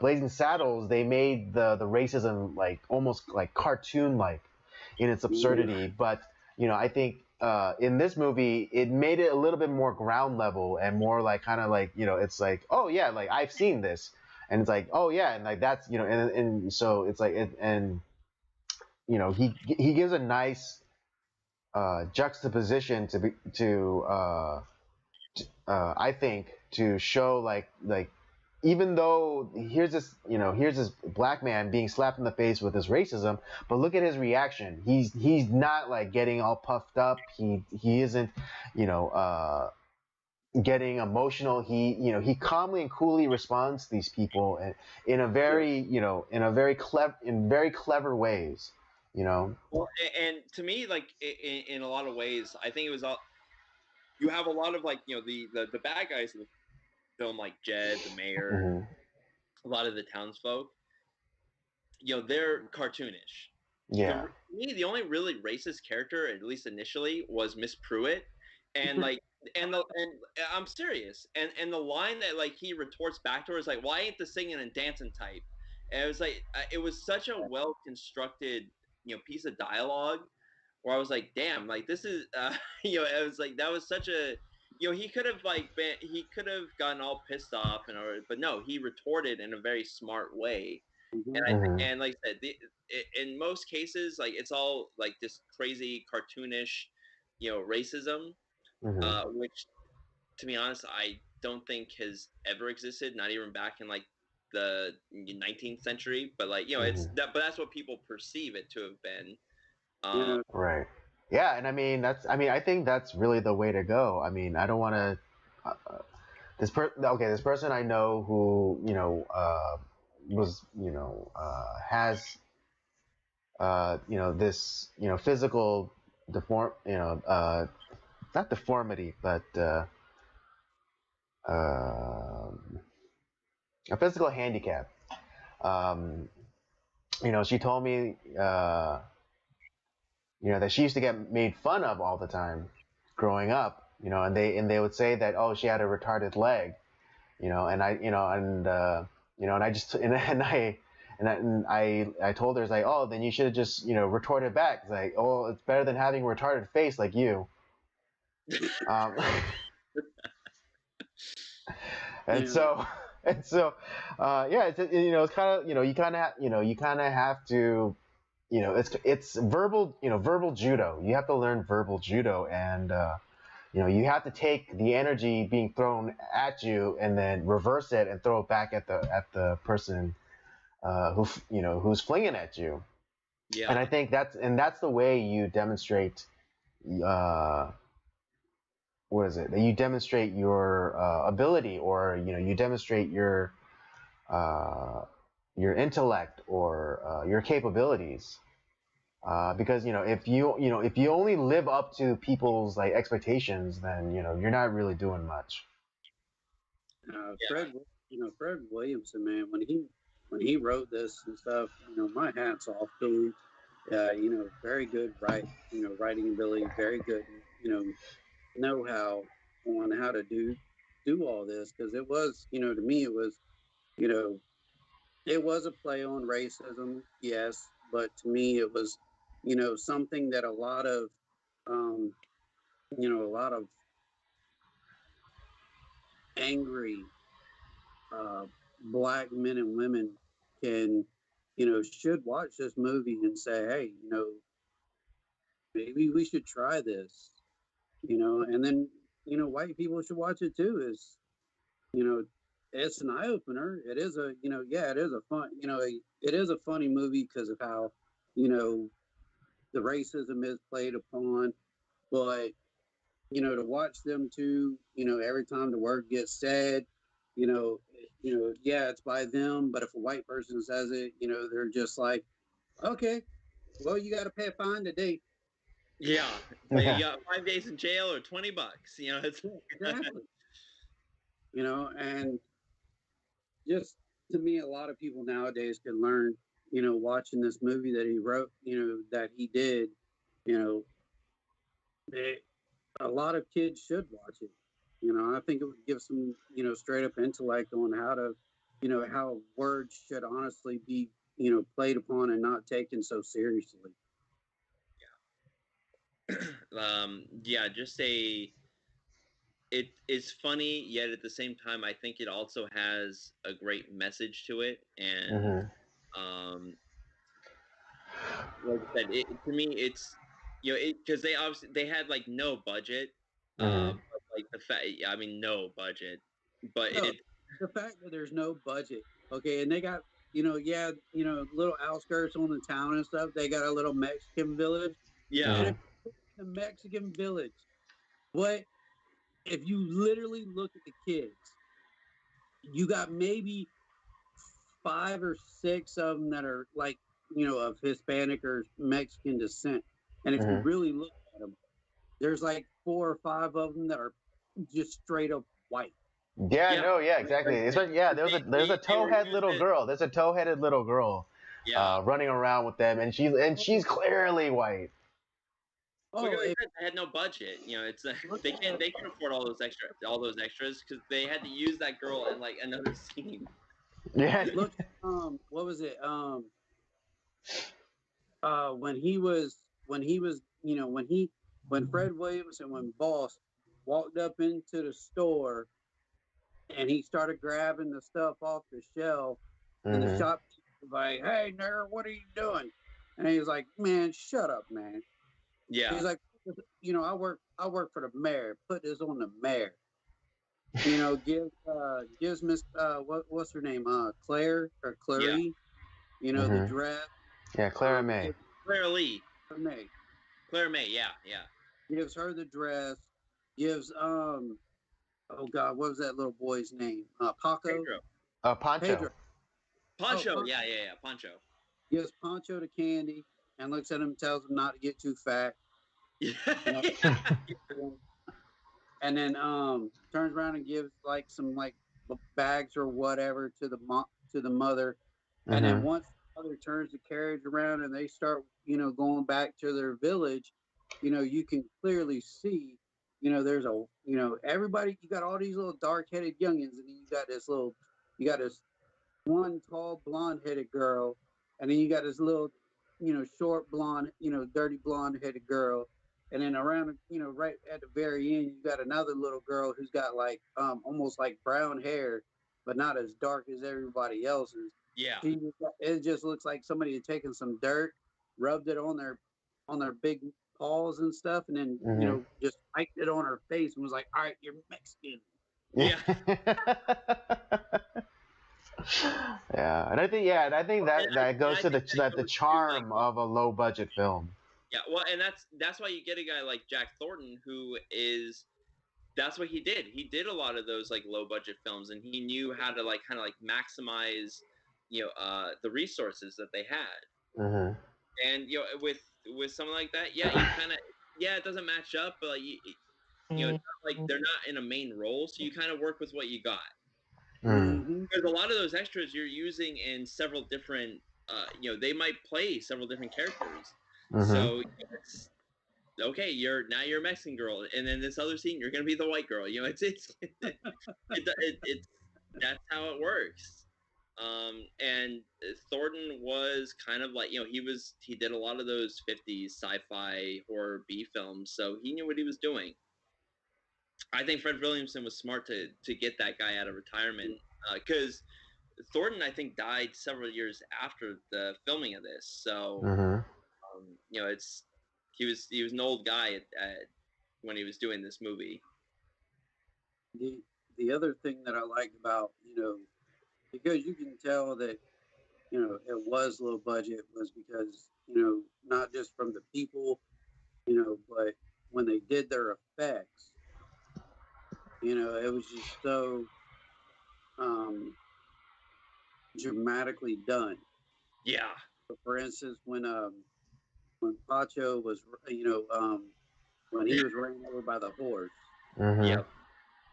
Blazing Saddles they made the racism like almost like cartoon like in its absurdity, but I think in this movie it made it a little bit more ground level and more like kind of like it's like, oh yeah, like I've seen this, and it's like, oh yeah, and like that's and so it's like he gives a nice juxtaposition I think to show like even though here's this black man being slapped in the face with this racism, but look at his reaction. He's not like getting all puffed up. He isn't getting emotional. He calmly and coolly responds to these people in very clever ways. Well, and to me, like in a lot of ways, I think it was all. You have a lot of like the bad guys in the film, like Jed, the mayor, a lot of the townsfolk. They're cartoonish. Yeah. To me, the only really racist character, at least initially, was Miss Pruitt, and like and I'm serious. And the line that like he retorts back to her is like, "Why ain't the singing and dancing type?" And it was like it was such a well constructed piece of dialogue where I was like, damn, like this is it was like that was such a he could have gotten all pissed off but no, he retorted in a very smart way. And like I said, in most cases, like it's all like this crazy cartoonish racism, which to be honest I don't think has ever existed, not even back in like the 19th century, but like it's that, but that's what people perceive it to have been. Right. Yeah, and I think that's really the way to go. I mean, I don't want to. This person I know who was has this physical not deformity, but a physical handicap. um, she told me, that she used to get made fun of all the time growing up, and they would say that, oh, she had a retarded leg, and I, and I just, and I told her, it's like, oh, then you should have just, retort it back. It's like, oh, it's better than having a retarded face like you. Um, and so, yeah, it's kind of, you kind of have to, it's verbal, verbal judo. You have to learn verbal judo, and you have to take the energy being thrown at you and then reverse it and throw it back at the person who's flinging at you. Yeah. And I think that's the way you demonstrate. What is it? You demonstrate your ability, or you demonstrate your intellect, or your capabilities. Because if you only live up to people's like expectations, then you're not really doing much. Fred Williamson, man, when he wrote this and stuff, my hat's off to him. Very good writing ability, very good, know-how on how to do all this, because it was, to me, it was, it was a play on racism, yes, but to me it was, something that a lot of angry black men and women can, should watch this movie and say, hey, maybe we should try this, and then, white people should watch it too. It's an eye opener. It is a, it is a fun, it is a funny movie because of how, the racism is played upon, but, to watch them too, every time the word gets said, yeah, it's by them, but if a white person says it, they're just like, okay, well, you got to pay a fine today. Yeah, so you got 5 days in jail or $20. It's exactly. And just to me, a lot of people nowadays can learn, watching this movie that he wrote, that he did, a lot of kids should watch it. I think it would give some, straight up intellect on how to, how words should honestly be, played upon and not taken so seriously. Yeah. Just it's funny, yet at the same time, I think it also has a great message to it, and like I said, to me, it's because they obviously they had like no budget, but like the fact, I mean, no budget, but the fact that there's no budget, okay, and they got little outskirts on the town and stuff. They got a little Mexican village. Yeah. And the Mexican village, what if you literally look at the kids? You got maybe 5 or 6 of them that are like, of Hispanic or Mexican descent. And if you really look at them, there's like 4 or 5 of them that are just straight up white. Yeah, no, yeah, exactly. It's like, yeah, there's a towhead little girl. There's a tow-headed little girl running around with them, and she's clearly white. Oh, they had no budget. It's they can't afford all those extras because they had to use that girl in like another scene. Yeah. Look, what was it? When Fred Williamson, when Boss walked up into the store and he started grabbing the stuff off the shelf, and the shopkeeper was like, "Hey, nerd, what are you doing?" And he was like, "Man, shut up, man." Yeah. He's like, I work for the mayor. Put this on the mayor. Gives Miss what's her name? Claire or Clary. Yeah. The dress. Yeah, Clara May. Clara Lee. Claire May. Yeah. Gives her the dress. Gives oh God, what was that little boy's name? Paco. Pedro. Pancho. Pedro. Poncho. Yeah. Poncho. Gives Poncho the candy and looks at him and tells him not to get too fat. And then turns around and gives like some like bags or whatever to the mother, And then once the mother turns the carriage around and they start, going back to their village, you can clearly see, there's everybody, you got all these little dark-headed youngins, and then you got this one tall blonde-headed girl, and then you got this little, short blonde, dirty blonde-headed girl, and then around, right at the very end, you got another little girl who's got like almost like brown hair, but not as dark as everybody else's. Yeah. It just looks like somebody had taken some dirt, rubbed it on their big paws and stuff, and then just wiped it on her face and was like, "All right, you're Mexican." Yeah. Yeah, and I think that goes to the charm of a low budget film. Yeah, well, and that's why you get a guy like Jack Thornton, who is, that's what he did. He did a lot of those like low budget films, and he knew how to like kind of like maximize, the resources that they had. And with something like that, yeah, you kind of, it doesn't match up, but like it's not like they're not in a main role, so you kind of work with what you got. Because a lot of those extras you're using in several different, they might play several different characters. So it's okay. You're a Mexican girl, and then this other scene you're gonna be the white girl. It's that's how it works. And Thornton was kind of like, he did a lot of those 50s sci-fi horror B films, so he knew what he was doing. I think Fred Williamson was smart to get that guy out of retirement, because Thornton, I think, died several years after the filming of this. So, he was an old guy when he was doing this movie. The other thing that I liked about, because you can tell that, it was low budget, was because, not just from the people, but when they did their effects, it was just so dramatically done. Yeah. So for instance, when Pacho was, when he was ran over by the horse, yeah,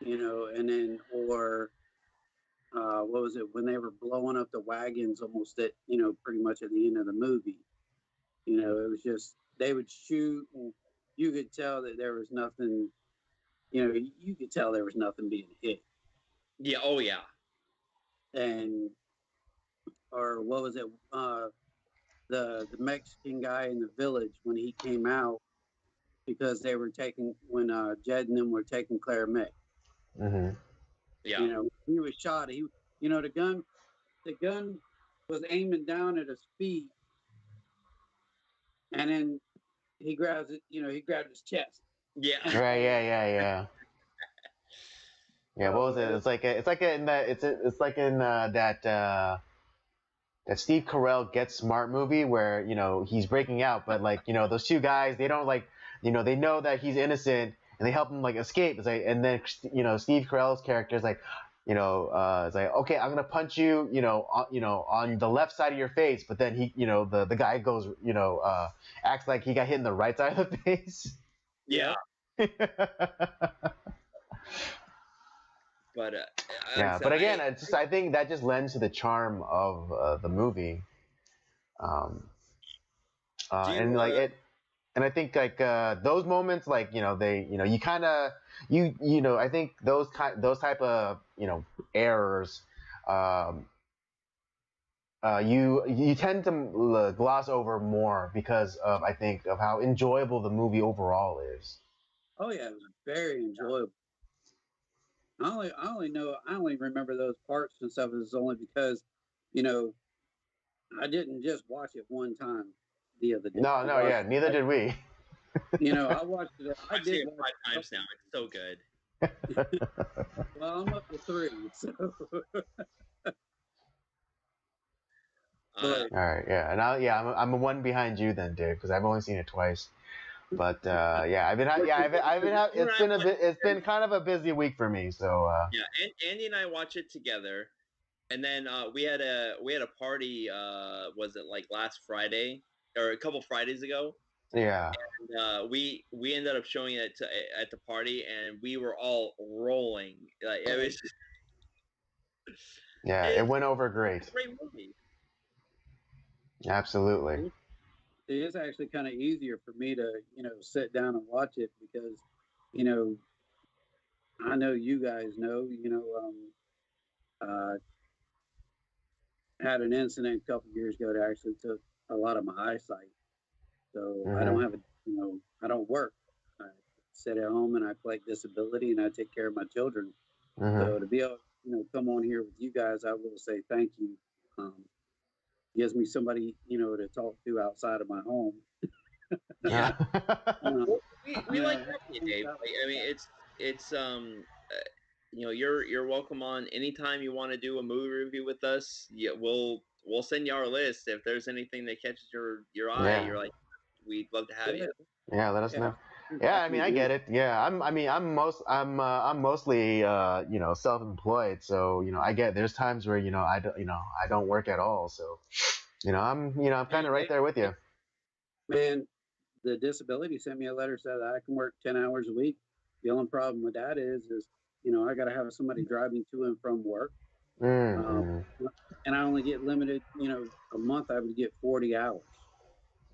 and then, or what was it, when they were blowing up the wagons almost at, pretty much at the end of the movie, it was just, they would shoot and you could tell that there was nothing, you could tell there was nothing being hit. Yeah. Oh yeah. And, or what was it, the Mexican guy in the village when he came out, because they were when Jed and them were taking Claire May. Yeah. He was shot. The gun was aiming down at his feet, and then he grabs it. He grabbed his chest. Yeah. Right. Yeah. Yeah. What was it? It's like in that that Steve Carell Get Smart movie where he's breaking out, but like those two guys, they don't like they know that he's innocent and they help him like escape. It's like, and then Steve Carell's character is like it's like, okay, I'm gonna punch you on the left side of your face, but then he the guy goes acts like he got hit in the right side of the face. Yeah. But but again, I think that just lends to the charm of the movie, and like it, and I think like those moments, like they, you kind of I think those type of errors, you tend to gloss over more because of, I think, of how enjoyable the movie overall is. Oh yeah, it was very enjoyable. I only remember those parts and stuff is only because, I didn't just watch it one time the other day. No, neither did we. I watched it. I've seen it 5 times now. It's so good. Well, I'm up to 3, so. All right, yeah, I'm one behind you then, Dave, because I've only seen it twice. But it's been kind of a busy week for me, so. Yeah, and Andy and I watch it together, and then we had a party. Was it like last Friday or a couple Fridays ago? Yeah. And we ended up showing it at the party, and we were all rolling. Like it was. Yeah, it went over great. Great movie. Absolutely. It is actually kind of easier for me to, sit down and watch it because, you know, I know you guys know, had an incident a couple years ago that actually took a lot of my eyesight. So I don't Mhm. have I don't work. I sit at home and I collect disability and I take care of my children. Mhm. So to be able, come on here with you guys, I will say thank you. Um, Gives me somebody, to talk to outside of my home. Yeah. Uh, Well, we like have having you, things Dave. out Like, I like mean, that. it's you're welcome on anytime you want to do a movie review with us. Yeah, we'll send you our list if there's anything that catches your eye. Yeah. You're like, we'd love to have Yeah, you. Yeah. Let us yeah, know. Yeah. I mean, definitely I do. get it. Yeah. I'm mostly self-employed. So I get there's times where I don't work at all. So I'm kind And of right there with you. man, the disability sent me a letter said that I can work 10 hours a week. The only problem with that is I got to have somebody driving to and from work. Um, Mm. and I only get limited, a month I would get 40 hours,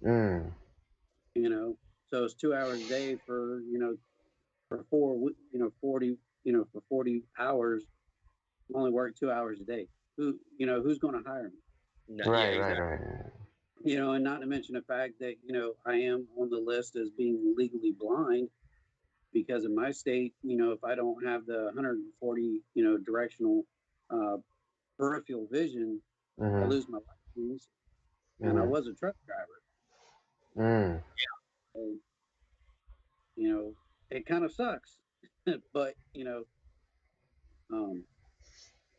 Mm. you know, so it's 2 hours a day for, for 40, for 40 hours, I only work 2 hours a day. Who's going to hire me? No, yeah, Right. Right. exactly. Right. And not to mention the fact that, I am on the list as being legally blind because in my state, if I don't have the 140, directional uh, peripheral vision, I Mhm. lose my license. And I Mhm. was a truck driver. Mm. So, it kind of sucks. but, um,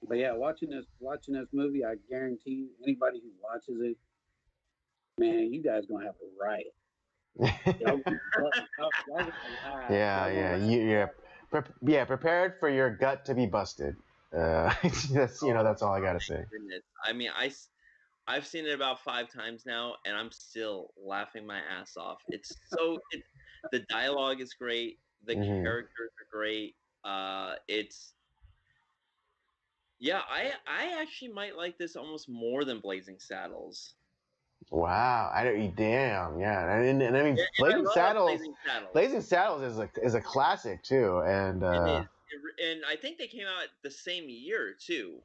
but yeah, watching this movie, I guarantee you, anybody who watches it, man, you guys gonna have a riot. Y'all, gonna laugh. Yeah. Y'all gonna Yeah. laugh. Yeah. Prepared for your gut to be busted. That's Oh that's all I gotta say. goodness. I mean, I've seen it about 5 times now, and I'm still laughing my ass off. The dialogue is great. The Mhm. characters are great. It's Yeah, I actually might like this almost more than Blazing Saddles. Wow. I don't. Damn. Yeah. And I mean, And I love Blazing Saddles. Blazing Saddles is a classic too. And It is, and I think they came out the same year too.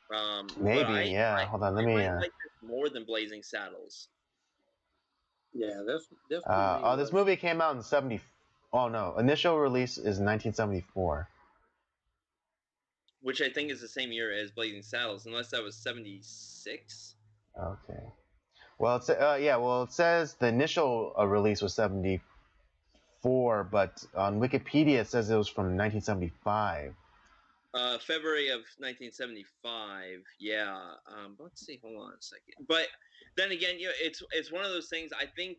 But maybe. Yeah. Hold on. Let I me. might like this more than Blazing Saddles, Yeah, this one to me Oh, this was. movie came out in 70. Oh no. Initial release is 1974. which I think is the same year as Blazing Saddles, unless that was 76. Okay. Well, it says the initial release was 74, but on Wikipedia it says it was from 1975. February of 1975. Yeah. Let's see. Hold on a second. But then again, it's one of those things. I think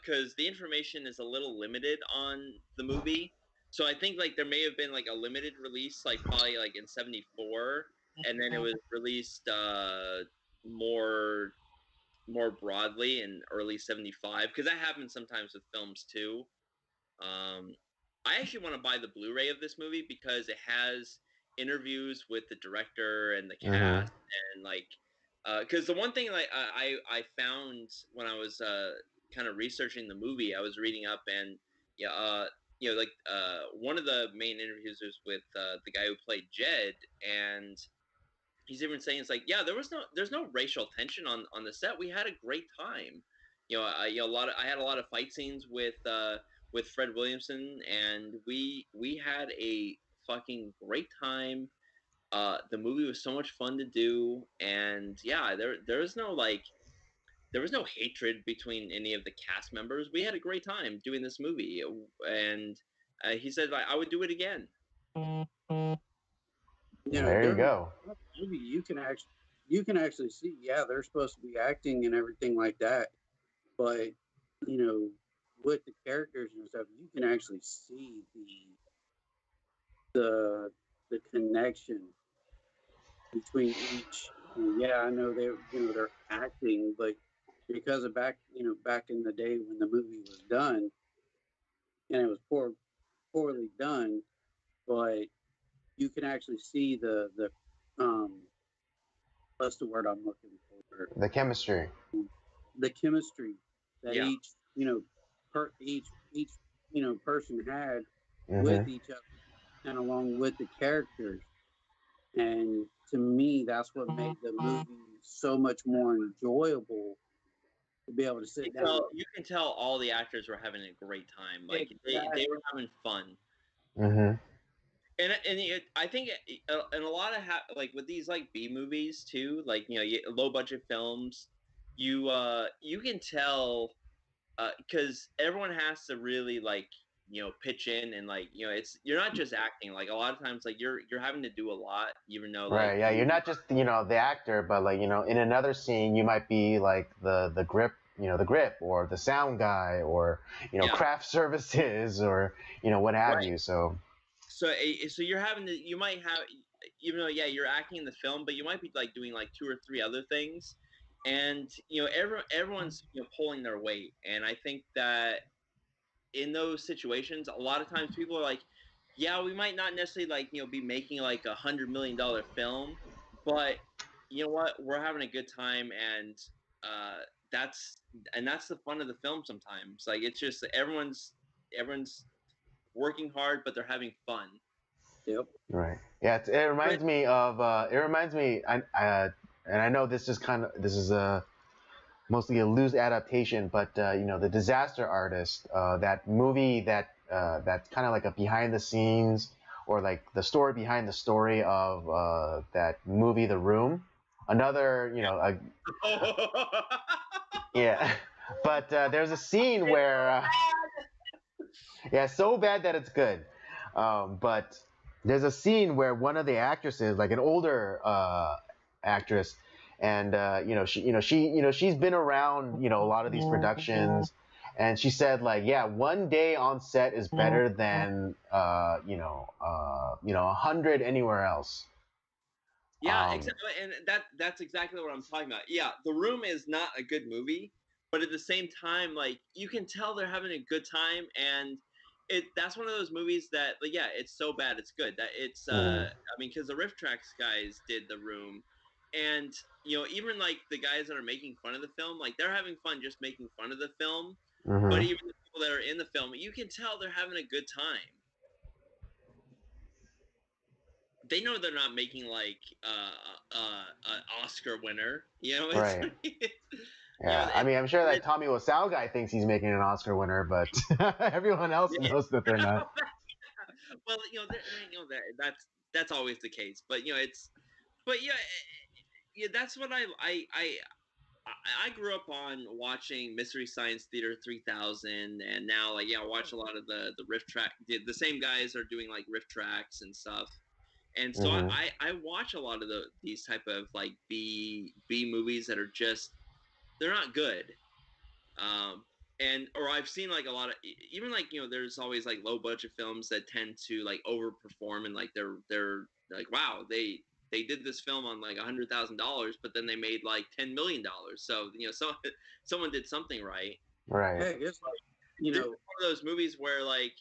because the information is a little limited on the movie, so I think like there may have been like a limited release, like probably like in '74, and then it was released more more broadly in early '75 because that happens sometimes with films too. Um, I actually want to buy the Blu-ray of this movie because it has interviews with the director and the Mm-hmm. cast and like because the one thing like I found when I was kind of researching the movie, I was reading up and yeah like one of the main interviews was with the guy who played Jed, and he's even saying it's like, yeah, there's no racial tension on the set. We had a great time. I had a lot of fight scenes with Fred Williamson, and we had a fucking great time. The movie was so much fun to do, and yeah, there was no like there was no hatred between any of the cast members. We had a great time doing this movie, and he said like, I would do it again. There you During go. the movie, you can actually see, yeah, they're supposed to be acting and everything like that, but you know, with the characters and stuff, you can actually see the the connection between each. Yeah, I know they're acting, but because of back in the day when the movie was done and it was poorly done, but you can actually see the um what's the word I'm looking for? The chemistry. The chemistry that Yeah. each person had Mm-hmm. with each other and along with the characters. And to me, that's what made the movie so much more enjoyable to be able to sit down. You can tell all the actors were having a great time. Like Exactly. they were having fun. Mm-hmm. And I think in a lot of like with these like B movies too, like low budget films, you can tell because everyone has to really like pitch in and like it's you're not just acting. Like a lot of times like you're having to do a lot, even though like, Right. Yeah. You're not just the actor, but like in another scene you might be like the grip. The grip or the sound guy or craft services or what have you. So you're having to you might have even though you're acting in the film, but you might be like doing like 2 or 3 other things, and everyone's pulling their weight. And I think that in those situations, a lot of times people are like, yeah, we might not necessarily like be making like $100 million film, but you know what, we're having a good time, and that's the fun of the film sometimes. Like it's just everyone's working hard, but they're having fun. Yep. Right. Yeah. It reminds me of. And I know this is mostly a loose adaptation, but the Disaster Artist, that movie that's kind of like a behind the scenes or like the story behind the story of that movie, The Room. Another, yeah. But there's a scene where, so bad that it's good. But there's a scene where one of the actresses, like an older actress, and she's been around a lot of these productions, and she said like, one day on set is better than 100 anywhere else. Yeah, exactly, and that's exactly what I'm talking about. Yeah, The Room is not a good movie, but at the same time, like you can tell they're having a good time, and that's one of those movies that like, it's so bad it's good. That it's I mean, because the RiffTrax guys did The Room, and even like the guys that are making fun of the film, like they're having fun just making fun of the film. Mm-hmm. But even the people that are in the film, you can tell they're having a good time. They know they're not making like an Oscar winner, Right. Yeah, I mean, I'm sure that Tommy Wiseau guy thinks he's making an Oscar winner, but everyone else knows that they're not. Well, that's always the case, but that's what I grew up on watching Mystery Science Theater 3000, and now like I watch a lot of the RiffTrax. The same guys are doing like RiffTrax and stuff. And so I watch a lot of these type of like B movies that are just they're not good, or I've seen like a lot of even like there's always like low budget films that tend to like overperform, and like they're like, wow, they did this film on like $100,000, but then they made like $10 million. So someone did something right. Right. Hey, it's like it's one of those movies where like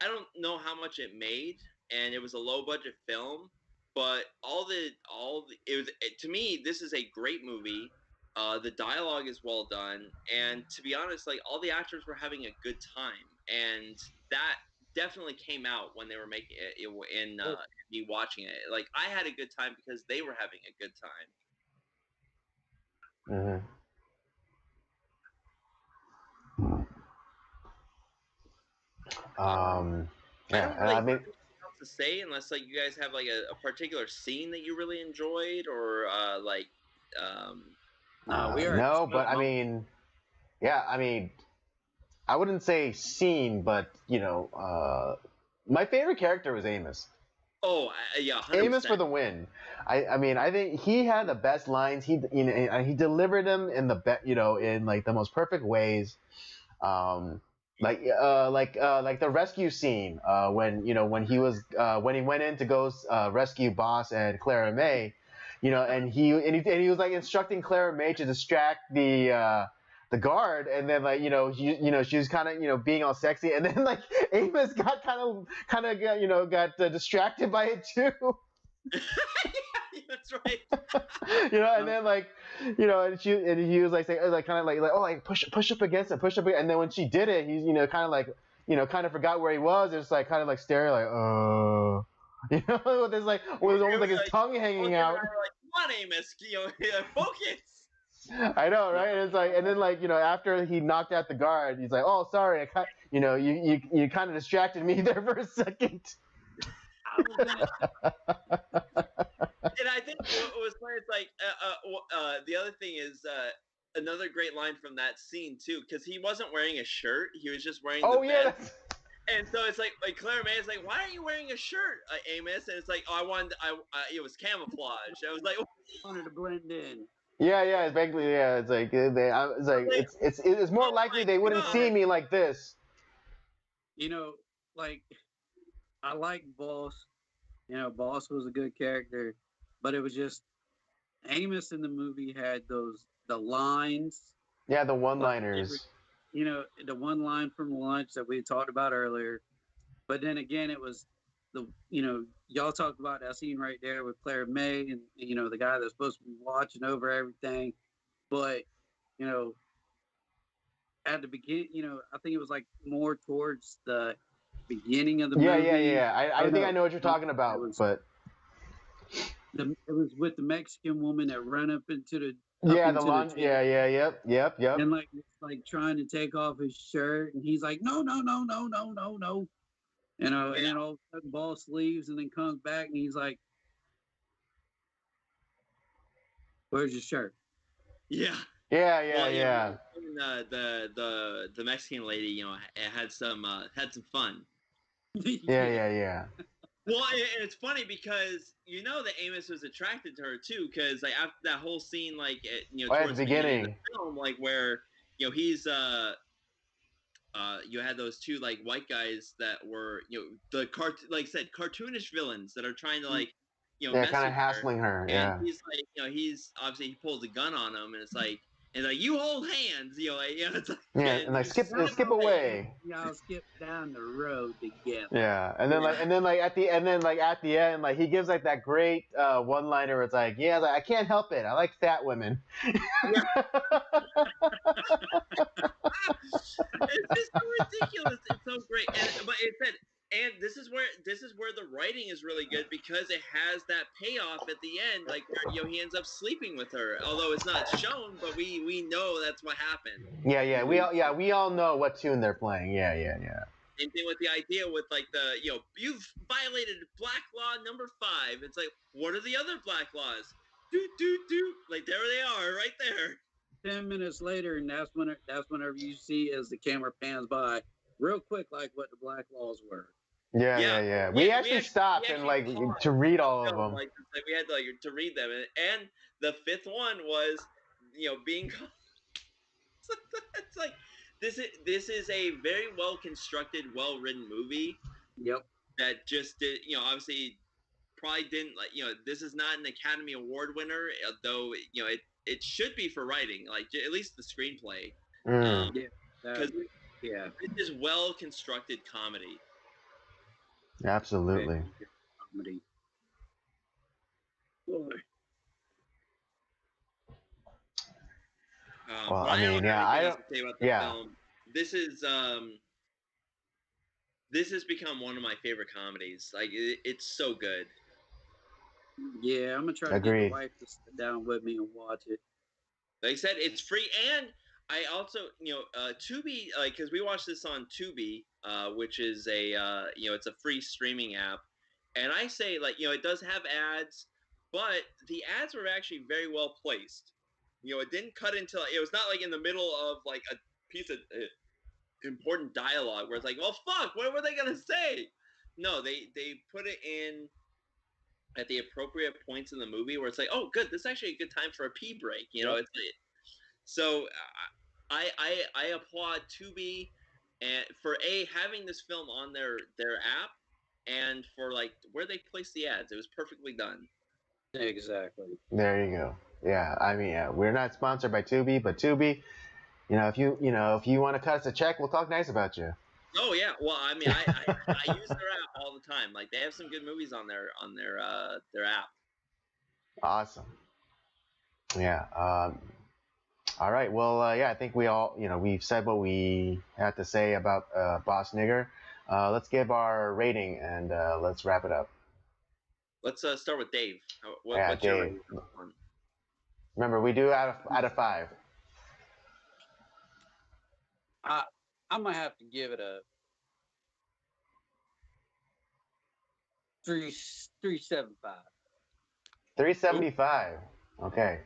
I don't know how much it made. And it was a low budget film, but to me, this is a great movie. The dialogue is well done, and to be honest, like all the actors were having a good time, and that definitely came out when they were making it in me watching it. Like I had a good time because they were having a good time. Mm-hmm. I mean, to say unless like you guys have like a particular scene that you really enjoyed or no, but I mean, I wouldn't say scene, but my favorite character was Amos. Oh yeah, 100%. Amos for the win. I mean, I think he had the best lines. He delivered them in in like the most perfect ways. Like the rescue scene when he went in to go rescue Boss and Clara May, and he was like instructing Clara May to distract the guard, and then like she was kind of being all sexy, and then like Amos got kind of got distracted by it too. That's right. And then like, and he was like saying like kind of like oh like push up against it, push up, and then when she did it, he's kind of like kind of forgot where he was. It's like kind of like staring like there's like it was almost like his tongue hanging out. Like, come on, Amos, focus. I know, right? And it's like, and then like after he knocked out the guard, he's like, oh sorry, you kind of distracted me there for a second. And I think what was funny is like the other thing is another great line from that scene too, because he wasn't wearing a shirt; he was just wearing the vest. And so it's like Claire May is like, "Why aren't you wearing a shirt, Amos?" And it's like, "Oh, it was camouflage." I was like, I wanted to blend in. Yeah, it's basically it's like it's more likely they wouldn't see me like this. Like I like Boss. Boss was a good character, but it was just Amos in the movie had the lines. Yeah, the one-liners. The one line from lunch that we talked about earlier. But then again, it was y'all talked about that scene right there with Claire May and, the guy that's supposed to be watching over everything. But, at the beginning, I think it was like more towards the beginning of the movie. Yeah. I think I know what you're talking about, but it was with the Mexican woman that ran up into the yep. And like it's like trying to take off his shirt, and he's like, no. And then all of a sudden, Boss leaves and then comes back, and he's like, "Where's your shirt?" Yeah. Yeah. And, the Mexican lady, had some fun. Yeah. Well, and it's funny because that Amos was attracted to her too, because like after that whole scene, like at towards the beginning of the film, like where he's you had those two like white guys that were like I said, cartoonish villains that are trying to like kind of hassling her. And he's like he's obviously he pulls a gun on him, and it's like. And like you hold hands, it's like, and like skip away. Y'all skip down the road together. Yeah, and then at the end, like he gives like that great one-liner where it's like, I can't help it, I like fat women. It's just so ridiculous. It's so great, but it said. And this is where the writing is really good, because it has that payoff at the end, like where he ends up sleeping with her. Although it's not shown, but we know that's what happened. Yeah. We all know what tune they're playing. Yeah. Same thing with the idea with like the you've violated Black Law number 5. It's like, what are the other Black laws? Do like there they are right there. 10 minutes later, and that's whenever you see as the camera pans by real quick, like what the Black laws were. Yeah. We actually stopped and like to read all of them. Like we had to read them, and the 5th one was, being. It's like this is a very well constructed, well written movie. Yep. That just did, obviously, probably didn't like, this is not an Academy Award winner, though it should be for writing, like at least the screenplay. Because it is well constructed comedy. Absolutely. Comedy. Well, I mean, I don't say about the film. This has become one of my favorite comedies. Like it's so good. Yeah, I'm gonna try to get my wife to sit down with me and watch it. Like I said, it's free, and I also, Tubi, like, because we watched this on Tubi, which is a, it's a free streaming app, and I say, like, it does have ads, but the ads were actually very well placed. It didn't cut into, it was not like in the middle of like a piece of important dialogue where it's like, well, fuck, what were they gonna say? No, they put it in at the appropriate points in the movie where it's like, oh, good, this is actually a good time for a pee break. It's so I applaud Tubi and for having this film on their app, and for like where they place the ads. It was perfectly done. Exactly. There you go. Yeah, I mean, we're not sponsored by Tubi, but Tubi, if you want to cut us a check, we'll talk nice about you. Oh yeah, well, I mean, I use their app all the time. Like they have some good movies on their app. Awesome. Yeah. All right. Well, yeah. I think we all, we've said what we had to say about Boss Nigger. Let's give our rating and let's wrap it up. Let's start with Dave. Yeah, what's Dave. your rating? Remember, we do out of 5. I'm gonna have to give it a 3.75. 3.75. Okay.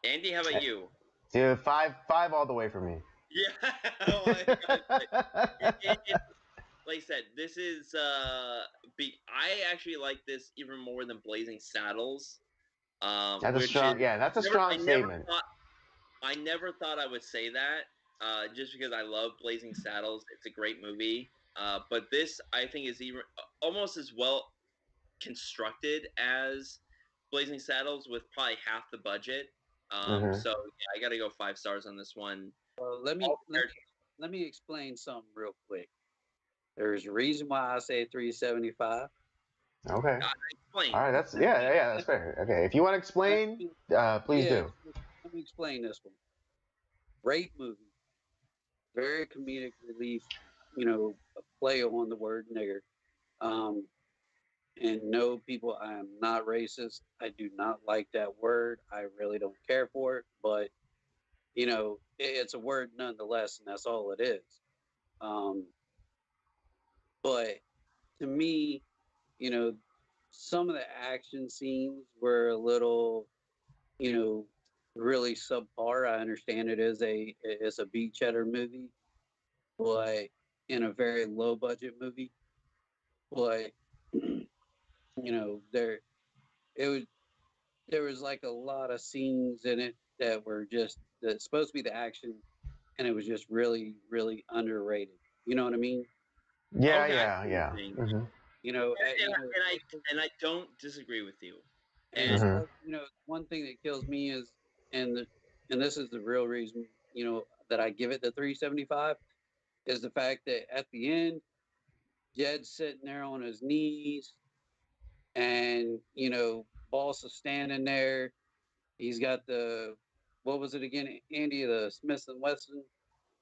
Andy, how about you? Dude, 5 all the way for me. Yeah. Like I said, this is I actually like this even more than Blazing Saddles. That's a strong statement. I never thought I would say that, just because I love Blazing Saddles. It's a great movie. But this, I think, is even almost as well constructed as Blazing Saddles with probably half the budget. So yeah, I got to go 5 stars on this one. Well, let me explain something real quick. There's a reason why I say 3.75. Okay. Explain. All right, that's fair. Okay, if you want to explain, please do. Let me explain this one. Great movie, very comedic relief. A play on the word nigger. And no, people, I am not racist. I do not like that word. I really don't care for it, but it's a word nonetheless, and that's all it is. But to me, some of the action scenes were a little, really subpar. I understand it's a beat cheddar movie, but in a very low budget movie. But there was like a lot of scenes in it that were that's supposed to be the action, and it was just really, really underrated. You know what I mean? Yeah. Mm-hmm. And I don't disagree with you. And one thing that kills me is, and this is the real reason, that I give it the 3.75, is the fact that at the end, Jed's sitting there on his knees, and Boss is standing there. He's got what was it again, Andy? The Smith and Wesson.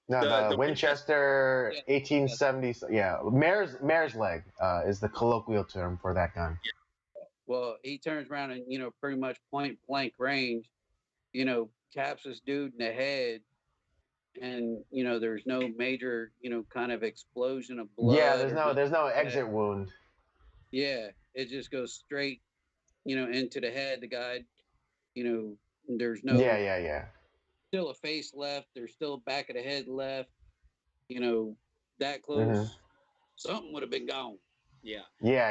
No, the Winchester 1870. Yeah, mare's leg is the colloquial term for that gun. Yeah. Well, he turns around and pretty much point blank range, caps this dude in the head, and there's no major kind of explosion of blood. Yeah, there's no exit wound. Yeah, it just goes straight into the head. The guy, there's no still a face left. There's still a back of the head left. That close, something would have been gone. Yeah. Yeah.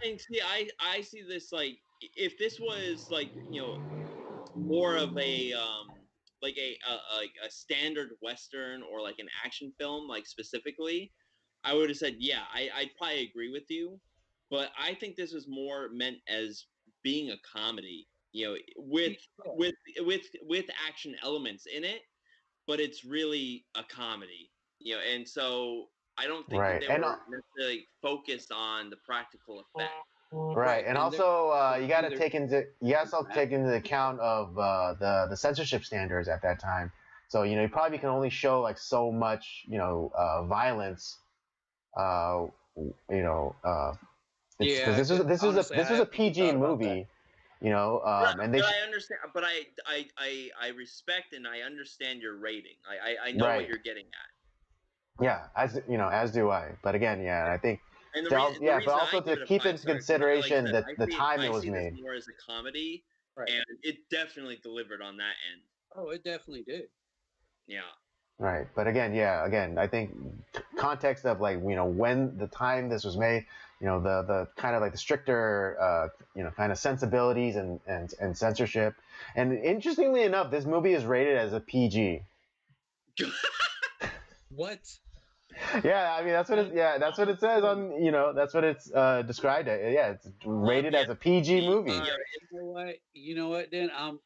And see, I see this like, if this was like more of a like a standard Western or like an action film, like specifically, I would have said I'd probably agree with you. But I think this was more meant as being a comedy, with action elements in it, but it's really a comedy, and so I don't think that they were necessarily focused on the practical effect. Right, and also you got to take into account of the censorship standards at that time. So you probably can only show like so much violence. This was a PG movie, and they. I understand, but I respect and I understand your rating. I know what you're getting at. Yeah, as do I. But again, I think. But also to keep into consideration that the time it was made. This more as a comedy, and it definitely delivered on that end. Oh, it definitely did. Yeah. Right, but again, I think context of like when the time this was made, the kind of like the stricter kind of sensibilities and censorship, and interestingly enough, this movie is rated as a PG. What? Yeah, I mean that's what it says on that's what it's described as. Yeah, it's rated as a PG movie. You know what? Then I'm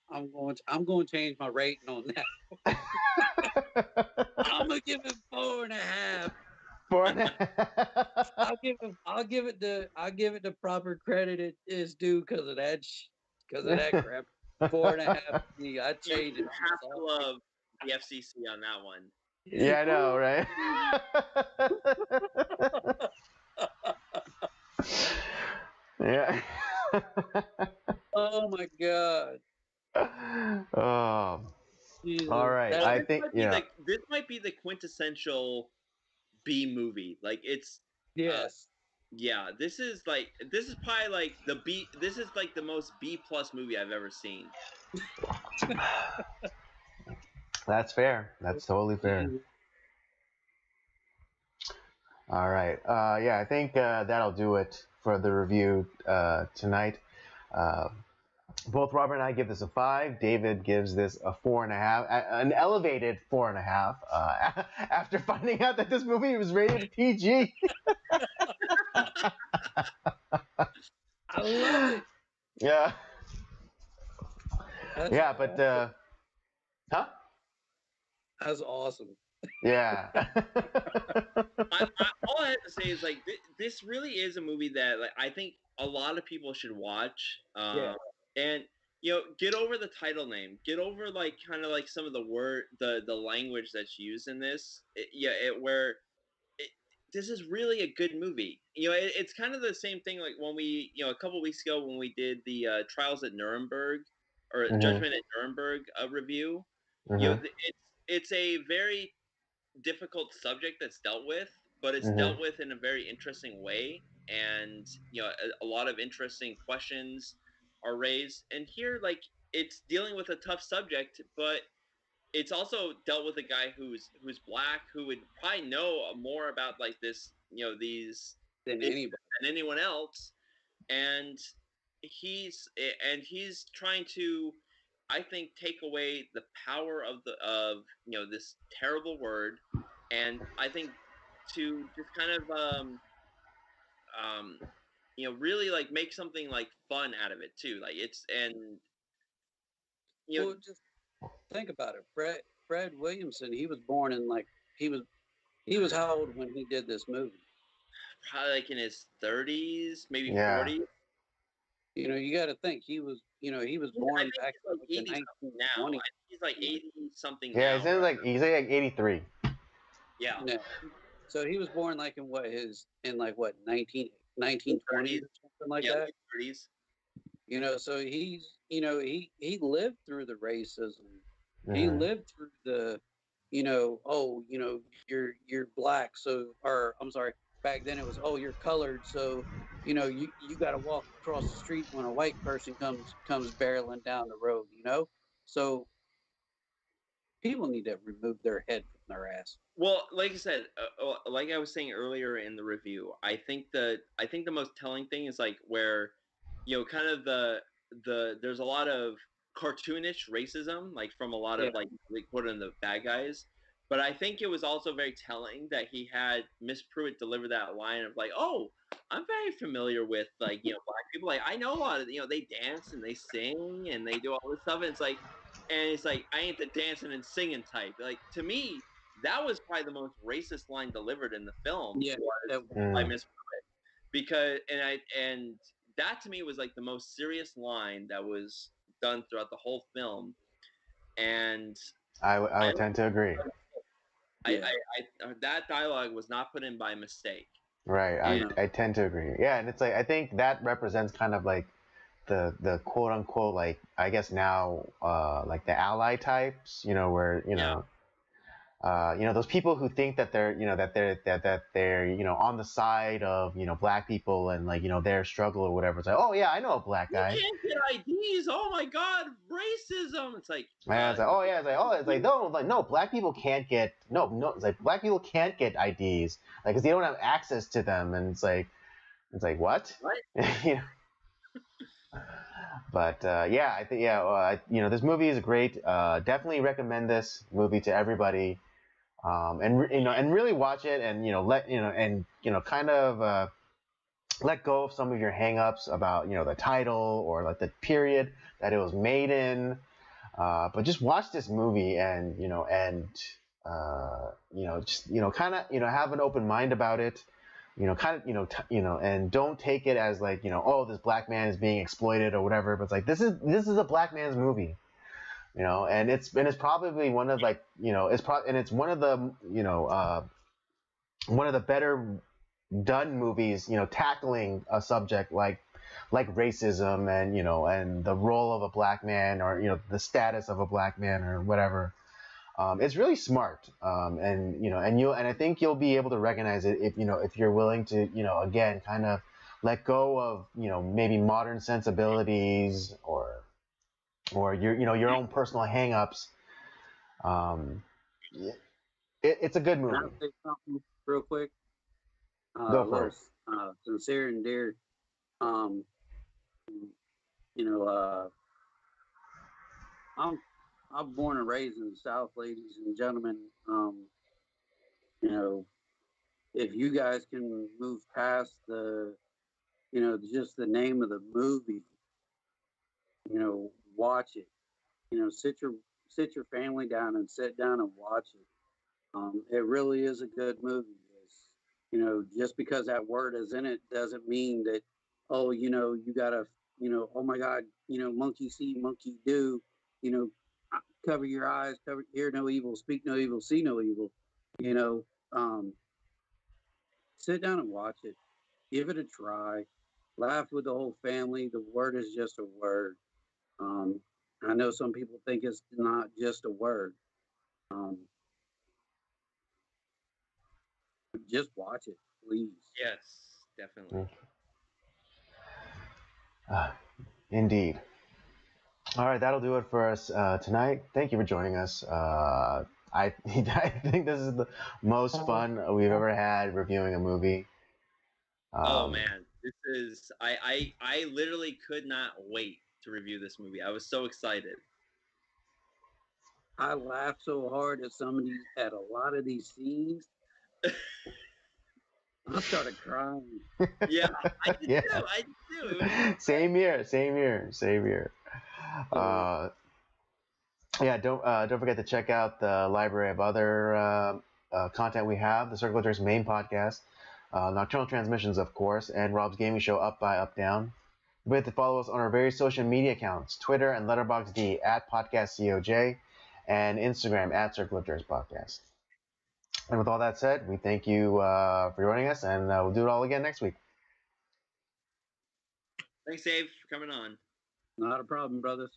going to change my rating on that. I'm gonna give it 4.5. 4.5. I'll give it the proper credit it is due because of that. because of that crap. 4.5. I changed it. You have to love the FCC on that one. Yeah, I know, right? Yeah. Oh my god. Oh. Jesus. All right. I think this might be the quintessential B movie. Like it's yes. Yeah, this is probably like the B. This is like the most B+ movie I've ever seen. That's fair. That's totally fair. All right. Yeah, I think that'll do it for the review tonight. Both Robert and I give this a 5. David gives this a 4.5, an elevated 4.5. After finding out that this movie was rated PG. I love it. Yeah. That's but huh? That's awesome. Yeah. All I have to say is like this really is a movie that like I think a lot of people should watch. And get over the title name. Get over like kind of like some of the the language that's used in this. This is really a good movie. It's kind of the same thing like when we, a couple weeks ago when we did the Trials at Nuremberg or Judgment at Nuremberg review. It's a very difficult subject that's dealt with, but it's dealt with in a very interesting way, and a lot of interesting questions are raised. And here, like, it's dealing with a tough subject, but it's also dealt with a guy who's black, who would probably know more about like this, these than anyone else, and he's trying to, I think, take away the power of this terrible word, and I think to just kind of really like make something like fun out of it too. Like it's well, just think about it. Fred Williamson, he was born in he was how old when he did this movie? Probably like in his 30s, maybe 40s. You got to think he was born back in like 1920. He's like 80 something. Yeah, now, he's like 83. Yeah. No. So he was born like in 1920s or something like that. 30s. So he's he lived through the racism. He lived through the you're black, or I'm sorry, back then it was you're colored, so you got to walk across the street when a white person comes barreling down the road, so people need to remove their head from their ass. Well, like I said, like I was saying earlier in the review, I think the most telling thing is like where kind of there's a lot of cartoonish racism, like from a lot of like put in the bad guys. But I think it was also very telling that he had Miss Pruitt deliver that line of like, "Oh, I'm very familiar with like black people. Like I know a lot of they dance and they sing and they do all this stuff." And it's like I ain't the dancing and singing type. Like to me, that was probably the most racist line delivered in the film. Yeah, by Miss Pruitt, because and that to me was like the most serious line that was done throughout the whole film. And I would tend to agree. That dialogue was not put in by mistake. Right. I tend to agree. Yeah, and it's like I think that represents kind of like the quote unquote like I guess now like the ally types, where those people who think that they're that they're on the side of black people and like their struggle or whatever. It's like, oh yeah, I know a black guy. You can't get IDs. Oh my god, racism. It's like no, black people can't get it's like black people can't get IDs like because they don't have access to them, and it's like what? But I think this movie is great. Definitely recommend this movie to everybody. And really watch it, and kind of let go of some of your hang-ups about the title or like the period that it was made in. But just watch this movie and just kind of have an open mind about it. kind of, and don't take it as like, oh, this black man is being exploited or whatever. But it's like this is a black man's movie, and it's probably one of like, it's one of the, one of the better done movies, tackling a subject like racism and and the role of a black man, or the status of a black man or whatever. It's really smart, and I think you'll be able to recognize it if you're willing to again kind of let go of maybe modern sensibilities or your own personal hangups. It's a good movie. Can I say something real quick? Go for it. Sincere and dear. I'm born and raised in the South, ladies and gentlemen. If you guys can move past the, just the name of the movie, watch it. Sit your family down and sit down and watch it. It really is a good movie. Just because that word is in it doesn't mean that, oh, you gotta, oh my God, monkey see, monkey do, cover your eyes, hear no evil, speak no evil, see no evil. Sit down and watch it. Give it a try. Laugh with the whole family. The word is just a word. I know some people think it's not just a word. Just watch it, please. Yes, definitely. Indeed. All right, that'll do it for us tonight. Thank you for joining us. I think this is the most fun we've ever had reviewing a movie. Oh man, this is I literally could not wait to review this movie. I was so excited. I laughed so hard at a lot of these scenes. I started crying. Yeah, I did too. I did too. Same here. Yeah, don't forget to check out the library of other content we have. The Circle of Jerks main podcast, Nocturnal Transmissions, of course, and Rob's gaming show Up by Up Down. We have to follow us on our various social media accounts: Twitter and Letterboxd @PodcastCOJ, and Instagram @Circle of Jerks Podcast. And with all that said, we thank you for joining us, and we'll do it all again next week. Thanks, Dave, for coming on. Not a problem, brothers.